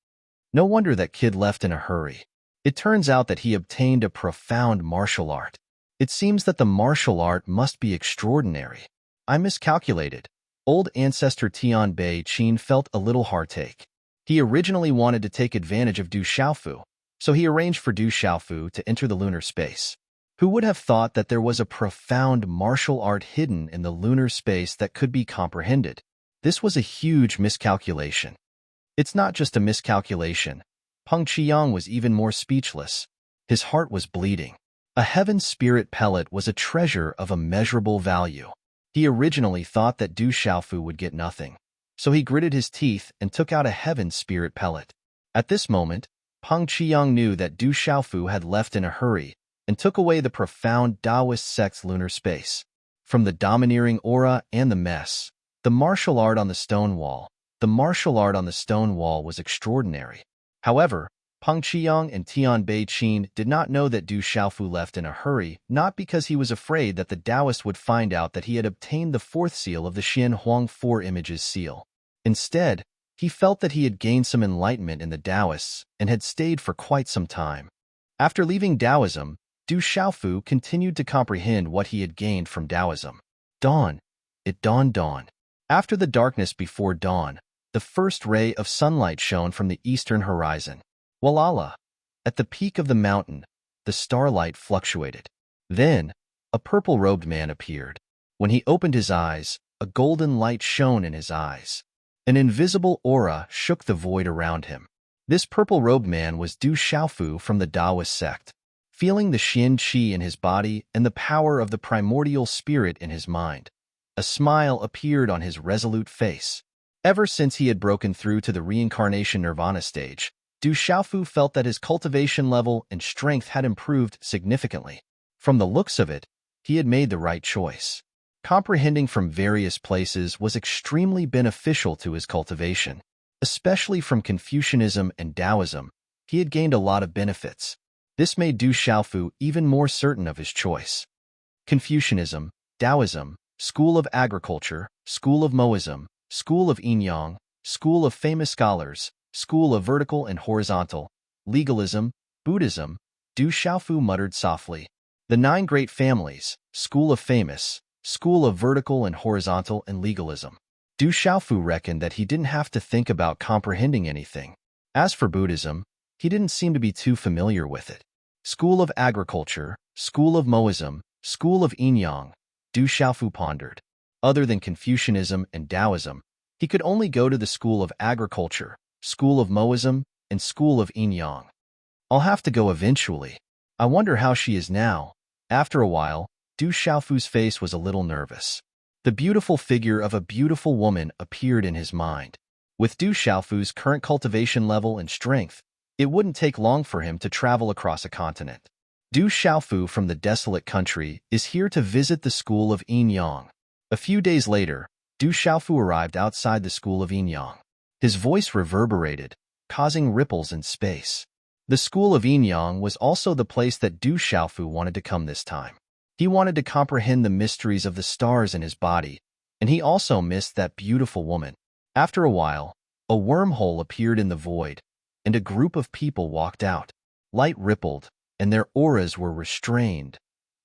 No wonder that kid left in a hurry. It turns out that he obtained a profound martial art. It seems that the martial art must be extraordinary. I miscalculated. Old ancestor Tian Beichin felt a little heartache. He originally wanted to take advantage of Du Xiaofu, so he arranged for Du Xiaofu to enter the lunar space. Who would have thought that there was a profound martial art hidden in the lunar space that could be comprehended? This was a huge miscalculation. It's not just a miscalculation. Peng Qiyang was even more speechless. His heart was bleeding. A heaven spirit pellet was a treasure of immeasurable value. He originally thought that Du Xiaofu would get nothing, so he gritted his teeth and took out a heaven spirit pellet. At this moment, Peng Qiyang knew that Du Xiaofu had left in a hurry and took away the profound Taoist sect's lunar space. From the domineering aura and the mess, the martial art on the stone wall, the The martial art on the stone wall was extraordinary. However, Peng Qiyang and Tian Bei-Qin did not know that Du Xiaofu left in a hurry, not because he was afraid that the Taoist would find out that he had obtained the fourth seal of the Xian Huang Four Images seal. Instead, he felt that he had gained some enlightenment in the Taoists and had stayed for quite some time. After leaving Taoism, Du Xiaofu continued to comprehend what he had gained from Taoism. Dawn. It dawned. After the darkness before dawn, the first ray of sunlight shone from the eastern horizon. Walala! At the peak of the mountain, the starlight fluctuated. Then, a purple-robed man appeared. When he opened his eyes, a golden light shone in his eyes. An invisible aura shook the void around him. This purple-robed man was Du Xiaofu from the Taoist sect. Feeling the Xian Qi in his body and the power of the primordial spirit in his mind, a smile appeared on his resolute face. Ever since he had broken through to the reincarnation nirvana stage, Du Xiaofu felt that his cultivation level and strength had improved significantly. From the looks of it, he had made the right choice. Comprehending from various places was extremely beneficial to his cultivation. Especially from Confucianism and Taoism, he had gained a lot of benefits. This made Du Xiaofu even more certain of his choice. Confucianism, Taoism, School of Agriculture, School of Moism, School of Yin-Yang, School of Famous Scholars, School of Vertical and Horizontal, Legalism, Buddhism, Du Xiaofu muttered softly. The 9 Great Families, School of Famous, School of Vertical and Horizontal and Legalism. Du Xiaofu reckoned that he didn't have to think about comprehending anything. As for Buddhism, he didn't seem to be too familiar with it. School of Agriculture, School of Moism, School of Yin-Yang, Du Xiaofu pondered. Other than Confucianism and Taoism, he could only go to the School of Agriculture, School of Moism, and School of Yin-Yang. I'll have to go eventually. I wonder how she is now. After a while, Du Xiaofu's face was a little nervous. The beautiful figure of a beautiful woman appeared in his mind. With Du Xiaofu's current cultivation level and strength, it wouldn't take long for him to travel across a continent. Du Xiaofu from the desolate country is here to visit the School of Yin-Yang. A few days later, Du Xiaofu arrived outside the School of Yin-Yang. His voice reverberated, causing ripples in space. The School of Yin-Yang was also the place that Du Xiaofu wanted to come this time. He wanted to comprehend the mysteries of the stars in his body, and he also missed that beautiful woman. After a while, a wormhole appeared in the void, and a group of people walked out. Light rippled, and their auras were restrained,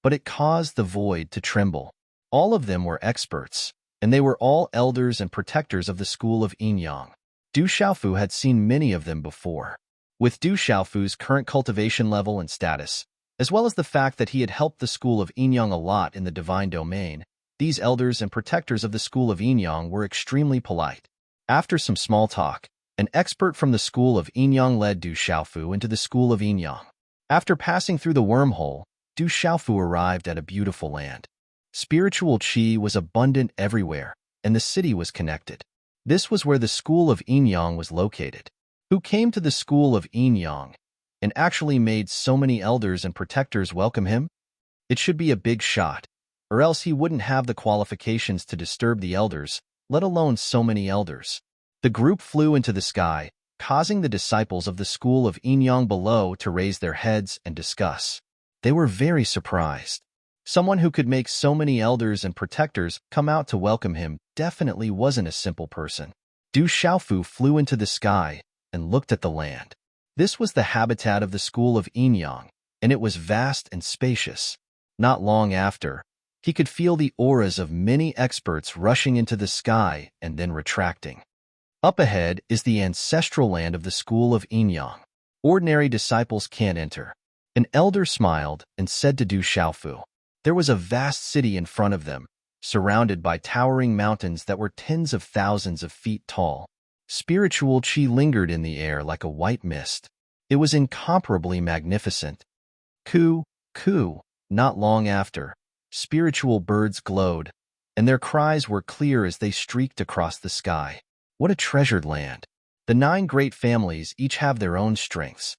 but it caused the void to tremble. All of them were experts, and they were all elders and protectors of the School of Yin-Yang. Du Xiaofu had seen many of them before. With Du Xiaofu's current cultivation level and status, as well as the fact that he had helped the School of Yin-Yang a lot in the divine domain, these elders and protectors of the School of Yin-Yang were extremely polite. After some small talk, an expert from the School of Yin-Yang led Du Xiaofu into the School of Yin-Yang. After passing through the wormhole, Du Xiaofu arrived at a beautiful land. Spiritual qi was abundant everywhere, and the city was connected. This was where the School of Yin-Yang was located. Who came to the School of Yin-Yang and actually made so many elders and protectors welcome him? It should be a big shot, or else he wouldn't have the qualifications to disturb the elders, let alone so many elders. The group flew into the sky, causing the disciples of the School of Yin-Yang below to raise their heads and discuss. They were very surprised. Someone who could make so many elders and protectors come out to welcome him definitely wasn't a simple person. Du Xiaofu flew into the sky and looked at the land. This was the habitat of the School of Yin-Yang, and it was vast and spacious. Not long after, he could feel the auras of many experts rushing into the sky and then retracting. Up ahead is the ancestral land of the School of Yin-Yang. Ordinary disciples can't enter. An elder smiled and said to Du Xiaofu, there was a vast city in front of them, surrounded by towering mountains that were tens of thousands of feet tall. Spiritual qi lingered in the air like a white mist. It was incomparably magnificent. Coo, coo, not long after, spiritual birds glowed, and their cries were clear as they streaked across the sky. What a treasured land! The 9 great families each have their own strengths.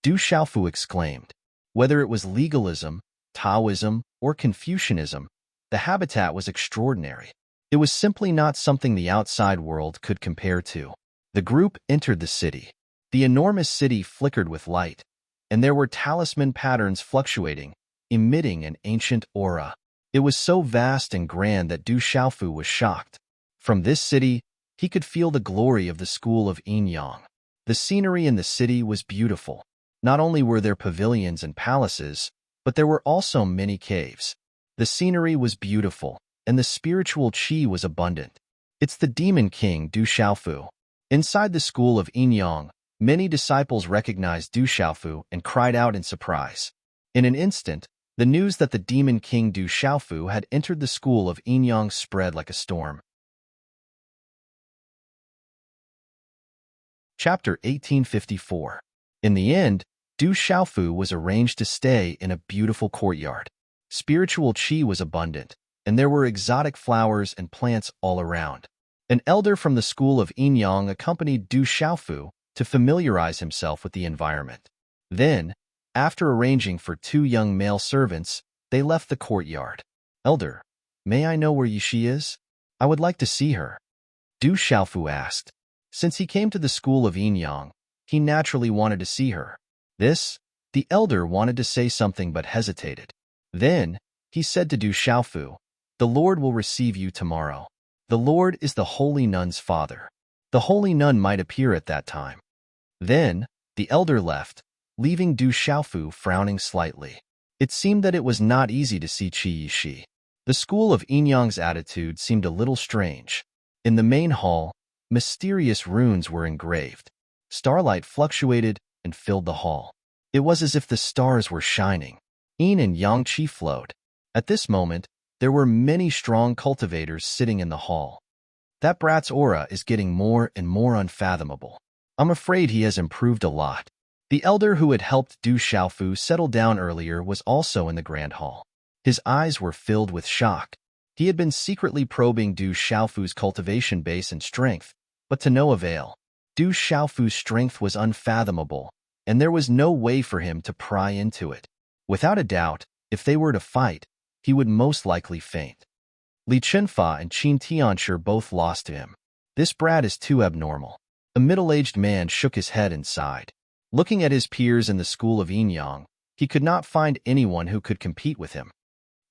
Du Xiaofu exclaimed. Whether it was legalism, Taoism, or Confucianism, the habitat was extraordinary. It was simply not something the outside world could compare to. The group entered the city. The enormous city flickered with light, and there were talisman patterns fluctuating, emitting an ancient aura. It was so vast and grand that Du Xiaofu was shocked. From this city, he could feel the glory of the school of Yinyang. The scenery in the city was beautiful. Not only were there pavilions and palaces, but there were also many caves. The scenery was beautiful, and the spiritual qi was abundant. It's the demon king Du Xiaofu. Inside the school of Yinyang, many disciples recognized Du Xiaofu and cried out in surprise. In an instant, the news that the demon king Du Xiaofu had entered the school of Yinyang spread like a storm. Chapter 1854. In the end, Du Xiaofu was arranged to stay in a beautiful courtyard. Spiritual qi was abundant, and there were exotic flowers and plants all around. An elder from the school of Yinyang accompanied Du Xiaofu to familiarize himself with the environment. Then, after arranging for 2 young male servants, they left the courtyard. "Elder, may I know where she is? I would like to see her," Du Xiaofu asked. Since he came to the school of Yinyang, he naturally wanted to see her. The elder wanted to say something but hesitated. Then, he said to Du Xiaofu, "The Lord will receive you tomorrow. The Lord is the holy nun's father. The holy nun might appear at that time." Then, the elder left, leaving Du Xiaofu frowning slightly. It seemed that it was not easy to see Qi Yishi. The school of Yinyang's attitude seemed a little strange. In the main hall, mysterious runes were engraved. Starlight fluctuated and filled the hall. It was as if the stars were shining. Yin and Yang Qi flowed. At this moment, there were many strong cultivators sitting in the hall. "That brat's aura is getting more and more unfathomable. I'm afraid he has improved a lot." The elder who had helped Du Xiaofu settle down earlier was also in the grand hall. His eyes were filled with shock. He had been secretly probing Du Xiaofu's cultivation base and strength, but to no avail. Du Xiaofu's strength was unfathomable, and there was no way for him to pry into it. Without a doubt, if they were to fight, he would most likely faint. Li Chenfa and Qin Tianshi both lost to him. "This brat is too abnormal." A middle-aged man shook his head and sighed. Looking at his peers in the school of Yinyang, he could not find anyone who could compete with him.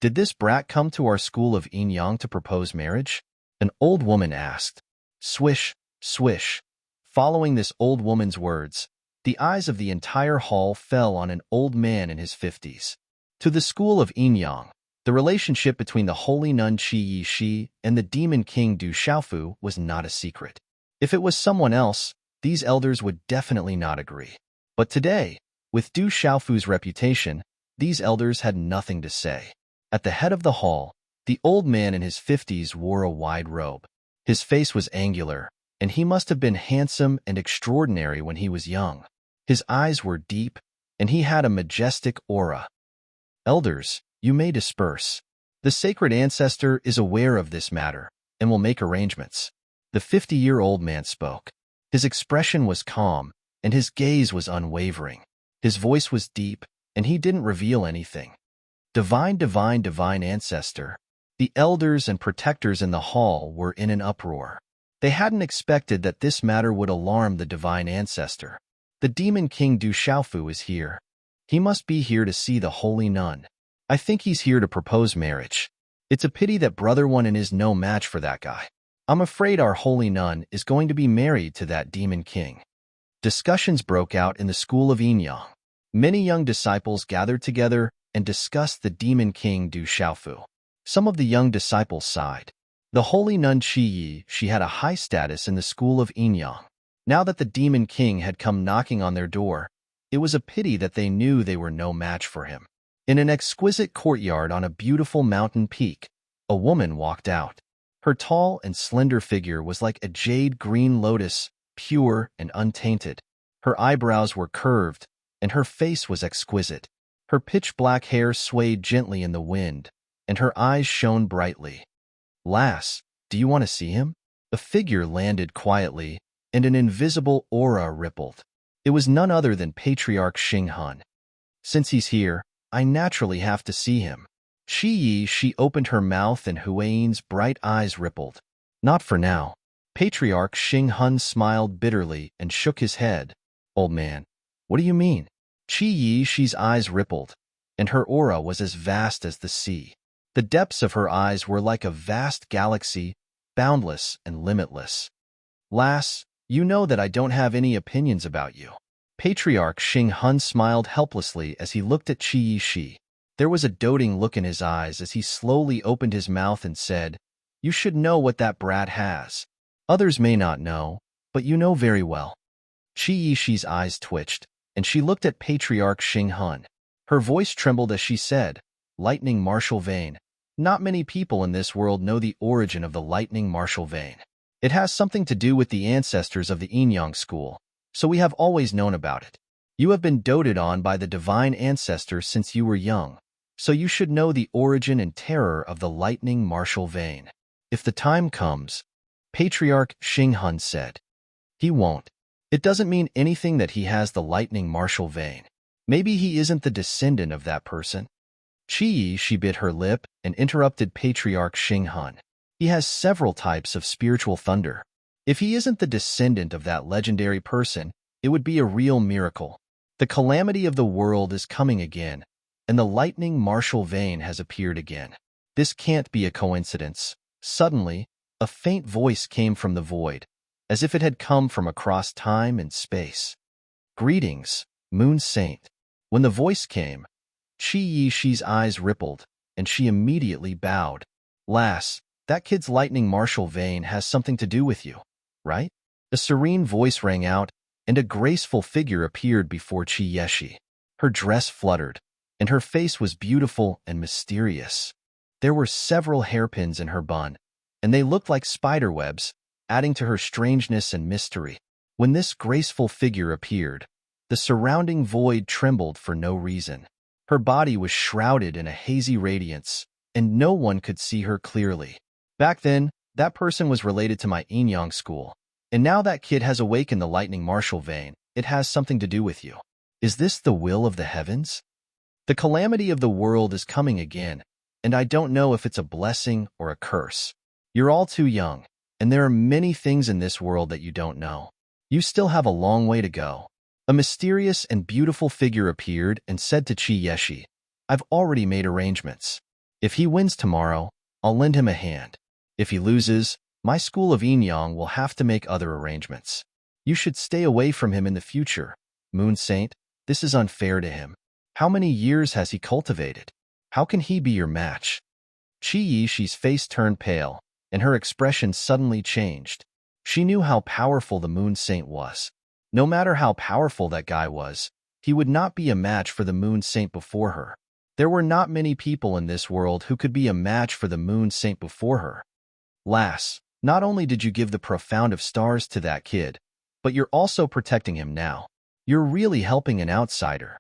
"Did this brat come to our school of Yinyang to propose marriage?" an old woman asked. Swish, swish. Following this old woman's words, the eyes of the entire hall fell on an old man in his 50s. To the school of Yinyang, the relationship between the holy nun Qi Yishi and the demon king Du Xiaofu was not a secret. If it was someone else, these elders would definitely not agree. But today, with Du Xiaofu's reputation, these elders had nothing to say. At the head of the hall, the old man in his 50s wore a wide robe. His face was angular, and he must have been handsome and extraordinary when he was young. His eyes were deep, and he had a majestic aura. "Elders, you may disperse. The sacred ancestor is aware of this matter and will make arrangements." The 50-year-old man spoke. His expression was calm, and his gaze was unwavering. His voice was deep, and he didn't reveal anything. Divine, divine, divine ancestor. The elders and protectors in the hall were in an uproar. They hadn't expected that this matter would alarm the divine ancestor. "The demon king Du Xiaofu is here. He must be here to see the holy nun. I think he's here to propose marriage. It's a pity that Brother One is no match for that guy. I'm afraid our holy nun is going to be married to that demon king." Discussions broke out in the school of Yinyang. Many young disciples gathered together and discussed the demon king Du Xiaofu. Some of the young disciples sighed. The holy nun Qi Yi, she had a high status in the school of Yinyang. Now that the demon king had come knocking on their door, it was a pity that they knew they were no match for him. In an exquisite courtyard on a beautiful mountain peak, a woman walked out. Her tall and slender figure was like a jade green lotus, pure and untainted. Her eyebrows were curved, and her face was exquisite. Her pitch-black hair swayed gently in the wind, and her eyes shone brightly. "Lass, do you want to see him?" A figure landed quietly, and an invisible aura rippled. It was none other than Patriarch Xing Hun. "Since he's here, I naturally have to see him." She opened her mouth and Huayin's bright eyes rippled. Not for now. Patriarch Xing Hun smiled bitterly and shook his head. Old man, what do you mean? She's eyes rippled, and her aura was as vast as the sea. The depths of her eyes were like a vast galaxy, boundless and limitless. Lass, you know that I don't have any opinions about you. Patriarch Xing Hun smiled helplessly as he looked at Shi. There was a doting look in his eyes as he slowly opened his mouth and said, You should know what that brat has. Others may not know, but you know very well. Shi's eyes twitched, and she looked at Patriarch Xing Hun. Her voice trembled as she said, Lightning martial vein. Not many people in this world know the origin of the lightning martial vein. It has something to do with the ancestors of the Enyang school, so we have always known about it. You have been doted on by the divine ancestor since you were young, so you should know the origin and terror of the lightning martial vein. If the time comes, Patriarch Xing Hun said. He won't. It doesn't mean anything that he has the lightning martial vein. Maybe he isn't the descendant of that person. She bit her lip and interrupted Patriarch Xing Hun. He has several types of spiritual thunder. If he isn't the descendant of that legendary person, it would be a real miracle. The calamity of the world is coming again, and the lightning martial vein has appeared again. This can't be a coincidence. Suddenly, a faint voice came from the void, as if it had come from across time and space. Greetings, Moon Saint. When the voice came, Shi's eyes rippled, and she immediately bowed. Lass, that kid's lightning martial vein has something to do with you, right? A serene voice rang out, and a graceful figure appeared before Chi. Her dress fluttered, and her face was beautiful and mysterious. There were several hairpins in her bun, and they looked like spiderwebs, adding to her strangeness and mystery. When this graceful figure appeared, the surrounding void trembled for no reason. Her body was shrouded in a hazy radiance, and no one could see her clearly. Back then, that person was related to my Enyang school, and now that kid has awakened the lightning martial vein. It has something to do with you. Is this the will of the heavens? The calamity of the world is coming again, and I don't know if it's a blessing or a curse. You're all too young, and there are many things in this world that you don't know. You still have a long way to go. A mysterious and beautiful figure appeared and said to Chi, I've already made arrangements. If he wins tomorrow, I'll lend him a hand. If he loses, my school of Enyang will have to make other arrangements. You should stay away from him in the future. Moon Saint, this is unfair to him. How many years has he cultivated? How can he be your match? Chi's face turned pale, and her expression suddenly changed. She knew how powerful the Moon Saint was. No matter how powerful that guy was, he would not be a match for the Moon Saint before her. There were not many people in this world who could be a match for the Moon Saint before her. Lass, not only did you give the profound of stars to that kid, but you're also protecting him now. You're really helping an outsider.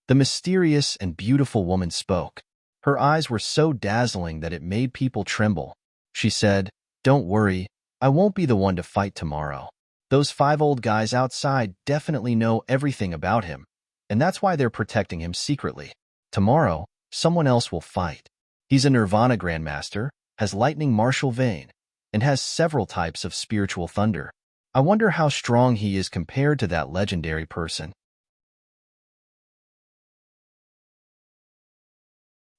The mysterious and beautiful woman spoke. Her eyes were so dazzling that it made people tremble. She said, Don't worry, I won't be the one to fight tomorrow. Those 5 old guys outside definitely know everything about him, and that's why they're protecting him secretly. Tomorrow, someone else will fight. He's a Nirvana Grandmaster, has lightning martial vein, and has several types of spiritual thunder. I wonder how strong he is compared to that legendary person.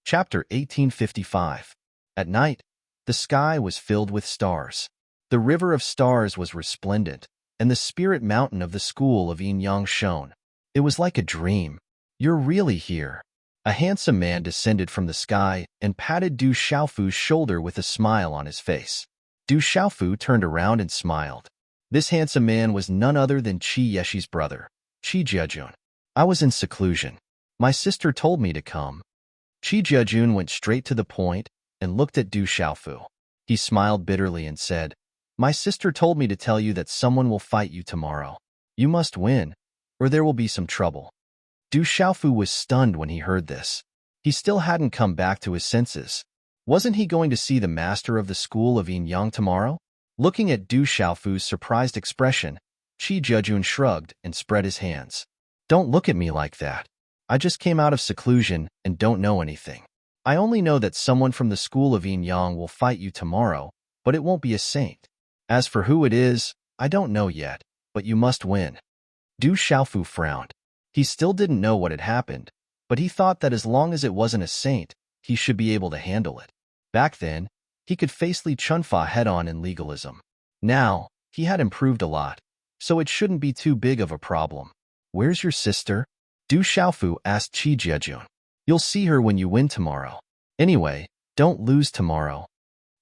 Chapter 1855. At night, the sky was filled with stars. The river of stars was resplendent, and the spirit mountain of the school of Enyang shone. It was like a dream. You're really here. A handsome man descended from the sky and patted Du Xiaofu's shoulder with a smile on his face. Du Xiaofu turned around and smiled. This handsome man was none other than Chi's brother, Chi Jiajun. I was in seclusion. My sister told me to come. Chi Jiajun went straight to the point and looked at Du Xiaofu. He smiled bitterly and said, My sister told me to tell you that someone will fight you tomorrow. You must win, or there will be some trouble. Du Xiaofu was stunned when he heard this. He still hadn't come back to his senses. Wasn't he going to see the master of the school of Enyang tomorrow? Looking at Du Xiaofu's surprised expression, Chi Jiajun shrugged and spread his hands. Don't look at me like that. I just came out of seclusion and don't know anything. I only know that someone from the school of Yin Yang will fight you tomorrow, but it won't be a saint. As for who it is, I don't know yet, but you must win." Du Xiaofu frowned. He still didn't know what had happened, but he thought that as long as it wasn't a saint, he should be able to handle it. Back then, he could face Li Chunfa head-on in legalism. Now, he had improved a lot, so it shouldn't be too big of a problem. "Where's your sister?" Du Xiaofu asked Qi Jiejun. "You'll see her when you win tomorrow. Anyway, don't lose tomorrow."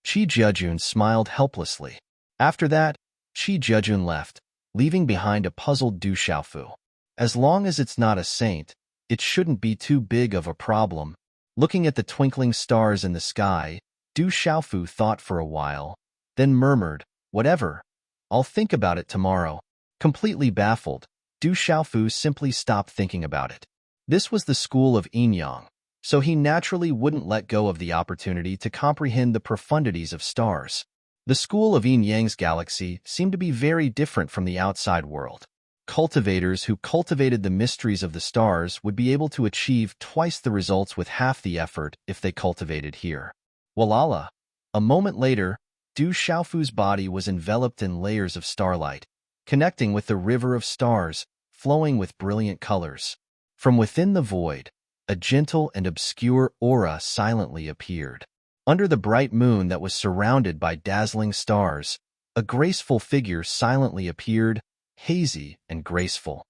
Qi Jiejun smiled helplessly. After that, Qi Jiejun left, leaving behind a puzzled Du Xiaofu. As long as it's not a saint, it shouldn't be too big of a problem. Looking at the twinkling stars in the sky, Du Xiaofu thought for a while, then murmured, "Whatever. I'll think about it tomorrow." Completely baffled, Du Xiaofu simply stopped thinking about it. This was the school of Yin Yang, so he naturally wouldn't let go of the opportunity to comprehend the profundities of stars. The school of Yin Yang's galaxy seemed to be very different from the outside world. Cultivators who cultivated the mysteries of the stars would be able to achieve twice the results with half the effort if they cultivated here. Walala! A moment later, Du Xiaofu's body was enveloped in layers of starlight, connecting with the river of stars, flowing with brilliant colors. From within the void, a gentle and obscure aura silently appeared. Under the bright moon that was surrounded by dazzling stars, a graceful figure silently appeared, hazy and graceful.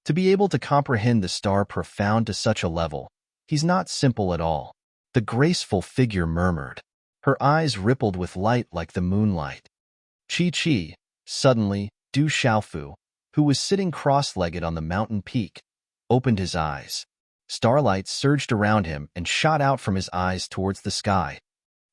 To be able to comprehend the star profound to such a level, he's not simple at all. The graceful figure murmured. Her eyes rippled with light like the moonlight. Chi. Suddenly, Du Xiaofu, who was sitting cross-legged on the mountain peak, opened his eyes. Starlight surged around him and shot out from his eyes towards the sky.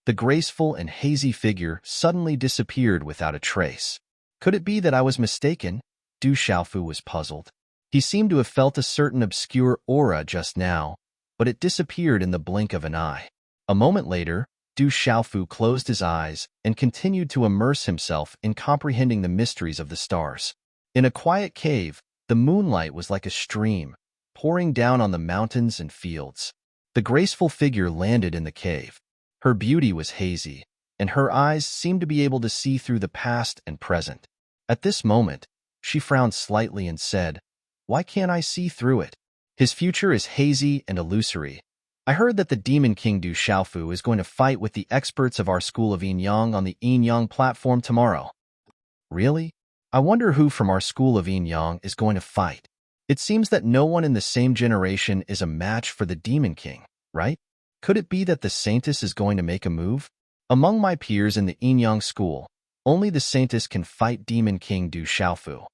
The graceful and hazy figure suddenly disappeared without a trace. Could it be that I was mistaken? Du Xiaofu was puzzled. He seemed to have felt a certain obscure aura just now, but it disappeared in the blink of an eye. A moment later, Du Xiaofu closed his eyes and continued to immerse himself in comprehending the mysteries of the stars. In a quiet cave, the moonlight was like a stream, pouring down on the mountains and fields. The graceful figure landed in the cave. Her beauty was hazy, and her eyes seemed to be able to see through the past and present. At this moment, she frowned slightly and said, "Why can't I see through it? His future is hazy and illusory. I heard that the Demon King Du Xiaofu is going to fight with the experts of our school of Yin Yang on the Yin Yang platform tomorrow." "Really? I wonder who from our school of Yin Yang is going to fight. It seems that no one in the same generation is a match for the Demon King, right? Could it be that the Saintess is going to make a move? Among my peers in the Yin Yang school, only the Saintess can fight Demon King Du Xiaofu.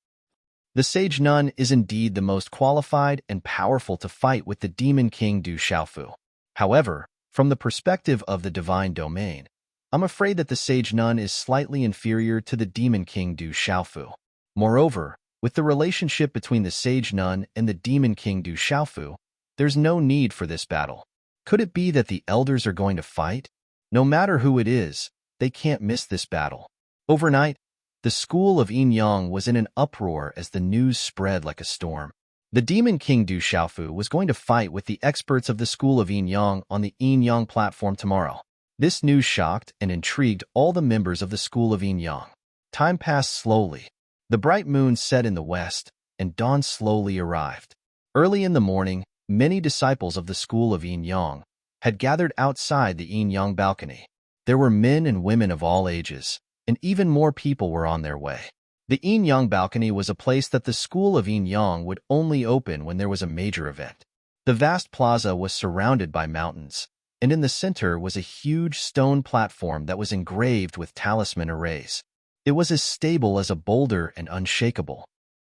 The Sage Nun is indeed the most qualified and powerful to fight with the Demon King Du Xiaofu. However, from the perspective of the divine domain, I'm afraid that the Sage Nun is slightly inferior to the Demon King Du Xiaofu. Moreover, with the relationship between the Sage Nun and the Demon King Du Xiaofu, there's no need for this battle. Could it be that the elders are going to fight? No matter who it is, they can't miss this battle." Overnight, the school of Yin Yang was in an uproar as the news spread like a storm. The Demon King Du Xiaofu was going to fight with the experts of the school of Yin Yang on the Yin Yang platform tomorrow. This news shocked and intrigued all the members of the school of Yin Yang. Time passed slowly. The bright moon set in the west, and dawn slowly arrived. Early in the morning, many disciples of the school of Yin Yang had gathered outside the Yin Yang balcony. There were men and women of all ages, and even more people were on their way. The Yin Yang balcony was a place that the school of Yin Yang would only open when there was a major event. The vast plaza was surrounded by mountains, and in the center was a huge stone platform that was engraved with talisman arrays. It was as stable as a boulder and unshakable.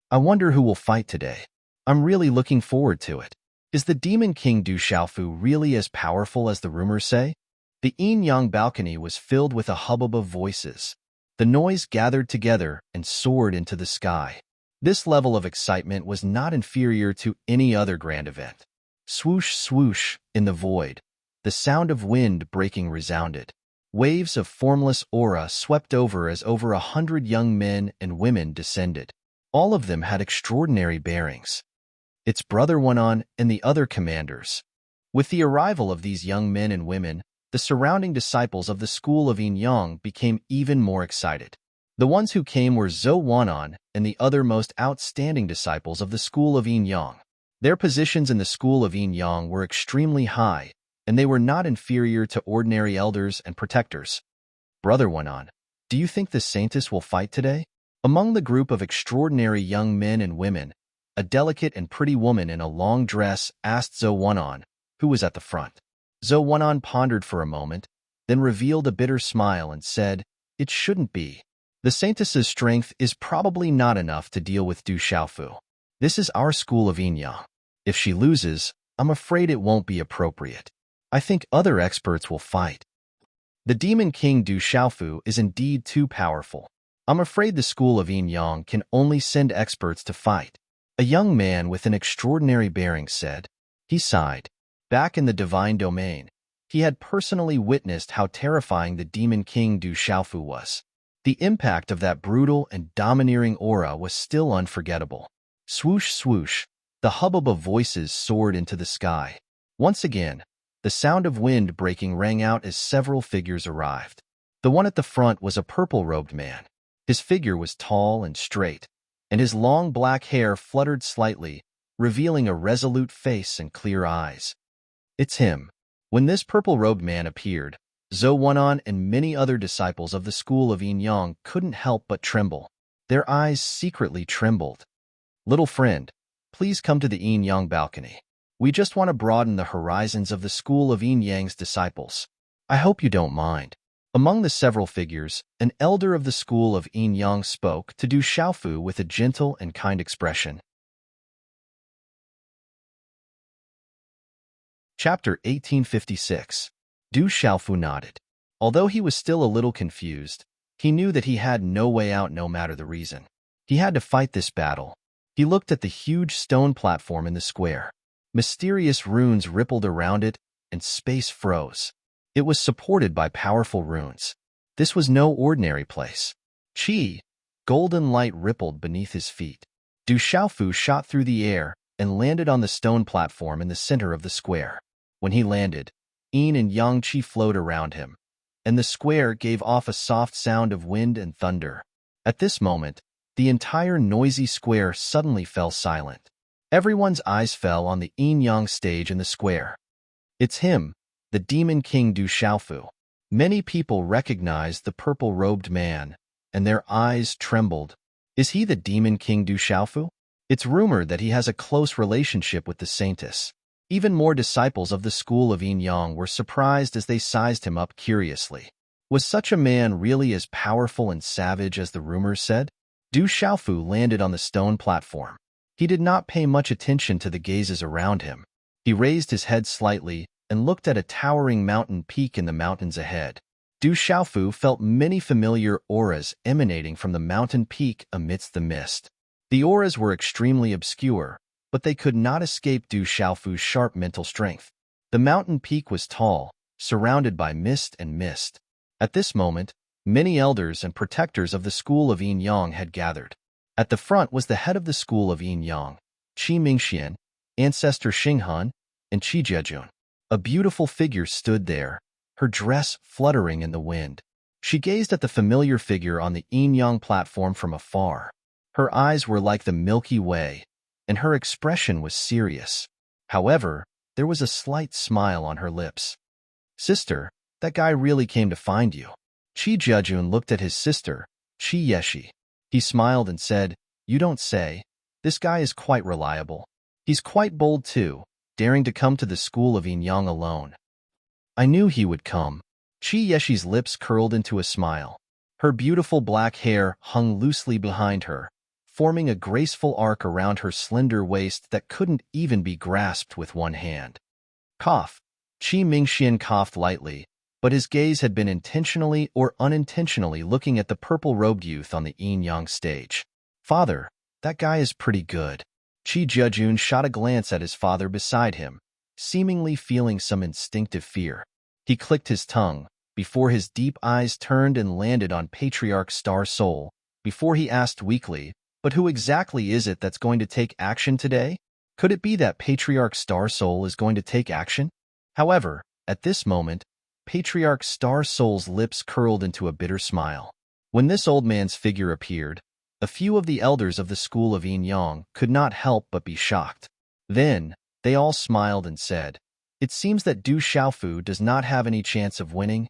I wonder who will fight today. I'm really looking forward to it. Is the Demon King Du Xiaofu really as powerful as the rumors say? The Yin Yang balcony was filled with a hubbub of voices. The noise gathered together and soared into the sky. This level of excitement was not inferior to any other grand event. Swoosh, swoosh, in the void, the sound of wind breaking resounded. Waves of formless aura swept over as over 100 young men and women descended. All of them had extraordinary bearings. Its brother went on, and the other commanders. With the arrival of these young men and women, the surrounding disciples of the school of Yin Yang became even more excited. The ones who came were Zhou Wanan and the other most outstanding disciples of the school of Yin Yang. Their positions in the school of Yin Yang were extremely high, and they were not inferior to ordinary elders and protectors. Brother Wanan, do you think the saintess will fight today? Among the group of extraordinary young men and women, a delicate and pretty woman in a long dress asked Zhou Wanan, who was at the front. Zhou Wanan pondered for a moment, then revealed a bitter smile and said, "It shouldn't be. The saintess's strength is probably not enough to deal with Du Xiaofu. This is our school of Yin Yang. If she loses, I'm afraid it won't be appropriate. I think other experts will fight. The Demon King Du Xiaofu is indeed too powerful. I'm afraid the school of Yin Yang can only send experts to fight." A young man with an extraordinary bearing said. He sighed. Back in the divine domain, he had personally witnessed how terrifying the Demon King Du Xiaofu was. The impact of that brutal and domineering aura was still unforgettable. Swoosh, swoosh, the hubbub of voices soared into the sky. Once again, the sound of wind breaking rang out as several figures arrived. The one at the front was a purple-robed man. His figure was tall and straight, and his long black hair fluttered slightly, revealing a resolute face and clear eyes. It's him. When this purple-robed man appeared, Zhou Wanan and many other disciples of the school of Yin Yang couldn't help but tremble. Their eyes secretly trembled. Little friend, please come to the Yin Yang balcony. We just want to broaden the horizons of the school of Yin Yang's disciples. I hope you don't mind. Among the several figures, an elder of the school of Yin Yang spoke to Du Xiaofu with a gentle and kind expression. Chapter 1856. Du Xiaofu nodded. Although he was still a little confused, he knew that he had no way out no matter the reason. He had to fight this battle. He looked at the huge stone platform in the square. Mysterious runes rippled around it, and space froze. It was supported by powerful runes. This was no ordinary place. Qi, golden light rippled beneath his feet. Du Xiaofu shot through the air and landed on the stone platform in the center of the square. When he landed, yin and yang qi flowed around him, and the square gave off a soft sound of wind and thunder. At this moment, the entire noisy square suddenly fell silent. Everyone's eyes fell on the yin-yang stage in the square. It's him, the Demon King Du Xiaofu. Many people recognized the purple-robed man, and their eyes trembled. Is he the Demon King Du Xiaofu? It's rumored that he has a close relationship with the saintess. Even more disciples of the school of Yin Yang were surprised as they sized him up curiously. Was such a man really as powerful and savage as the rumors said? Du Xiaofu landed on the stone platform. He did not pay much attention to the gazes around him. He raised his head slightly and looked at a towering mountain peak in the mountains ahead. Du Xiaofu felt many familiar auras emanating from the mountain peak amidst the mist. The auras were extremely obscure, but they could not escape Du Xiaofu's sharp mental strength. The mountain peak was tall, surrounded by mist and mist. At this moment, many elders and protectors of the school of Yin Yang had gathered. At the front was the head of the school of Yin Yang, Qi Mingxian, ancestor Xinghan, and Qi Jiejun. A beautiful figure stood there, her dress fluttering in the wind. She gazed at the familiar figure on the Yin Yang platform from afar. Her eyes were like the Milky Way, and her expression was serious. However, there was a slight smile on her lips. Sister, that guy really came to find you. Qi Jiejun looked at his sister, Qi Yeshi. He smiled and said, You don't say. This guy is quite reliable. He's quite bold too, daring to come to the school of Yin Yang alone. I knew he would come. Qi Yeshi's lips curled into a smile. Her beautiful black hair hung loosely behind her, forming a graceful arc around her slender waist that couldn't even be grasped with one hand. Cough. Qi Mingxian coughed lightly, but his gaze had been intentionally or unintentionally looking at the purple-robed youth on the yin-yang stage. Father, that guy is pretty good. Qi Jiejun shot a glance at his father beside him, seemingly feeling some instinctive fear. He clicked his tongue, before his deep eyes turned and landed on Patriarch Star Soul, before he asked weakly, But who exactly is it that's going to take action today? Could it be that Patriarch Star Soul is going to take action? However, at this moment, Patriarch Star Soul's lips curled into a bitter smile. When this old man's figure appeared, a few of the elders of the school of Yin Yang could not help but be shocked. Then, they all smiled and said, "It seems that Du Xiaofu does not have any chance of winning.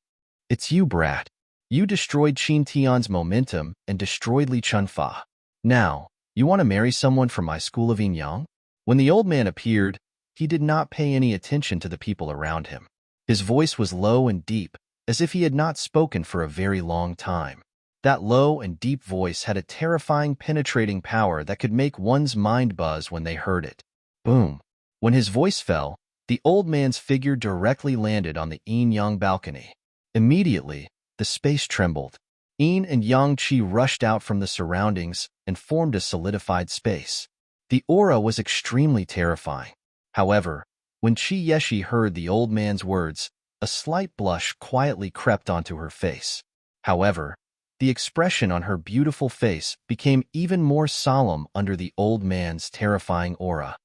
It's you, brat. You destroyed Qin Tian's momentum and destroyed Li Chunfa. Now, you want to marry someone from my school of Yin Yang?" When the old man appeared, he did not pay any attention to the people around him. His voice was low and deep, as if he had not spoken for a very long time. That low and deep voice had a terrifying, penetrating power that could make one's mind buzz when they heard it. Boom. When his voice fell, the old man's figure directly landed on the Yin Yang balcony. Immediately, the space trembled. Yin and Yang Qi rushed out from the surroundings and formed a solidified space. The aura was extremely terrifying. However, when Qi Yeshi heard the old man's words, a slight blush quietly crept onto her face. However, the expression on her beautiful face became even more solemn under the old man's terrifying aura.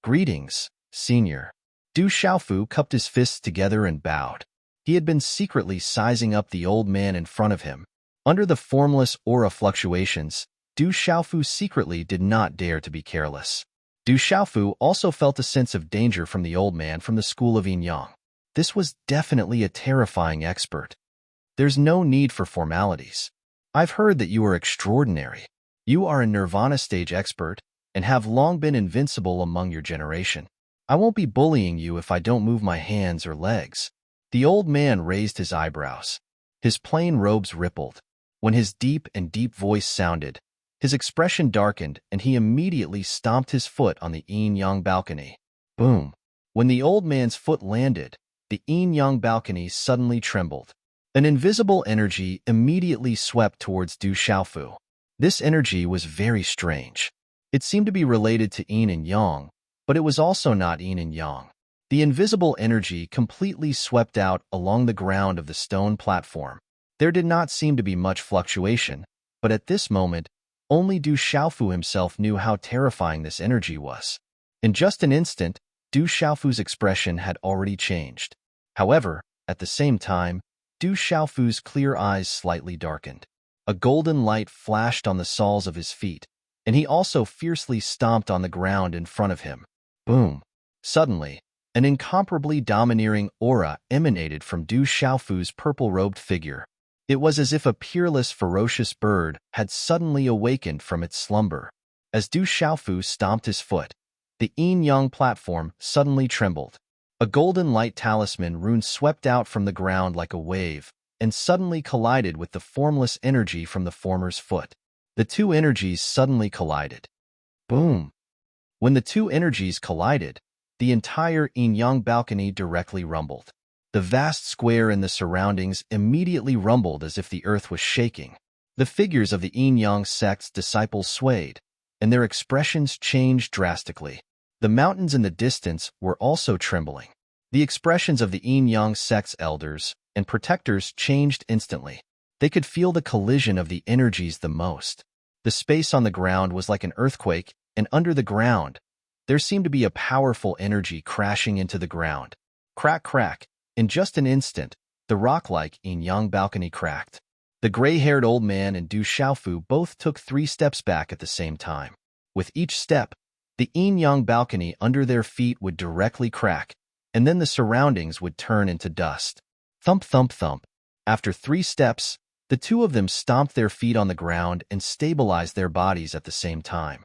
"Greetings, senior." Du Xiaofu cupped his fists together and bowed. He had been secretly sizing up the old man in front of him. Under the formless aura fluctuations, Du Xiaofu secretly did not dare to be careless. Du Xiaofu also felt a sense of danger from the old man from the school of Yin Yang. This was definitely a terrifying expert. "There's no need for formalities. I've heard that you are extraordinary. You are a Nirvana stage expert and have long been invincible among your generation. I won't be bullying you if I don't move my hands or legs." The old man raised his eyebrows. His plain robes rippled. When his deep voice sounded, his expression darkened and he immediately stomped his foot on the Yin Yang balcony. Boom! When the old man's foot landed, the Yin Yang balcony suddenly trembled. An invisible energy immediately swept towards Du Xiaofu. This energy was very strange. It seemed to be related to Yin and Yang, but it was also not Yin and Yang. The invisible energy completely swept out along the ground of the stone platform. There did not seem to be much fluctuation, but at this moment, only Du Xiaofu himself knew how terrifying this energy was. In just an instant, Du Xiaofu's expression had already changed. However, at the same time, Du Xiaofu's clear eyes slightly darkened. A golden light flashed on the soles of his feet, and he also fiercely stomped on the ground in front of him. Boom! Suddenly, an incomparably domineering aura emanated from Du Xiaofu's purple-robed figure. It was as if a peerless, ferocious bird had suddenly awakened from its slumber. As Du Xiaofu stomped his foot, the Yin Yang platform suddenly trembled. A golden light talisman rune swept out from the ground like a wave and suddenly collided with the formless energy from the former's foot. The two energies suddenly collided. Boom! When the two energies collided, the entire Yin Yang balcony directly rumbled. The vast square in the surroundings immediately rumbled as if the earth was shaking. The figures of the Yin Yang sect's disciples swayed, and their expressions changed drastically. The mountains in the distance were also trembling. The expressions of the Yin Yang sect's elders and protectors changed instantly. They could feel the collision of the energies the most. The space on the ground was like an earthquake, and under the ground, there seemed to be a powerful energy crashing into the ground. Crack, crack. In just an instant, the rock-like Yin Yang balcony cracked. The gray-haired old man and Du Xiaofu both took 3 steps back at the same time. With each step, the Yin Yang balcony under their feet would directly crack, and then the surroundings would turn into dust. Thump, thump, thump. After 3 steps, the two of them stomped their feet on the ground and stabilized their bodies at the same time.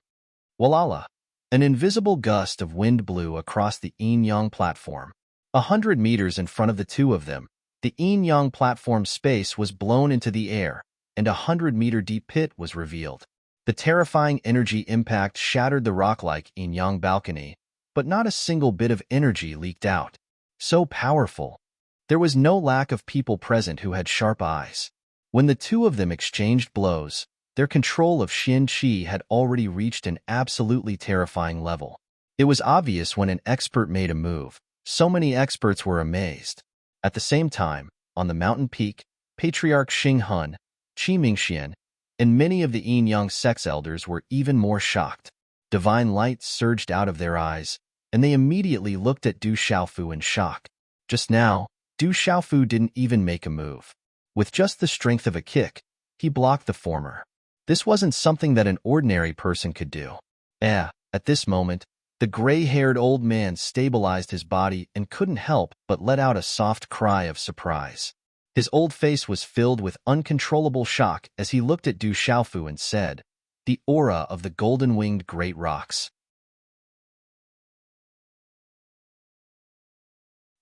Walala! An invisible gust of wind blew across the Yin Yang platform. 100 meters in front of the two of them, the Yin Yang platform space was blown into the air, and a 100-meter deep pit was revealed. The terrifying energy impact shattered the rock-like Yin Yang balcony, but not a single bit of energy leaked out. So powerful. There was no lack of people present who had sharp eyes. When the two of them exchanged blows, their control of Xin Qi had already reached an absolutely terrifying level. It was obvious when an expert made a move. So many experts were amazed. At the same time, on the mountain peak, Patriarch Xing Hun, Qi Mingxian, and many of the Yin Yang sect's elders were even more shocked. Divine light surged out of their eyes, and they immediately looked at Du Xiaofu in shock. Just now, Du Xiaofu didn't even make a move. With just the strength of a kick, he blocked the former. This wasn't something that an ordinary person could do. At this moment, the gray-haired old man stabilized his body and couldn't help but let out a soft cry of surprise. His old face was filled with uncontrollable shock as he looked at Du Xiaofu and said, "The aura of the golden-winged great rocks."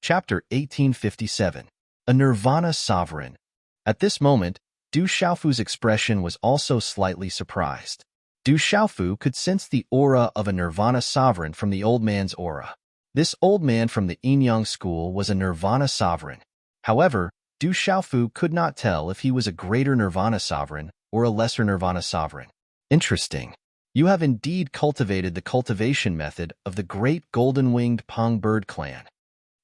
Chapter 1857. A Nirvana Sovereign. At this moment, Du Xiaofu's expression was also slightly surprised. Du Xiaofu could sense the aura of a Nirvana Sovereign from the old man's aura. This old man from the Yin-Yang school was a Nirvana Sovereign. However, Du Xiaofu could not tell if he was a greater Nirvana Sovereign or a lesser Nirvana Sovereign. Interesting. You have indeed cultivated the cultivation method of the great golden-winged Pong bird clan.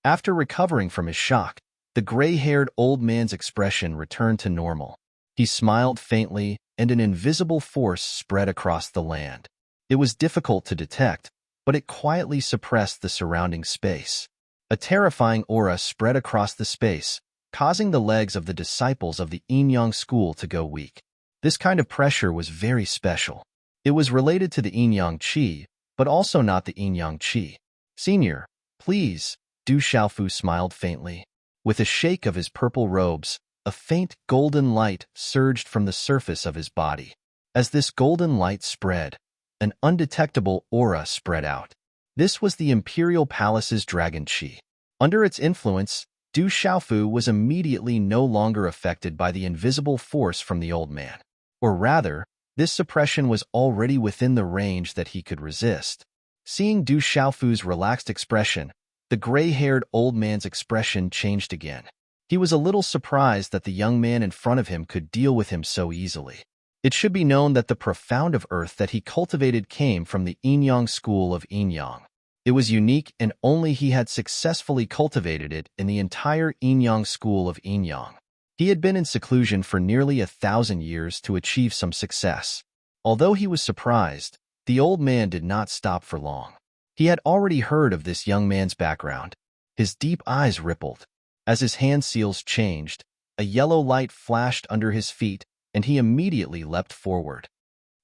After recovering from his shock, the gray-haired old man's expression returned to normal. He smiled faintly, and an invisible force spread across the land. It was difficult to detect, but it quietly suppressed the surrounding space. A terrifying aura spread across the space, causing the legs of the disciples of the Yin-Yang school to go weak. This kind of pressure was very special. It was related to the Yin-Yang Qi, but also not the Yin-Yang Qi. "Senior, please," Du Xiaofu smiled faintly. With a shake of his purple robes, a faint golden light surged from the surface of his body. As this golden light spread, an undetectable aura spread out. This was the Imperial Palace's Dragon Qi. Under its influence, Du Xiaofu was immediately no longer affected by the invisible force from the old man. Or rather, this suppression was already within the range that he could resist. Seeing Du Xiaofu's relaxed expression, the gray-haired old man's expression changed again. He was a little surprised that the young man in front of him could deal with him so easily. It should be known that the profound of earth that he cultivated came from the Yin-Yang school of Yin-Yang. It was unique and only he had successfully cultivated it in the entire Yin-Yang school of Yin-Yang. He had been in seclusion for nearly 1,000 years to achieve some success. Although he was surprised, the old man did not stop for long. He had already heard of this young man's background. His deep eyes rippled. As his hand seals changed, a yellow light flashed under his feet, and he immediately leapt forward.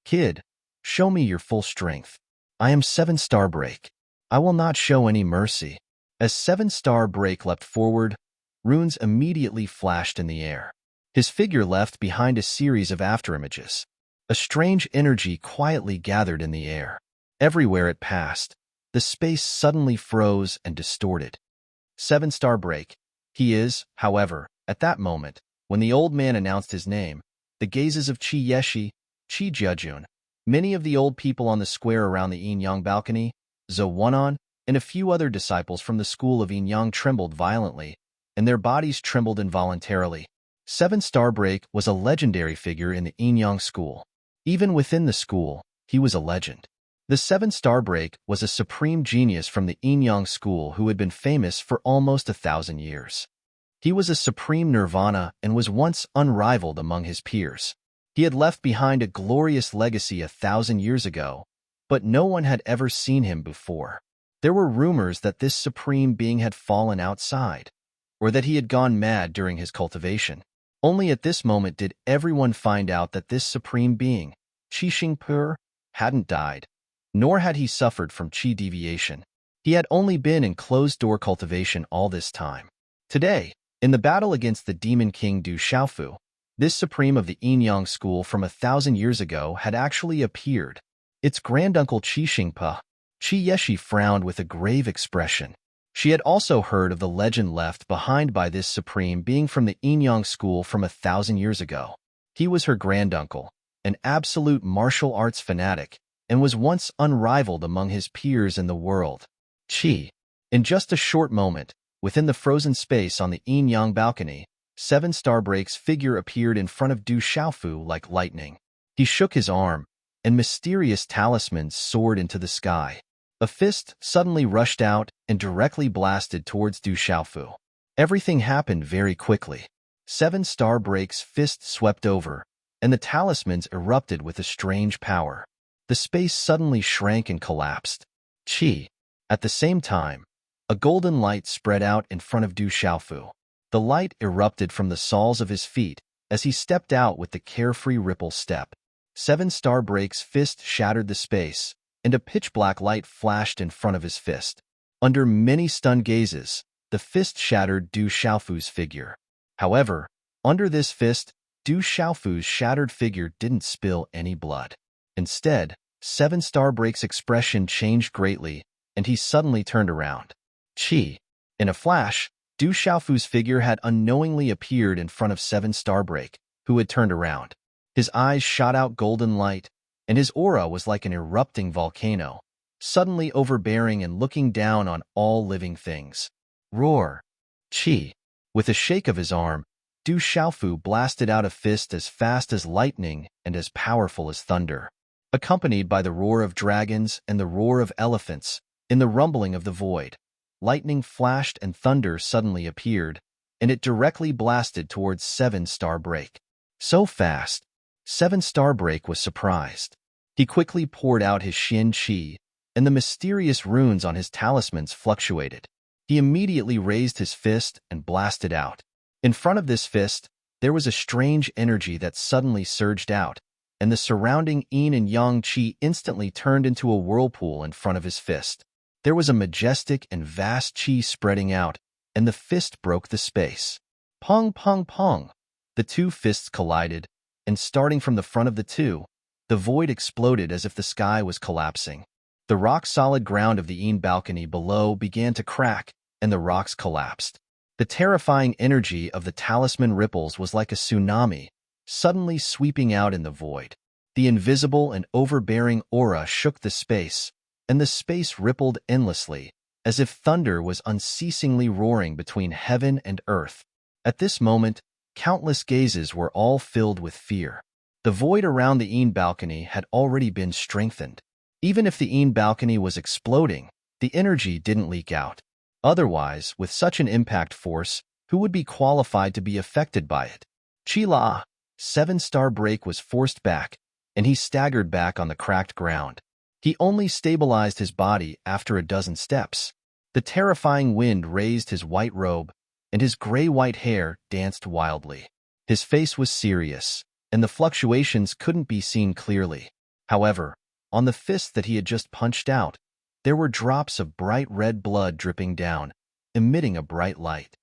"Kid, show me your full strength. I am 7-star Break. I will not show any mercy." As 7-star Break leapt forward, runes immediately flashed in the air. His figure left behind a series of afterimages. A strange energy quietly gathered in the air. Everywhere it passed, the space suddenly froze and distorted. 7-star Break. He is, however, at that moment, when the old man announced his name, the gazes of Qi Yeshi, Qi Jiajun, many of the old people on the square around the Yin-Yang balcony, Zhou Wunan, and a few other disciples from the school of Yin-Yang trembled violently, and their bodies trembled involuntarily. 7-star Break was a legendary figure in the Yin-Yang school. Even within the school, he was a legend. The 7-star Break was a supreme genius from the Yin-Yang school who had been famous for almost 1,000 years. He was a supreme nirvana and was once unrivaled among his peers. He had left behind a glorious legacy 1,000 years ago, but no one had ever seen him before. There were rumors that this supreme being had fallen outside, or that he had gone mad during his cultivation. Only at this moment did everyone find out that this supreme being, Qi Xingpu, hadn't died, nor had he suffered from Qi deviation. He had only been in closed-door cultivation all this time. Today, in the battle against the Demon King Du Xiaofu, this supreme of the Yin-Yang school from 1,000 years ago had actually appeared. Its granduncle Qi Xingpu. Qi Yeshi frowned with a grave expression. She had also heard of the legend left behind by this supreme being from the Yin-Yang school from 1,000 years ago. He was her granduncle, an absolute martial arts fanatic, and was once unrivaled among his peers in the world. Qi. In just a short moment, within the frozen space on the Yin-Yang balcony, 7-star Break's figure appeared in front of Du Xiaofu like lightning. He shook his arm, and mysterious talismans soared into the sky. A fist suddenly rushed out and directly blasted towards Du Xiaofu. Everything happened very quickly. 7-star Break's fist swept over, and the talismans erupted with a strange power. The space suddenly shrank and collapsed. Qi. At the same time, A golden light spread out in front of Du Xiaofu. The light erupted from the soles of his feet as he stepped out with the carefree ripple step. 7-Star Break's fist shattered the space, and a pitch-black light flashed in front of his fist. Under many stunned gazes, the fist shattered Du Xiaofu's figure. However, under this fist, Du Xiaofu's shattered figure didn't spill any blood. Instead, 7-Star Break's expression changed greatly, and he suddenly turned around. Chi. In a flash, Du Xiaofu's figure had unknowingly appeared in front of 7-Star Break, who had turned around. His eyes shot out golden light, and his aura was like an erupting volcano, suddenly overbearing and looking down on all living things. Roar! Chi. With a shake of his arm, Du Xiaofu blasted out a fist as fast as lightning and as powerful as thunder. Accompanied by the roar of dragons and the roar of elephants, in the rumbling of the void, lightning flashed and thunder suddenly appeared, and it directly blasted towards 7-Star Break. So fast, 7-Star Break was surprised. He quickly poured out his Xin Qi, and the mysterious runes on his talismans fluctuated. He immediately raised his fist and blasted out. In front of this fist, there was a strange energy that suddenly surged out, and the surrounding yin and yang qi instantly turned into a whirlpool in front of his fist. There was a majestic and vast qi spreading out, and the fist broke the space. Pong, pong, pong! The two fists collided, and starting from the front of the two, the void exploded as if the sky was collapsing. The rock-solid ground of the yin balcony below began to crack, and the rocks collapsed. The terrifying energy of the talisman ripples was like a tsunami, suddenly sweeping out in the void. The invisible and overbearing aura shook the space, and the space rippled endlessly, as if thunder was unceasingly roaring between heaven and earth. At this moment, countless gazes were all filled with fear. The void around the yin balcony had already been strengthened. Even if the yin balcony was exploding, the energy didn't leak out. Otherwise, with such an impact force, who would be qualified to be affected by it? Chi-La, 7-Star Break was forced back, and he staggered back on the cracked ground. He only stabilized his body after a dozen steps. The terrifying wind raised his white robe, and his gray-white hair danced wildly. His face was serious, and the fluctuations couldn't be seen clearly. However, on the fist that he had just punched out, there were drops of bright red blood dripping down, emitting a bright light.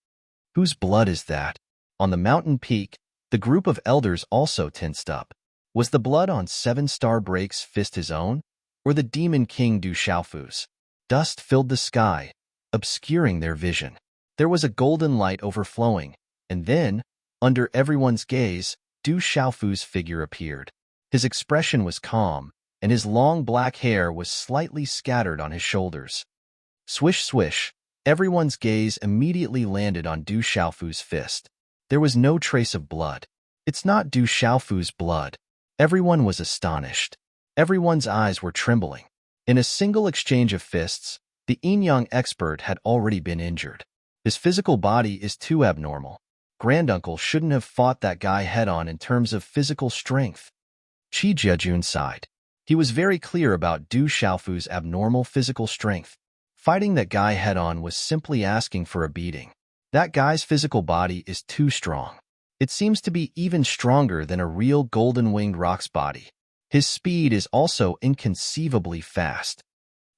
Whose blood is that? On the mountain peak, the group of elders also tensed up. Was the blood on 7-Star Break's fist his own, or the demon king Du Xiaofu's? Dust filled the sky, obscuring their vision. There was a golden light overflowing, and then, under everyone's gaze, Du Xiaofu's figure appeared. His expression was calm, and his long black hair was slightly scattered on his shoulders. Swish, swish, everyone's gaze immediately landed on Du Xiaofu's fist. There was no trace of blood. It's not Du Xiaofu's blood. Everyone was astonished. Everyone's eyes were trembling. In a single exchange of fists, the yin-yang expert had already been injured. His physical body is too abnormal. Granduncle shouldn't have fought that guy head-on in terms of physical strength. Qi Jiajun sighed. He was very clear about Du Xiaofu's abnormal physical strength. Fighting that guy head-on was simply asking for a beating. That guy's physical body is too strong. It seems to be even stronger than a real golden-winged rock's body. His speed is also inconceivably fast.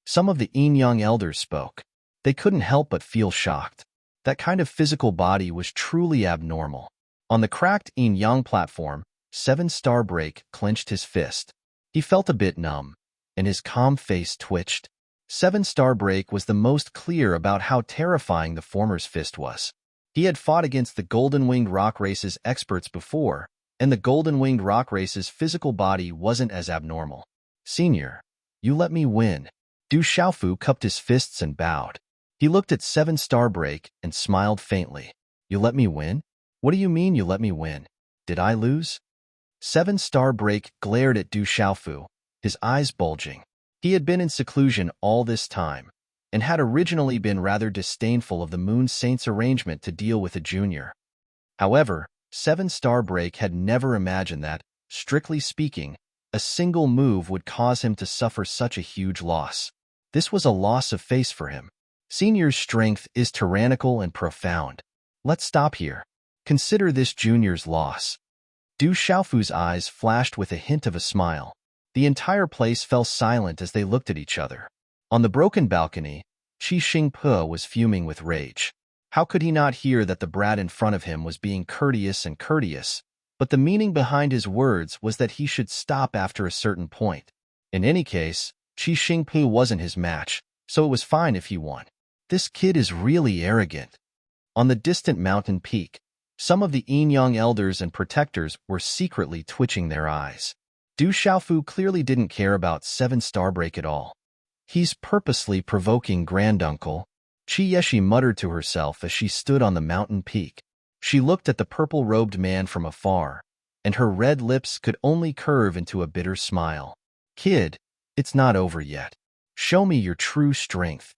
Some of the yin-yang elders spoke. They couldn't help but feel shocked. That kind of physical body was truly abnormal. On the cracked yin-yang platform, 7-Star Break clenched his fist. He felt a bit numb, and his calm face twitched. 7-Star Break was the most clear about how terrifying the former's fist was. He had fought against the Golden-Winged Rock Race's experts before, and the Golden-Winged Rock Race's physical body wasn't as abnormal. Senior, you let me win. Du Xiaofu cupped his fists and bowed. He looked at 7-Star Break and smiled faintly. You let me win? What do you mean you let me win? Did I lose? 7-Star Break glared at Du Xiaofu, his eyes bulging. He had been in seclusion all this time, and had originally been rather disdainful of the Moon Saint's arrangement to deal with a junior. However, 7-Star Break had never imagined that, strictly speaking, a single move would cause him to suffer such a huge loss. This was a loss of face for him. Senior's strength is tyrannical and profound. Let's stop here. Consider this junior's loss. Du Xiaofu's eyes flashed with a hint of a smile. The entire place fell silent as they looked at each other. On the broken balcony, Qi Xingpe was fuming with rage. How could he not hear that the brat in front of him was being courteous and courteous, but the meaning behind his words was that he should stop after a certain point. In any case, Qi Xingpe wasn't his match, so it was fine if he won. This kid is really arrogant. On the distant mountain peak, some of the Yinyang elders and protectors were secretly twitching their eyes. Du Xiaofu clearly didn't care about 7 Starbreak at all. He's purposely provoking granduncle, Qi Yeshi muttered to herself as she stood on the mountain peak. She looked at the purple-robed man from afar, and her red lips could only curve into a bitter smile. Kid, it's not over yet. Show me your true strength.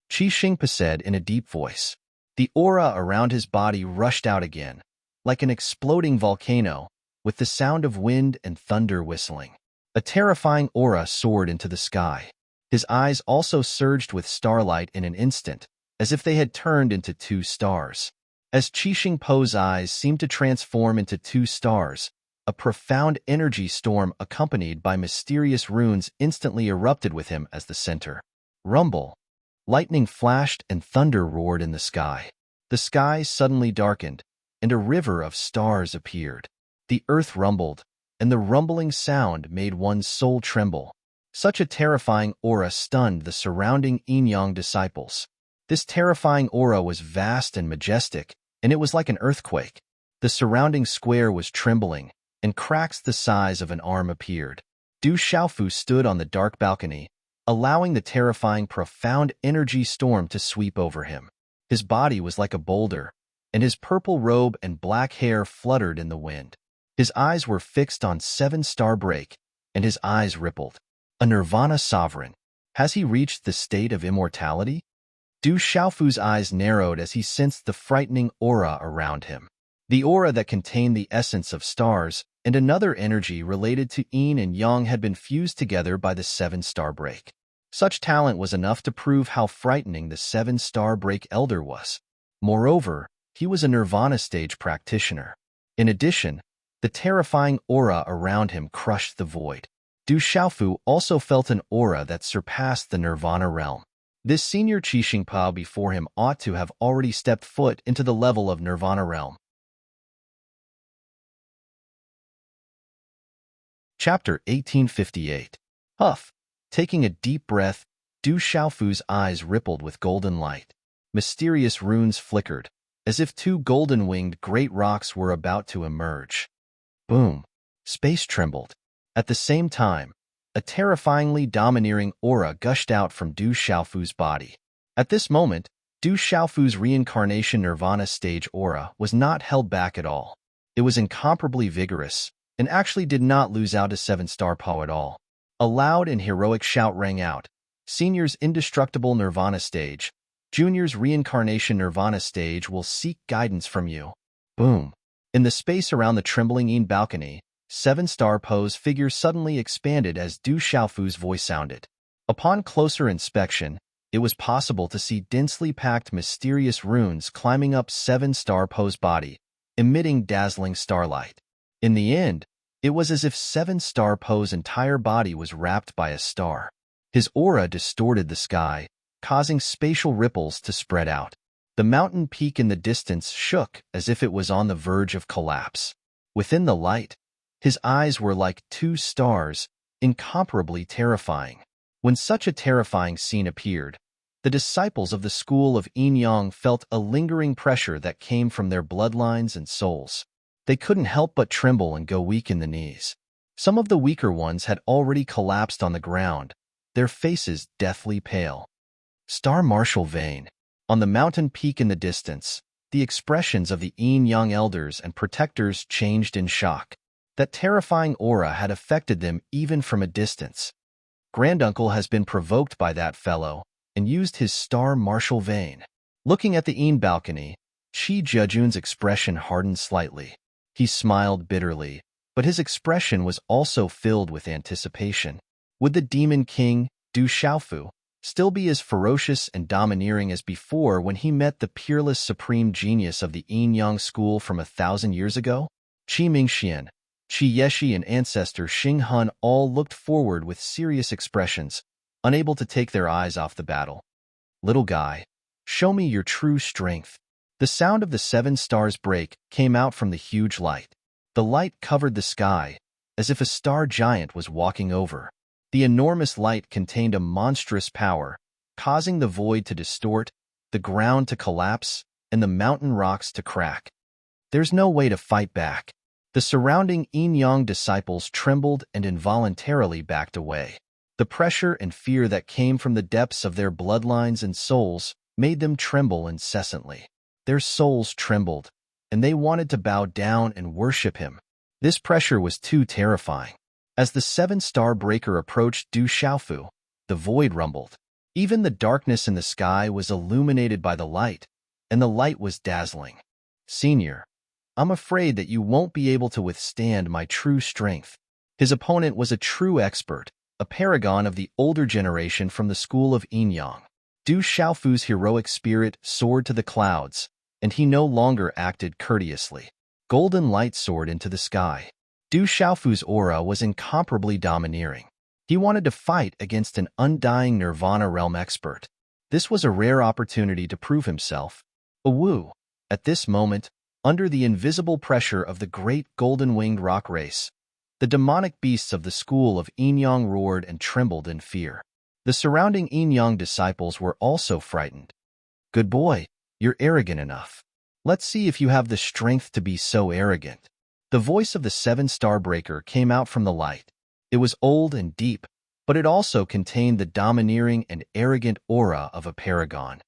Qi Xingpe said in a deep voice. The aura around his body rushed out again, like an exploding volcano, with the sound of wind and thunder whistling. A terrifying aura soared into the sky. His eyes also surged with starlight in an instant, as if they had turned into 2 stars. As Qi Xingpe's eyes seemed to transform into 2 stars, a profound energy storm accompanied by mysterious runes instantly erupted with him as the center. Rumble. Lightning flashed and thunder roared in the sky. The sky suddenly darkened, and a river of stars appeared. The earth rumbled, and the rumbling sound made one's soul tremble. Such a terrifying aura stunned the surrounding Yinyang disciples. This terrifying aura was vast and majestic, and it was like an earthquake. The surrounding square was trembling, and cracks the size of an arm appeared. Du Xiaofu stood on the dark balcony, allowing the terrifying profound energy storm to sweep over him. His body was like a boulder, and his purple robe and black hair fluttered in the wind. His eyes were fixed on 7 Starbreak, and his eyes rippled. A Nirvana sovereign. Has he reached the state of immortality? Du Xiaofu's eyes narrowed as he sensed the frightening aura around him. The aura that contained the essence of stars and another energy related to yin and yang had been fused together by the 7 Starbreak. Such talent was enough to prove how frightening the 7 Starbreak elder was. Moreover, he was a Nirvana stage practitioner. In addition, the terrifying aura around him crushed the void. Du Xiaofu also felt an aura that surpassed the Nirvana realm. This senior Qi Xingpe before him ought to have already stepped foot into the level of Nirvana realm. Chapter 1858. Huff. Taking a deep breath, Du Xiaofu's eyes rippled with golden light. Mysterious runes flickered, as if 2 golden-winged great rocks were about to emerge. Boom. Space trembled. At the same time, a terrifyingly domineering aura gushed out from Du Xiaofu's body. At this moment, Du Xiaofu's reincarnation Nirvana stage aura was not held back at all. It was incomparably vigorous, and actually did not lose out to 7 Star Po at all. A loud and heroic shout rang out. Senior's indestructible Nirvana stage. Junior's reincarnation Nirvana stage will seek guidance from you. Boom. In the space around the trembling Yin balcony, 7 Star Po's figure suddenly expanded as Du Xiaofu's voice sounded. Upon closer inspection, it was possible to see densely packed mysterious runes climbing up 7 Star Po's body, emitting dazzling starlight. In the end, it was as if 7 Star Po's entire body was wrapped by a star. His aura distorted the sky, causing spatial ripples to spread out. The mountain peak in the distance shook as if it was on the verge of collapse. Within the light, his eyes were like 2 stars, incomparably terrifying. When such a terrifying scene appeared, the disciples of the school of Yinyang felt a lingering pressure that came from their bloodlines and souls. They couldn't help but tremble and go weak in the knees. Some of the weaker ones had already collapsed on the ground, their faces deathly pale. Star Martial Vein. On the mountain peak in the distance, the expressions of the Yinyang elders and protectors changed in shock. That terrifying aura had affected them even from a distance. Granduncle has been provoked by that fellow and used his Star Martial Vein. Looking at the Yin balcony, Qi Jejun's expression hardened slightly. He smiled bitterly, but his expression was also filled with anticipation. Would the Demon King, Du Xiaofu, still be as ferocious and domineering as before when he met the peerless supreme genius of the yin-yang school from 1,000 years ago? Qi Mingxian, Qi Yeshi, and ancestor Xing Hun all looked forward with serious expressions, unable to take their eyes off the battle. Little guy, show me your true strength. The sound of the 7 stars break came out from the huge light. The light covered the sky, as if a star giant was walking over. The enormous light contained a monstrous power, causing the void to distort, the ground to collapse, and the mountain rocks to crack. There's no way to fight back. The surrounding yin-yang disciples trembled and involuntarily backed away. The pressure and fear that came from the depths of their bloodlines and souls made them tremble incessantly. Their souls trembled, and they wanted to bow down and worship him. This pressure was too terrifying. As the 7-star breaker approached Du Xiaofu, the void rumbled. Even the darkness in the sky was illuminated by the light, and the light was dazzling. Senior, I'm afraid that you won't be able to withstand my true strength. His opponent was a true expert, a paragon of the older generation from the school of yin-yang. Du Xiaofu's heroic spirit soared to the clouds, and he no longer acted courteously. Golden light soared into the sky. Du Xiaofu's aura was incomparably domineering. He wanted to fight against an undying Nirvana realm expert. This was a rare opportunity to prove himself. Wu, at this moment, under the invisible pressure of the great golden-winged rock race, the demonic beasts of the school of yin-yang roared and trembled in fear. The surrounding yin-yang disciples were also frightened. Good boy, you're arrogant enough. Let's see if you have the strength to be so arrogant. The voice of the 7-star breaker came out from the light. It was old and deep, but it also contained the domineering and arrogant aura of a paragon.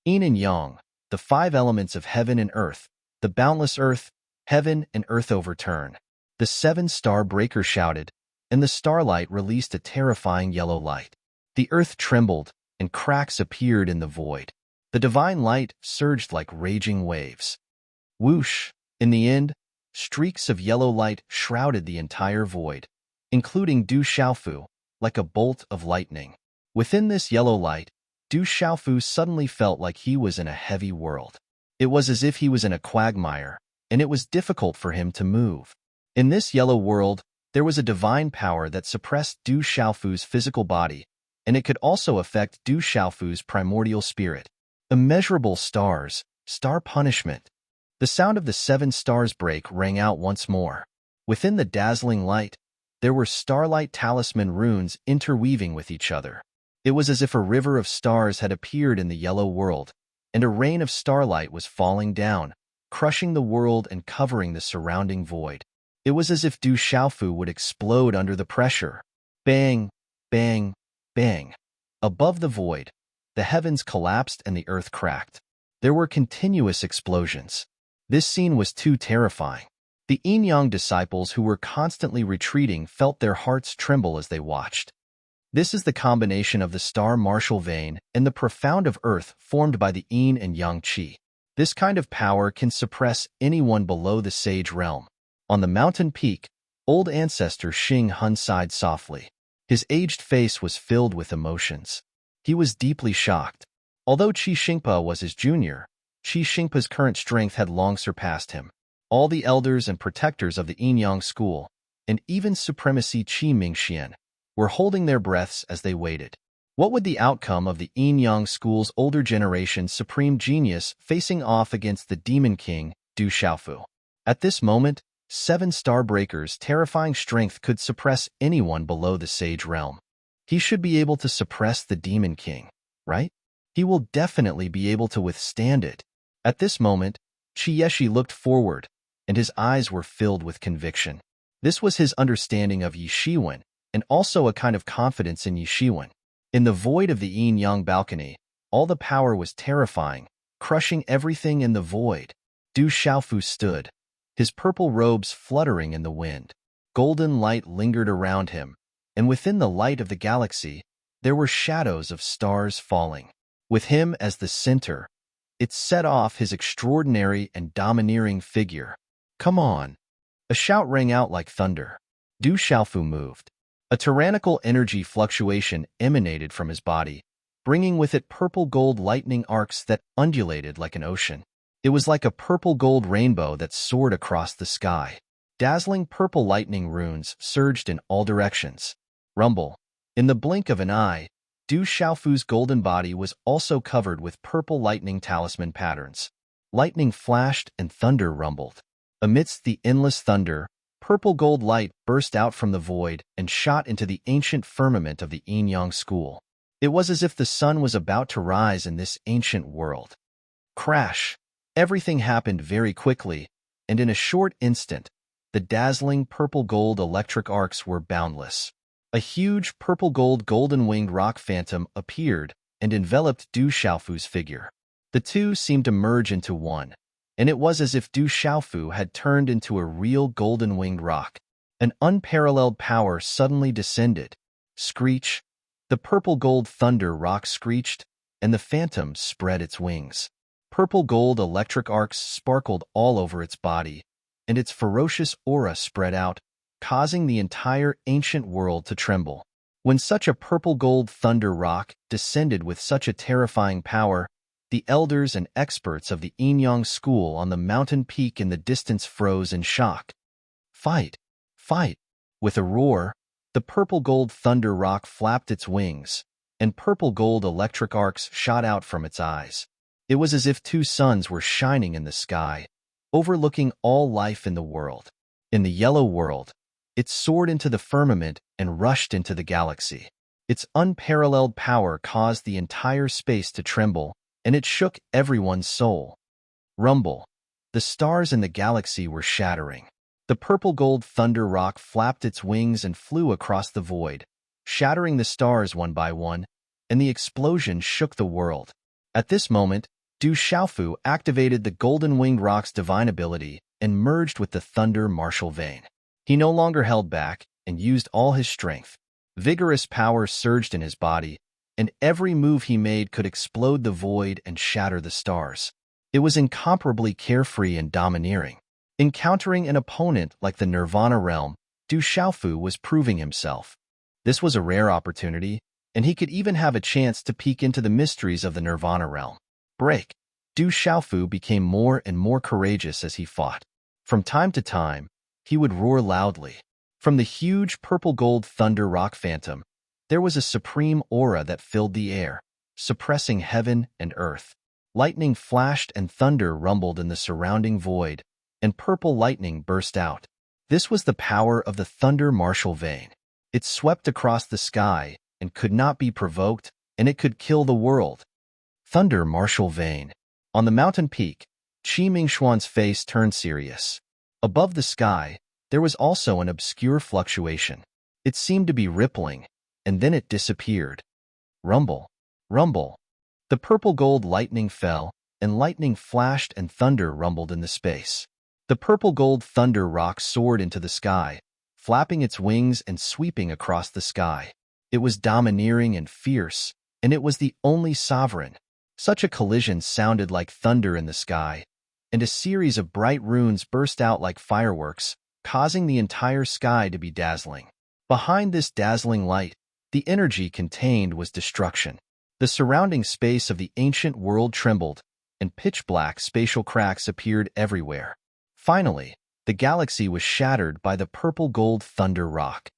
Yin and Yang, the 5 elements of heaven and earth, the boundless earth, heaven and earth overturn. The 7-star breaker shouted, and the starlight released a terrifying yellow light. The earth trembled, and cracks appeared in the void. The divine light surged like raging waves. Whoosh! In the end, streaks of yellow light shrouded the entire void, including Du Xiaofu, like a bolt of lightning. Within this yellow light, Du Xiaofu suddenly felt like he was in a heavy world. It was as if he was in a quagmire, and it was difficult for him to move. In this yellow world, there was a divine power that suppressed Du Xiaofu's physical body, and it could also affect Du Xiaofu's primordial spirit. Immeasurable stars, star punishment. The sound of the 7 stars break rang out once more. Within the dazzling light, there were starlight talisman runes interweaving with each other. It was as if a river of stars had appeared in the yellow world, and a rain of starlight was falling down, crushing the world and covering the surrounding void. It was as if Du Xiaofu would explode under the pressure. Bang, bang, bang. Above the void, the heavens collapsed and the earth cracked. There were continuous explosions. This scene was too terrifying. The yin-yang disciples who were constantly retreating felt their hearts tremble as they watched. This is the combination of the star martial vein and the profound of earth formed by the yin and yang qi. This kind of power can suppress anyone below the sage realm. On the mountain peak, old ancestor Xing Hun sighed softly. His aged face was filled with emotions. He was deeply shocked. Although Qi Xingpa was his junior, Qi Xingpa's current strength had long surpassed him. All the elders and protectors of the yin-yang school, and even supremacy Qi Mingxian, were holding their breaths as they waited. What would the outcome of the yin-yang school's older generation's supreme genius facing off against the demon king, Du Xiaofu? At this moment, 7-star breaker's terrifying strength could suppress anyone below the sage realm. He should be able to suppress the demon king, right? He will definitely be able to withstand it. At this moment, Qi Yeshi looked forward, and his eyes were filled with conviction. This was his understanding of Yi Shiwen, and also a kind of confidence in Yi Shiwen. In the void of the yin-yang balcony, all the power was terrifying, crushing everything in the void. Du Xiaofu stood, his purple robes fluttering in the wind. Golden light lingered around him, and within the light of the galaxy, there were shadows of stars falling. With him as the center, it set off his extraordinary and domineering figure. Come on! A shout rang out like thunder. Du Xiaofu moved. A tyrannical energy fluctuation emanated from his body, bringing with it purple-gold lightning arcs that undulated like an ocean. It was like a purple-gold rainbow that soared across the sky. Dazzling purple lightning runes surged in all directions. Rumble. In the blink of an eye, Du Xiaofu's golden body was also covered with purple lightning talisman patterns. Lightning flashed and thunder rumbled. Amidst the endless thunder, purple-gold light burst out from the void and shot into the ancient firmament of the Yin-Yang school. It was as if the sun was about to rise in this ancient world. Crash! Everything happened very quickly, and in a short instant, the dazzling purple-gold electric arcs were boundless. A huge purple-gold golden-winged rock phantom appeared and enveloped Du Xiaofu's figure. The two seemed to merge into one, and it was as if Du Xiaofu had turned into a real golden-winged rock. An unparalleled power suddenly descended. Screech! The purple-gold thunder rock screeched, and the phantom spread its wings. Purple-gold electric arcs sparkled all over its body, and its ferocious aura spread out, causing the entire ancient world to tremble. When such a purple-gold thunder rock descended with such a terrifying power, the elders and experts of the Yin-Yang school on the mountain peak in the distance froze in shock. Fight! Fight! With a roar, the purple-gold thunder rock flapped its wings, and purple-gold electric arcs shot out from its eyes. It was as if two suns were shining in the sky, overlooking all life in the world. In the yellow world, it soared into the firmament and rushed into the galaxy. Its unparalleled power caused the entire space to tremble, and it shook everyone's soul. Rumble. The stars in the galaxy were shattering. The purple-gold thunder rock flapped its wings and flew across the void, shattering the stars one by one, and the explosion shook the world. At this moment, Du Xiaofu activated the golden-winged rock's divine ability and merged with the thunder martial vein. He no longer held back and used all his strength. Vigorous power surged in his body, and every move he made could explode the void and shatter the stars. It was incomparably carefree and domineering. Encountering an opponent like the Nirvana realm, Du Xiaofu was proving himself. This was a rare opportunity, and he could even have a chance to peek into the mysteries of the Nirvana realm. Break. Du Xiaofu became more and more courageous as he fought. From time to time, he would roar loudly. From the huge purple-gold thunder rock phantom, there was a supreme aura that filled the air, suppressing heaven and earth. Lightning flashed and thunder rumbled in the surrounding void, and purple lightning burst out. This was the power of the thunder martial vein. It swept across the sky and could not be provoked, and it could kill the world. Thunder martial vein. On the mountain peak, Qi Mingshuan's face turned serious. Above the sky, there was also an obscure fluctuation. It seemed to be rippling, and then it disappeared. Rumble. Rumble. The purple-gold lightning fell, and lightning flashed and thunder rumbled in the space. The purple-gold thunder rock soared into the sky, flapping its wings and sweeping across the sky. It was domineering and fierce, and it was the only sovereign. Such a collision sounded like thunder in the sky, and a series of bright runes burst out like fireworks, causing the entire sky to be dazzling. Behind this dazzling light, the energy contained was destruction. The surrounding space of the ancient world trembled, and pitch-black spatial cracks appeared everywhere. Finally, the galaxy was shattered by the purple-gold thunder rock.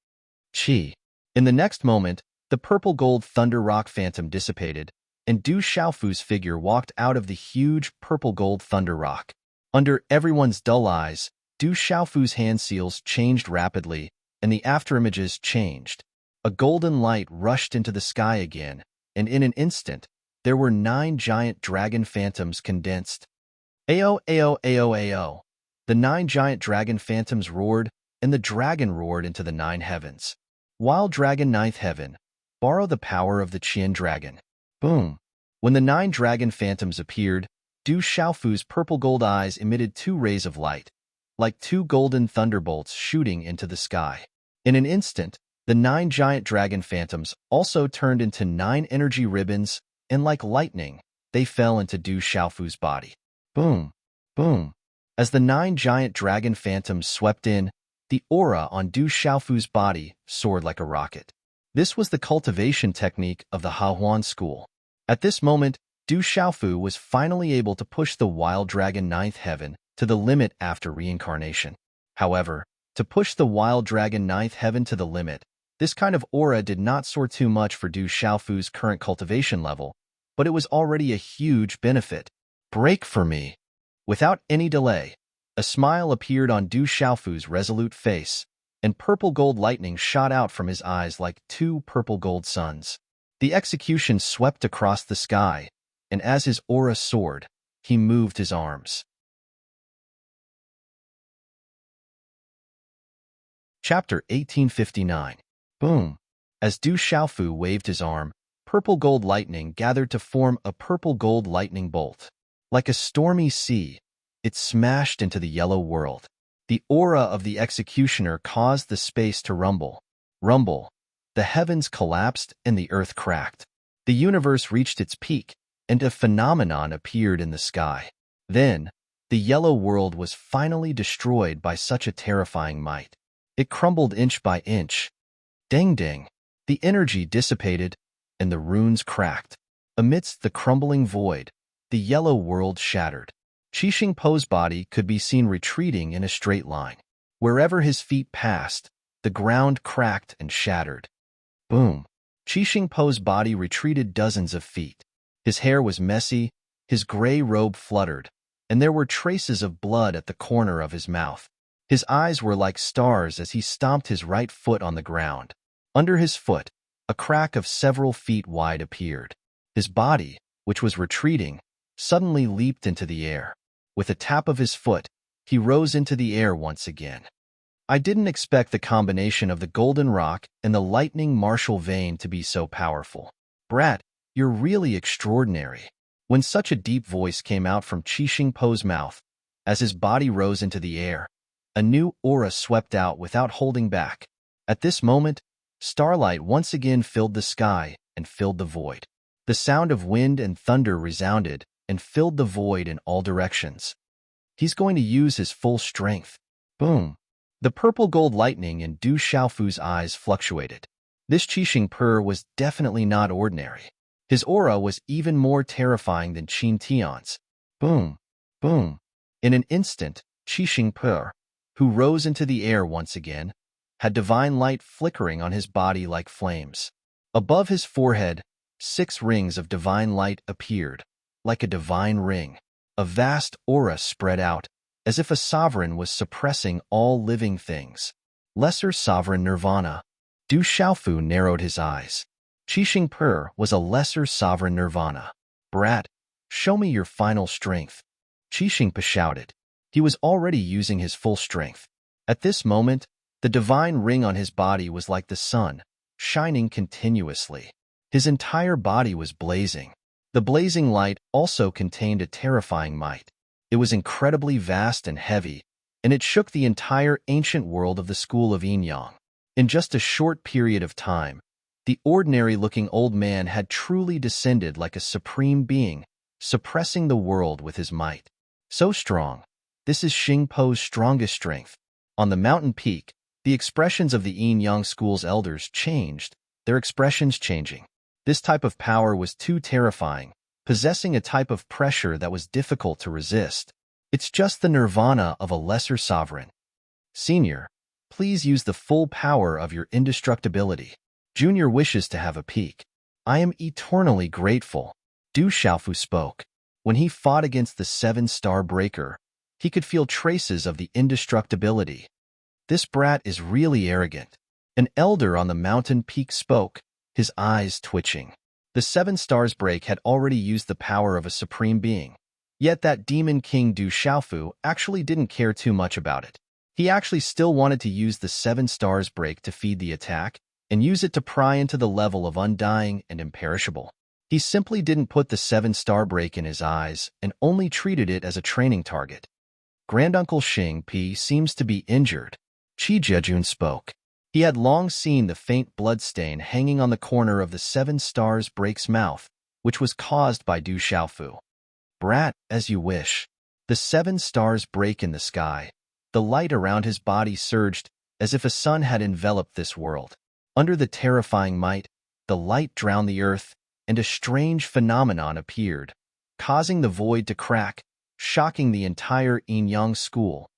Chi. In the next moment, the purple-gold thunder rock phantom dissipated, and Du Xiaofu's figure walked out of the huge purple-gold thunder rock. Under everyone's dull eyes, Du Xiaofu's hand seals changed rapidly, and the afterimages changed. A golden light rushed into the sky again, and in an instant, there were 9 giant dragon phantoms condensed. Ao, ao, ao, ao. The 9 giant dragon phantoms roared, and the dragon roared into the 9 heavens. Wild Dragon 9th Heaven, borrow the power of the Qian dragon. Boom. When the 9 dragon phantoms appeared, Du Xiaofu's purple-gold eyes emitted 2 rays of light, like 2 golden thunderbolts shooting into the sky. In an instant, the 9 giant dragon phantoms also turned into 9 energy ribbons, and like lightning, they fell into Du Xiaofu's body. Boom. Boom. As the 9 giant dragon phantoms swept in, the aura on Du Xiaofu's body soared like a rocket. This was the cultivation technique of the Hahuan school. At this moment, Du Xiaofu was finally able to push the wild dragon ninth heaven to the limit after reincarnation. However, to push the wild dragon ninth heaven to the limit, this kind of aura did not soar too much for Du Xiaofu's current cultivation level, but it was already a huge benefit. Break for me. Without any delay, a smile appeared on Du Xiaofu's resolute face, and purple gold lightning shot out from his eyes like two purple gold suns. The execution swept across the sky, and as his aura soared, he moved his arms. Chapter 1859. Boom. As Du Xiaofu waved his arm, purple gold lightning gathered to form a purple gold lightning bolt. Like a stormy sea, it smashed into the yellow world. The aura of the executioner caused the space to rumble. Rumble. The heavens collapsed and the earth cracked. The universe reached its peak, and a phenomenon appeared in the sky. Then, the yellow world was finally destroyed by such a terrifying might. It crumbled inch by inch. Ding ding. The energy dissipated, and the runes cracked. Amidst the crumbling void, the yellow world shattered. Qi Xingpo's body could be seen retreating in a straight line. Wherever his feet passed, the ground cracked and shattered. Boom. Qi Xingpo's body retreated dozens of feet. His hair was messy, his gray robe fluttered, and there were traces of blood at the corner of his mouth. His eyes were like stars as he stomped his right foot on the ground. Under his foot, a crack of several feet wide appeared. His body, which was retreating, suddenly leaped into the air. With a tap of his foot, he rose into the air once again. I didn't expect the combination of the golden rock and the lightning martial vein to be so powerful. Brat, you're really extraordinary. When such a deep voice came out from Qi Xingpo's mouth, as his body rose into the air, a new aura swept out without holding back. At this moment, starlight once again filled the sky and filled the void. The sound of wind and thunder resounded and filled the void in all directions. He's going to use his full strength. Boom. The purple gold lightning in Du Xiaofu's eyes fluctuated. This Qi Xingpe was definitely not ordinary. His aura was even more terrifying than Qin Tian's. Boom. Boom. In an instant, Qi Xingpe, who rose into the air once again, had divine light flickering on his body like flames. Above his forehead, 6 rings of divine light appeared, like a divine ring. A vast aura spread out, as if a sovereign was suppressing all living things. Lesser sovereign nirvana. Du Xiaofu narrowed his eyes. Qi Xingpe was a lesser sovereign nirvana. Brat, show me your final strength. Qi Xingpe shouted. He was already using his full strength. At this moment, the divine ring on his body was like the sun, shining continuously. His entire body was blazing. The blazing light also contained a terrifying might. It was incredibly vast and heavy, and it shook the entire ancient world of the school of Yin-Yang. In just a short period of time, the ordinary-looking old man had truly descended like a supreme being, suppressing the world with his might. So strong. This is Xingpo's strongest strength. On the mountain peak, the expressions of the Yin-Yang school's elders changed, their expressions changing. This type of power was too terrifying, possessing a type of pressure that was difficult to resist. It's just the nirvana of a lesser sovereign. Senior, please use the full power of your indestructibility. Junior wishes to have a peek. I am eternally grateful. Du Xiaofu spoke. When he fought against the 7-star breaker, he could feel traces of the indestructibility. This brat is really arrogant. An elder on the mountain peak spoke, his eyes twitching. The 7 stars break had already used the power of a supreme being. Yet that demon king Du Xiaofu actually didn't care too much about it. He actually still wanted to use the 7 stars break to feed the attack and use it to pry into the level of undying and imperishable. He simply didn't put the 7-star break in his eyes and only treated it as a training target. Granduncle Xing Pi seems to be injured. Qi Jejun spoke. He had long seen the faint bloodstain hanging on the corner of the 7 stars break's mouth, which was caused by Du Xiaofu. Brat, as you wish. The 7 stars break in the sky. The light around his body surged as if a sun had enveloped this world. Under the terrifying might, the light drowned the earth, and a strange phenomenon appeared, causing the void to crack, shocking the entire Yin-Yang school.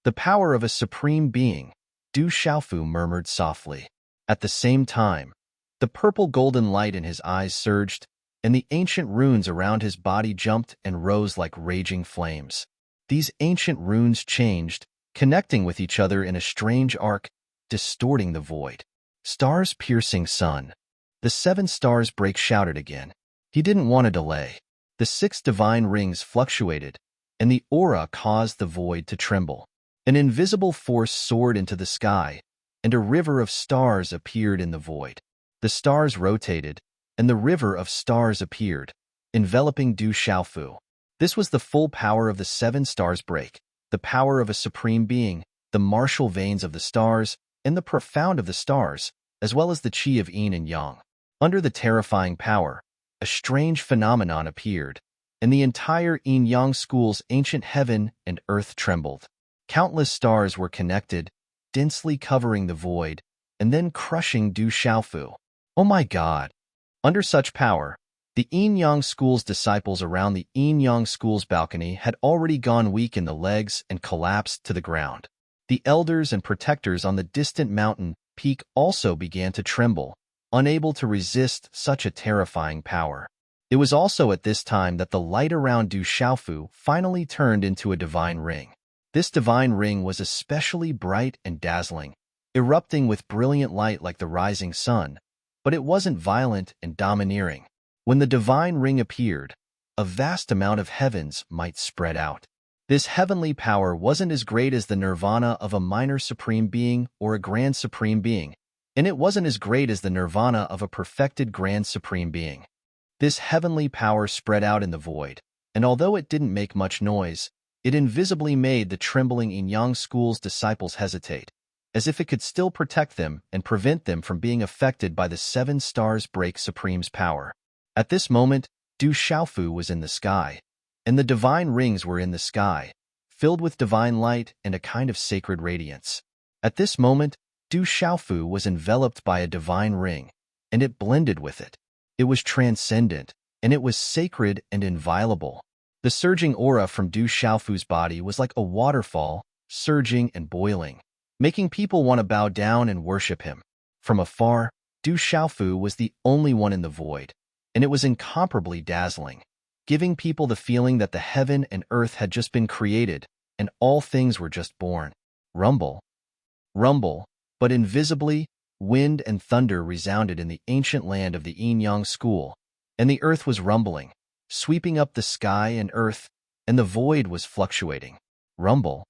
"The power of a supreme being," Du Xiaofu murmured softly. At the same time, the purple-golden light in his eyes surged, and the ancient runes around his body jumped and rose like raging flames. These ancient runes changed, connecting with each other in a strange arc, distorting the void. "Stars piercing sun." The 7 stars break shouted again. He didn't want to delay. The 6 divine rings fluctuated, and the aura caused the void to tremble. An invisible force soared into the sky, and a river of stars appeared in the void. The stars rotated, and the river of stars appeared, enveloping Du Xiaofu. This was the full power of the 7 stars break, the power of a supreme being, the martial veins of the stars, and the profound of the stars, as well as the qi of yin and yang. Under the terrifying power, a strange phenomenon appeared, and the entire yin-yang school's ancient heaven and earth trembled. Countless stars were connected, densely covering the void, and then crushing Du Xiaofu. Oh my God! Under such power, the yin-yang school's disciples around the yin-yang school's balcony had already gone weak in the legs and collapsed to the ground. The elders and protectors on the distant mountain peak also began to tremble, unable to resist such a terrifying power. It was also at this time that the light around Du Xiaofu finally turned into a divine ring. This divine ring was especially bright and dazzling, erupting with brilliant light like the rising sun, but it wasn't violent and domineering. When the divine ring appeared, a vast amount of heavens might spread out. This heavenly power wasn't as great as the nirvana of a minor supreme being or a grand supreme being, and it wasn't as great as the nirvana of a perfected grand supreme being. This heavenly power spread out in the void, and although it didn't make much noise, it invisibly made the trembling yin-yang school's disciples hesitate, as if it could still protect them and prevent them from being affected by the 7 stars break supreme's power. At this moment, Du Xiaofu was in the sky, and the divine rings were in the sky, filled with divine light and a kind of sacred radiance. At this moment, Du Xiaofu was enveloped by a divine ring, and it blended with it. It was transcendent, and it was sacred and inviolable. The surging aura from Du Xiaofu's body was like a waterfall, surging and boiling, making people want to bow down and worship him. From afar, Du Xiaofu was the only one in the void, and it was incomparably dazzling, giving people the feeling that the heaven and earth had just been created, and all things were just born. Rumble, rumble, but invisibly, wind and thunder resounded in the ancient land of the yin-yang school, and the earth was rumbling, sweeping up the sky and earth, and the void was fluctuating. Rumble.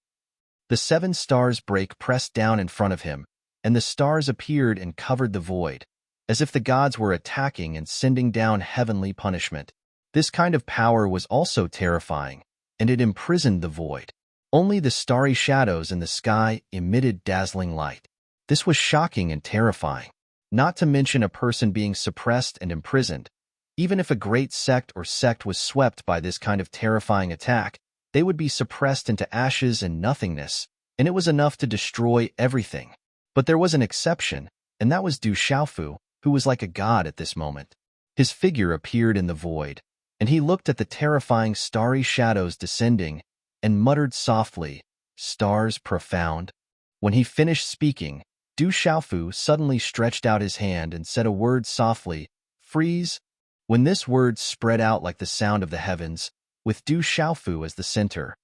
The 7 stars break pressed down in front of him, and the stars appeared and covered the void, as if the gods were attacking and sending down heavenly punishment. This kind of power was also terrifying, and it imprisoned the void. Only the starry shadows in the sky emitted dazzling light. This was shocking and terrifying, not to mention a person being suppressed and imprisoned. Even if a great sect or sect was swept by this kind of terrifying attack, they would be suppressed into ashes and nothingness, and it was enough to destroy everything. But there was an exception, and that was Du Xiaofu, who was like a god at this moment. His figure appeared in the void, and he looked at the terrifying starry shadows descending, and muttered softly, "Stars profound." When he finished speaking, Du Xiaofu suddenly stretched out his hand and said a word softly, "Freeze." When this word spread out like the sound of the heavens, with Du Xiaofu as the center,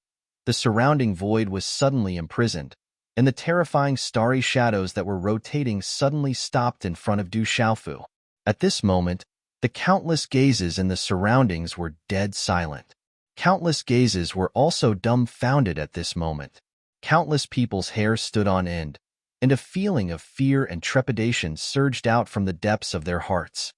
the surrounding void was suddenly imprisoned, and the terrifying starry shadows that were rotating suddenly stopped in front of Du Xiaofu. At this moment, the countless gazes in the surroundings were dead silent. Countless gazes were also dumbfounded at this moment. Countless people's hair stood on end, and a feeling of fear and trepidation surged out from the depths of their hearts.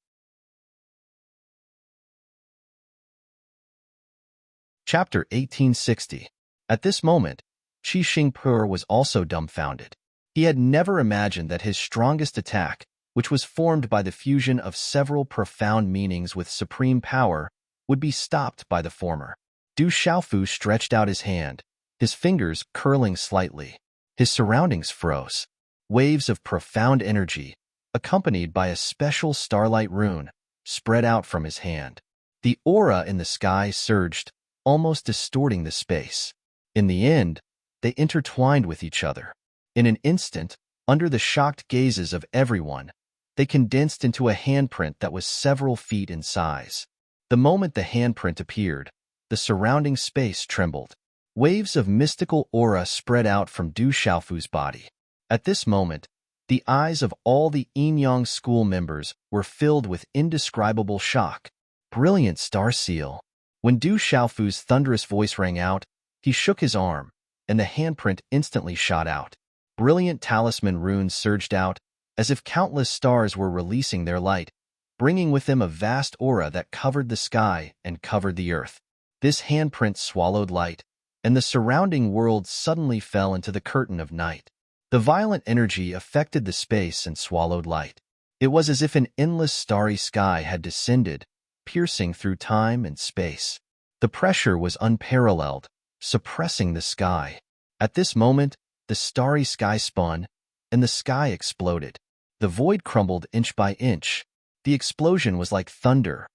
Chapter 1860. At this moment, Qi Xingpe was also dumbfounded. He had never imagined that his strongest attack, which was formed by the fusion of several profound meanings with supreme power, would be stopped by the former. Du Xiaofu stretched out his hand, his fingers curling slightly. His surroundings froze. Waves of profound energy, accompanied by a special starlight rune, spread out from his hand. The aura in the sky surged, almost distorting the space. In the end, they intertwined with each other. In an instant, under the shocked gazes of everyone, they condensed into a handprint that was several feet in size. The moment the handprint appeared, the surrounding space trembled. Waves of mystical aura spread out from Du Xiaofu's body. At this moment, the eyes of all the Yin school members were filled with indescribable shock. Brilliant star seal. When Du Xiaofu's thunderous voice rang out, he shook his arm, and the handprint instantly shot out. Brilliant talisman runes surged out, as if countless stars were releasing their light, bringing with them a vast aura that covered the sky and covered the earth. This handprint swallowed light, and the surrounding world suddenly fell into the curtain of night. The violent energy affected the space and swallowed light. It was as if an endless starry sky had descended, piercing through time and space. The pressure was unparalleled, suppressing the sky. At this moment, the starry sky spun, and the sky exploded. The void crumbled inch by inch. The explosion was like thunder.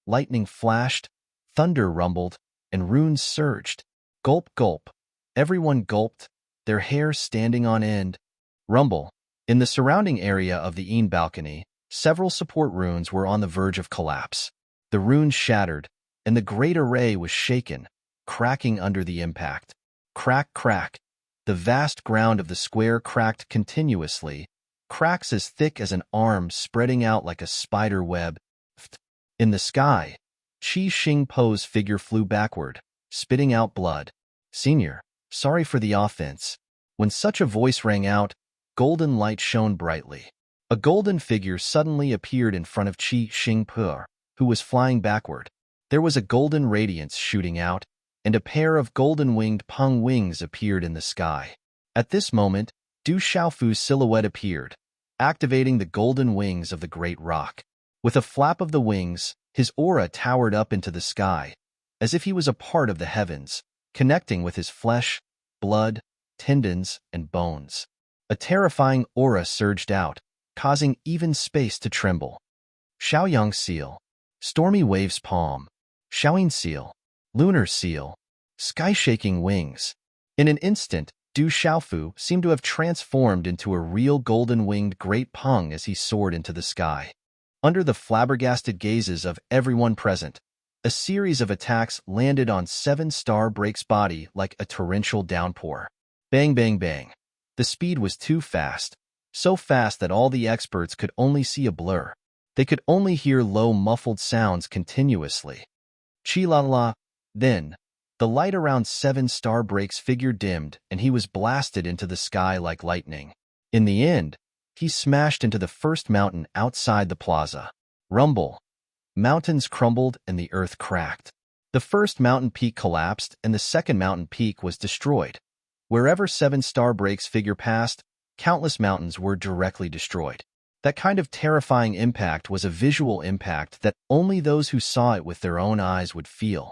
Lightning flashed, thunder rumbled, and runes surged. Gulp, gulp. Everyone gulped, their hair standing on end. Rumble. In the surrounding area of the Yin balcony, several support runes were on the verge of collapse. The runes shattered, and the great array was shaken, cracking under the impact. Crack, crack. The vast ground of the square cracked continuously, cracks as thick as an arm spreading out like a spider web. In the sky, Qi Xingpo's figure flew backward, spitting out blood. Senior, sorry for the offense. When such a voice rang out, golden light shone brightly. A golden figure suddenly appeared in front of Qi Xingpo, who was flying backward. There was a golden radiance shooting out, and a pair of golden-winged peng wings appeared in the sky. At this moment, Du Xiaofu's silhouette appeared, activating the golden wings of the great rock. With a flap of the wings, his aura towered up into the sky, as if he was a part of the heavens, connecting with his flesh, blood, tendons, and bones. A terrifying aura surged out, causing even space to tremble. Xiaoyang seal, stormy waves palm, Xiaoyin seal, lunar seal, sky-shaking wings. In an instant, Du Xiaofu seemed to have transformed into a real golden-winged great peng as he soared into the sky. Under the flabbergasted gazes of everyone present, a series of attacks landed on Seven-Star Break's body like a torrential downpour. Bang, bang, bang. The speed was too fast, so fast that all the experts could only see a blur. They could only hear low, muffled sounds continuously. Chi-la-la. Then, the light around Seven-Star Break's figure dimmed, and he was blasted into the sky like lightning. In the end, he smashed into the first mountain outside the plaza. Rumble. Mountains crumbled and the earth cracked. The first mountain peak collapsed and the second mountain peak was destroyed. Wherever Seven-Star Break's figure passed, countless mountains were directly destroyed. That kind of terrifying impact was a visual impact that only those who saw it with their own eyes would feel.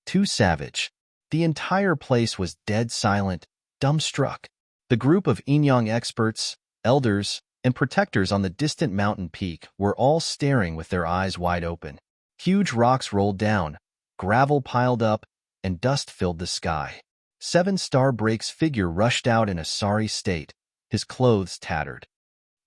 Too savage. The entire place was dead silent, dumbstruck. The group of Yin experts, elders, and protectors on the distant mountain peak were all staring with their eyes wide open. Huge rocks rolled down, gravel piled up, and dust filled the sky. Seven-Star Break's figure rushed out in a sorry state, his clothes tattered.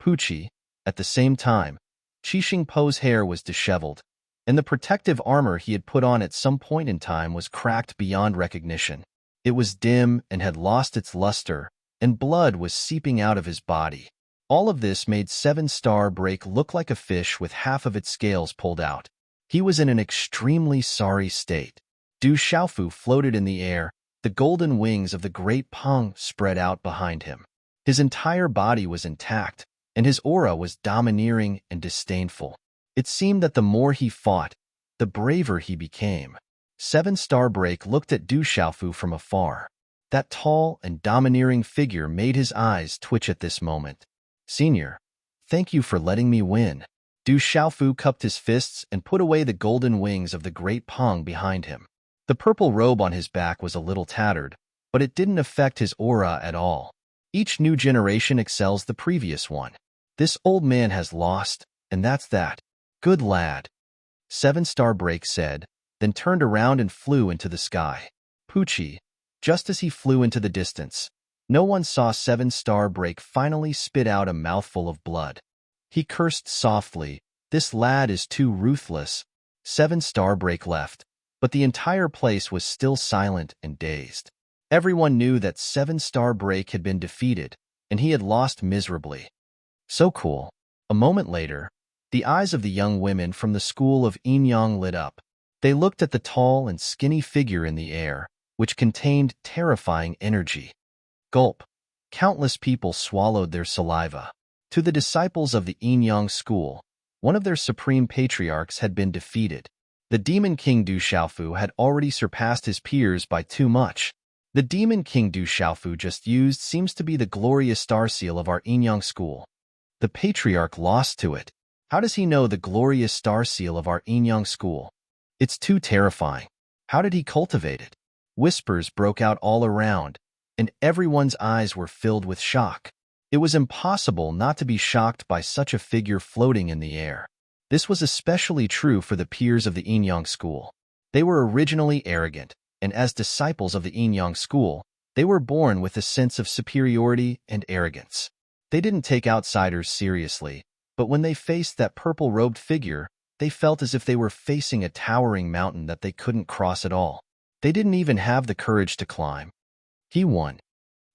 Pucci, at the same time, Qi Xingpo's hair was disheveled, and the protective armor he had put on at some point in time was cracked beyond recognition. It was dim and had lost its luster, and blood was seeping out of his body. All of this made Seven-Star Break look like a fish with half of its scales pulled out. He was in an extremely sorry state. Du Xiaofu floated in the air, the golden wings of the great peng spread out behind him. His entire body was intact, and his aura was domineering and disdainful. It seemed that the more he fought, the braver he became. Seven-Star Break looked at Du Xiaofu from afar. That tall and domineering figure made his eyes twitch at this moment. Senior, thank you for letting me win. Du Xiaofu cupped his fists and put away the golden wings of the great peng behind him. The purple robe on his back was a little tattered, but it didn't affect his aura at all. Each new generation excels the previous one. This old man has lost, and that's that. Good lad. Seven-star Break said, then turned around and flew into the sky. Poochie, just as he flew into the distance, no one saw Seven-star Break finally spit out a mouthful of blood. He cursed softly, "This lad is too ruthless." Seven-star Break left, but the entire place was still silent and dazed. Everyone knew that Seven-star Break had been defeated, and he had lost miserably. So cool. A moment later, the eyes of the young women from the school of Inyang lit up. They looked at the tall and skinny figure in the air, which contained terrifying energy. Gulp. Countless people swallowed their saliva. To the disciples of the Inyang school, one of their supreme patriarchs had been defeated. The Demon King Du Xiaofu had already surpassed his peers by too much. The Demon King Du Xiaofu just used seems to be the glorious star seal of our Inyang school. The patriarch lost to it. How does he know the glorious star seal of our Inyang school? It's too terrifying. How did he cultivate it? Whispers broke out all around, and everyone's eyes were filled with shock. It was impossible not to be shocked by such a figure floating in the air. This was especially true for the peers of the Inyang school. They were originally arrogant, and as disciples of the Inyang school, they were born with a sense of superiority and arrogance. They didn't take outsiders seriously, but when they faced that purple-robed figure, they felt as if they were facing a towering mountain that they couldn't cross at all. They didn't even have the courage to climb. He won.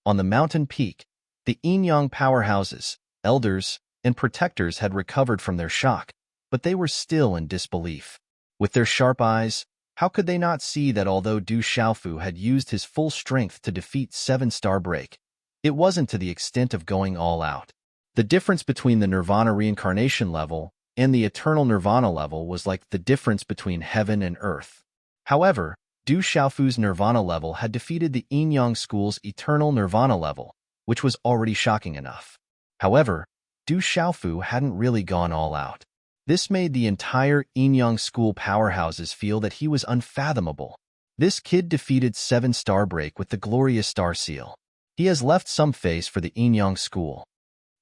On the mountain peak, the Inyang powerhouses, elders, and protectors had recovered from their shock, but they were still in disbelief. With their sharp eyes, how could they not see that although Du Xiaofu had used his full strength to defeat Seven-star Break, it wasn't to the extent of going all out. The difference between the Nirvana reincarnation level and the eternal Nirvana level was like the difference between heaven and earth. However, Du Xiaofu's Nirvana level had defeated the Inyang school's eternal Nirvana level, which was already shocking enough. However, Du Xiaofu hadn't really gone all out. This made the entire Inyang school powerhouses feel that he was unfathomable. This kid defeated Seven-star Break with the glorious star seal. He has left some face for the Inyang school.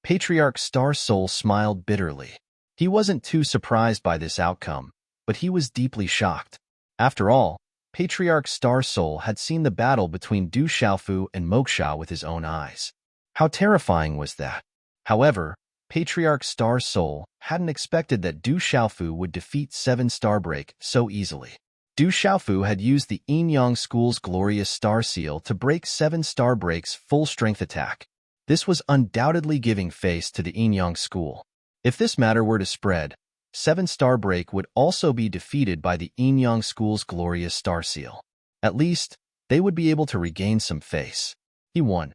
Patriarch Star Soul smiled bitterly. He wasn't too surprised by this outcome, but he was deeply shocked. After all, Patriarch Star Soul had seen the battle between Du Xiaofu and Moksha with his own eyes. How terrifying was that? However, Patriarch Star Soul hadn't expected that Du Xiaofu would defeat Seven-star Break so easily. Du Xiaofu had used the Inyang school's glorious star seal to break Seven-star Break's full-strength attack. This was undoubtedly giving face to the Inyang school. If this matter were to spread, Seven-star Break would also be defeated by the Inyang school's glorious star seal. At least, they would be able to regain some face. He won.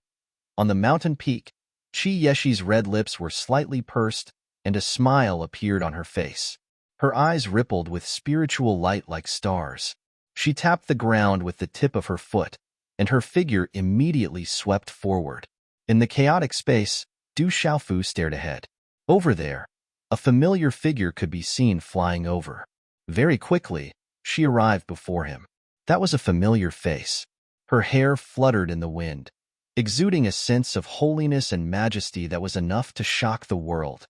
On the mountain peak, Qi Yeshi's red lips were slightly pursed, and a smile appeared on her face. Her eyes rippled with spiritual light like stars. She tapped the ground with the tip of her foot, and her figure immediately swept forward. In the chaotic space, Du Xiaofu stared ahead. Over there, a familiar figure could be seen flying over. Very quickly, she arrived before him. That was a familiar face. Her hair fluttered in the wind, exuding a sense of holiness and majesty that was enough to shock the world.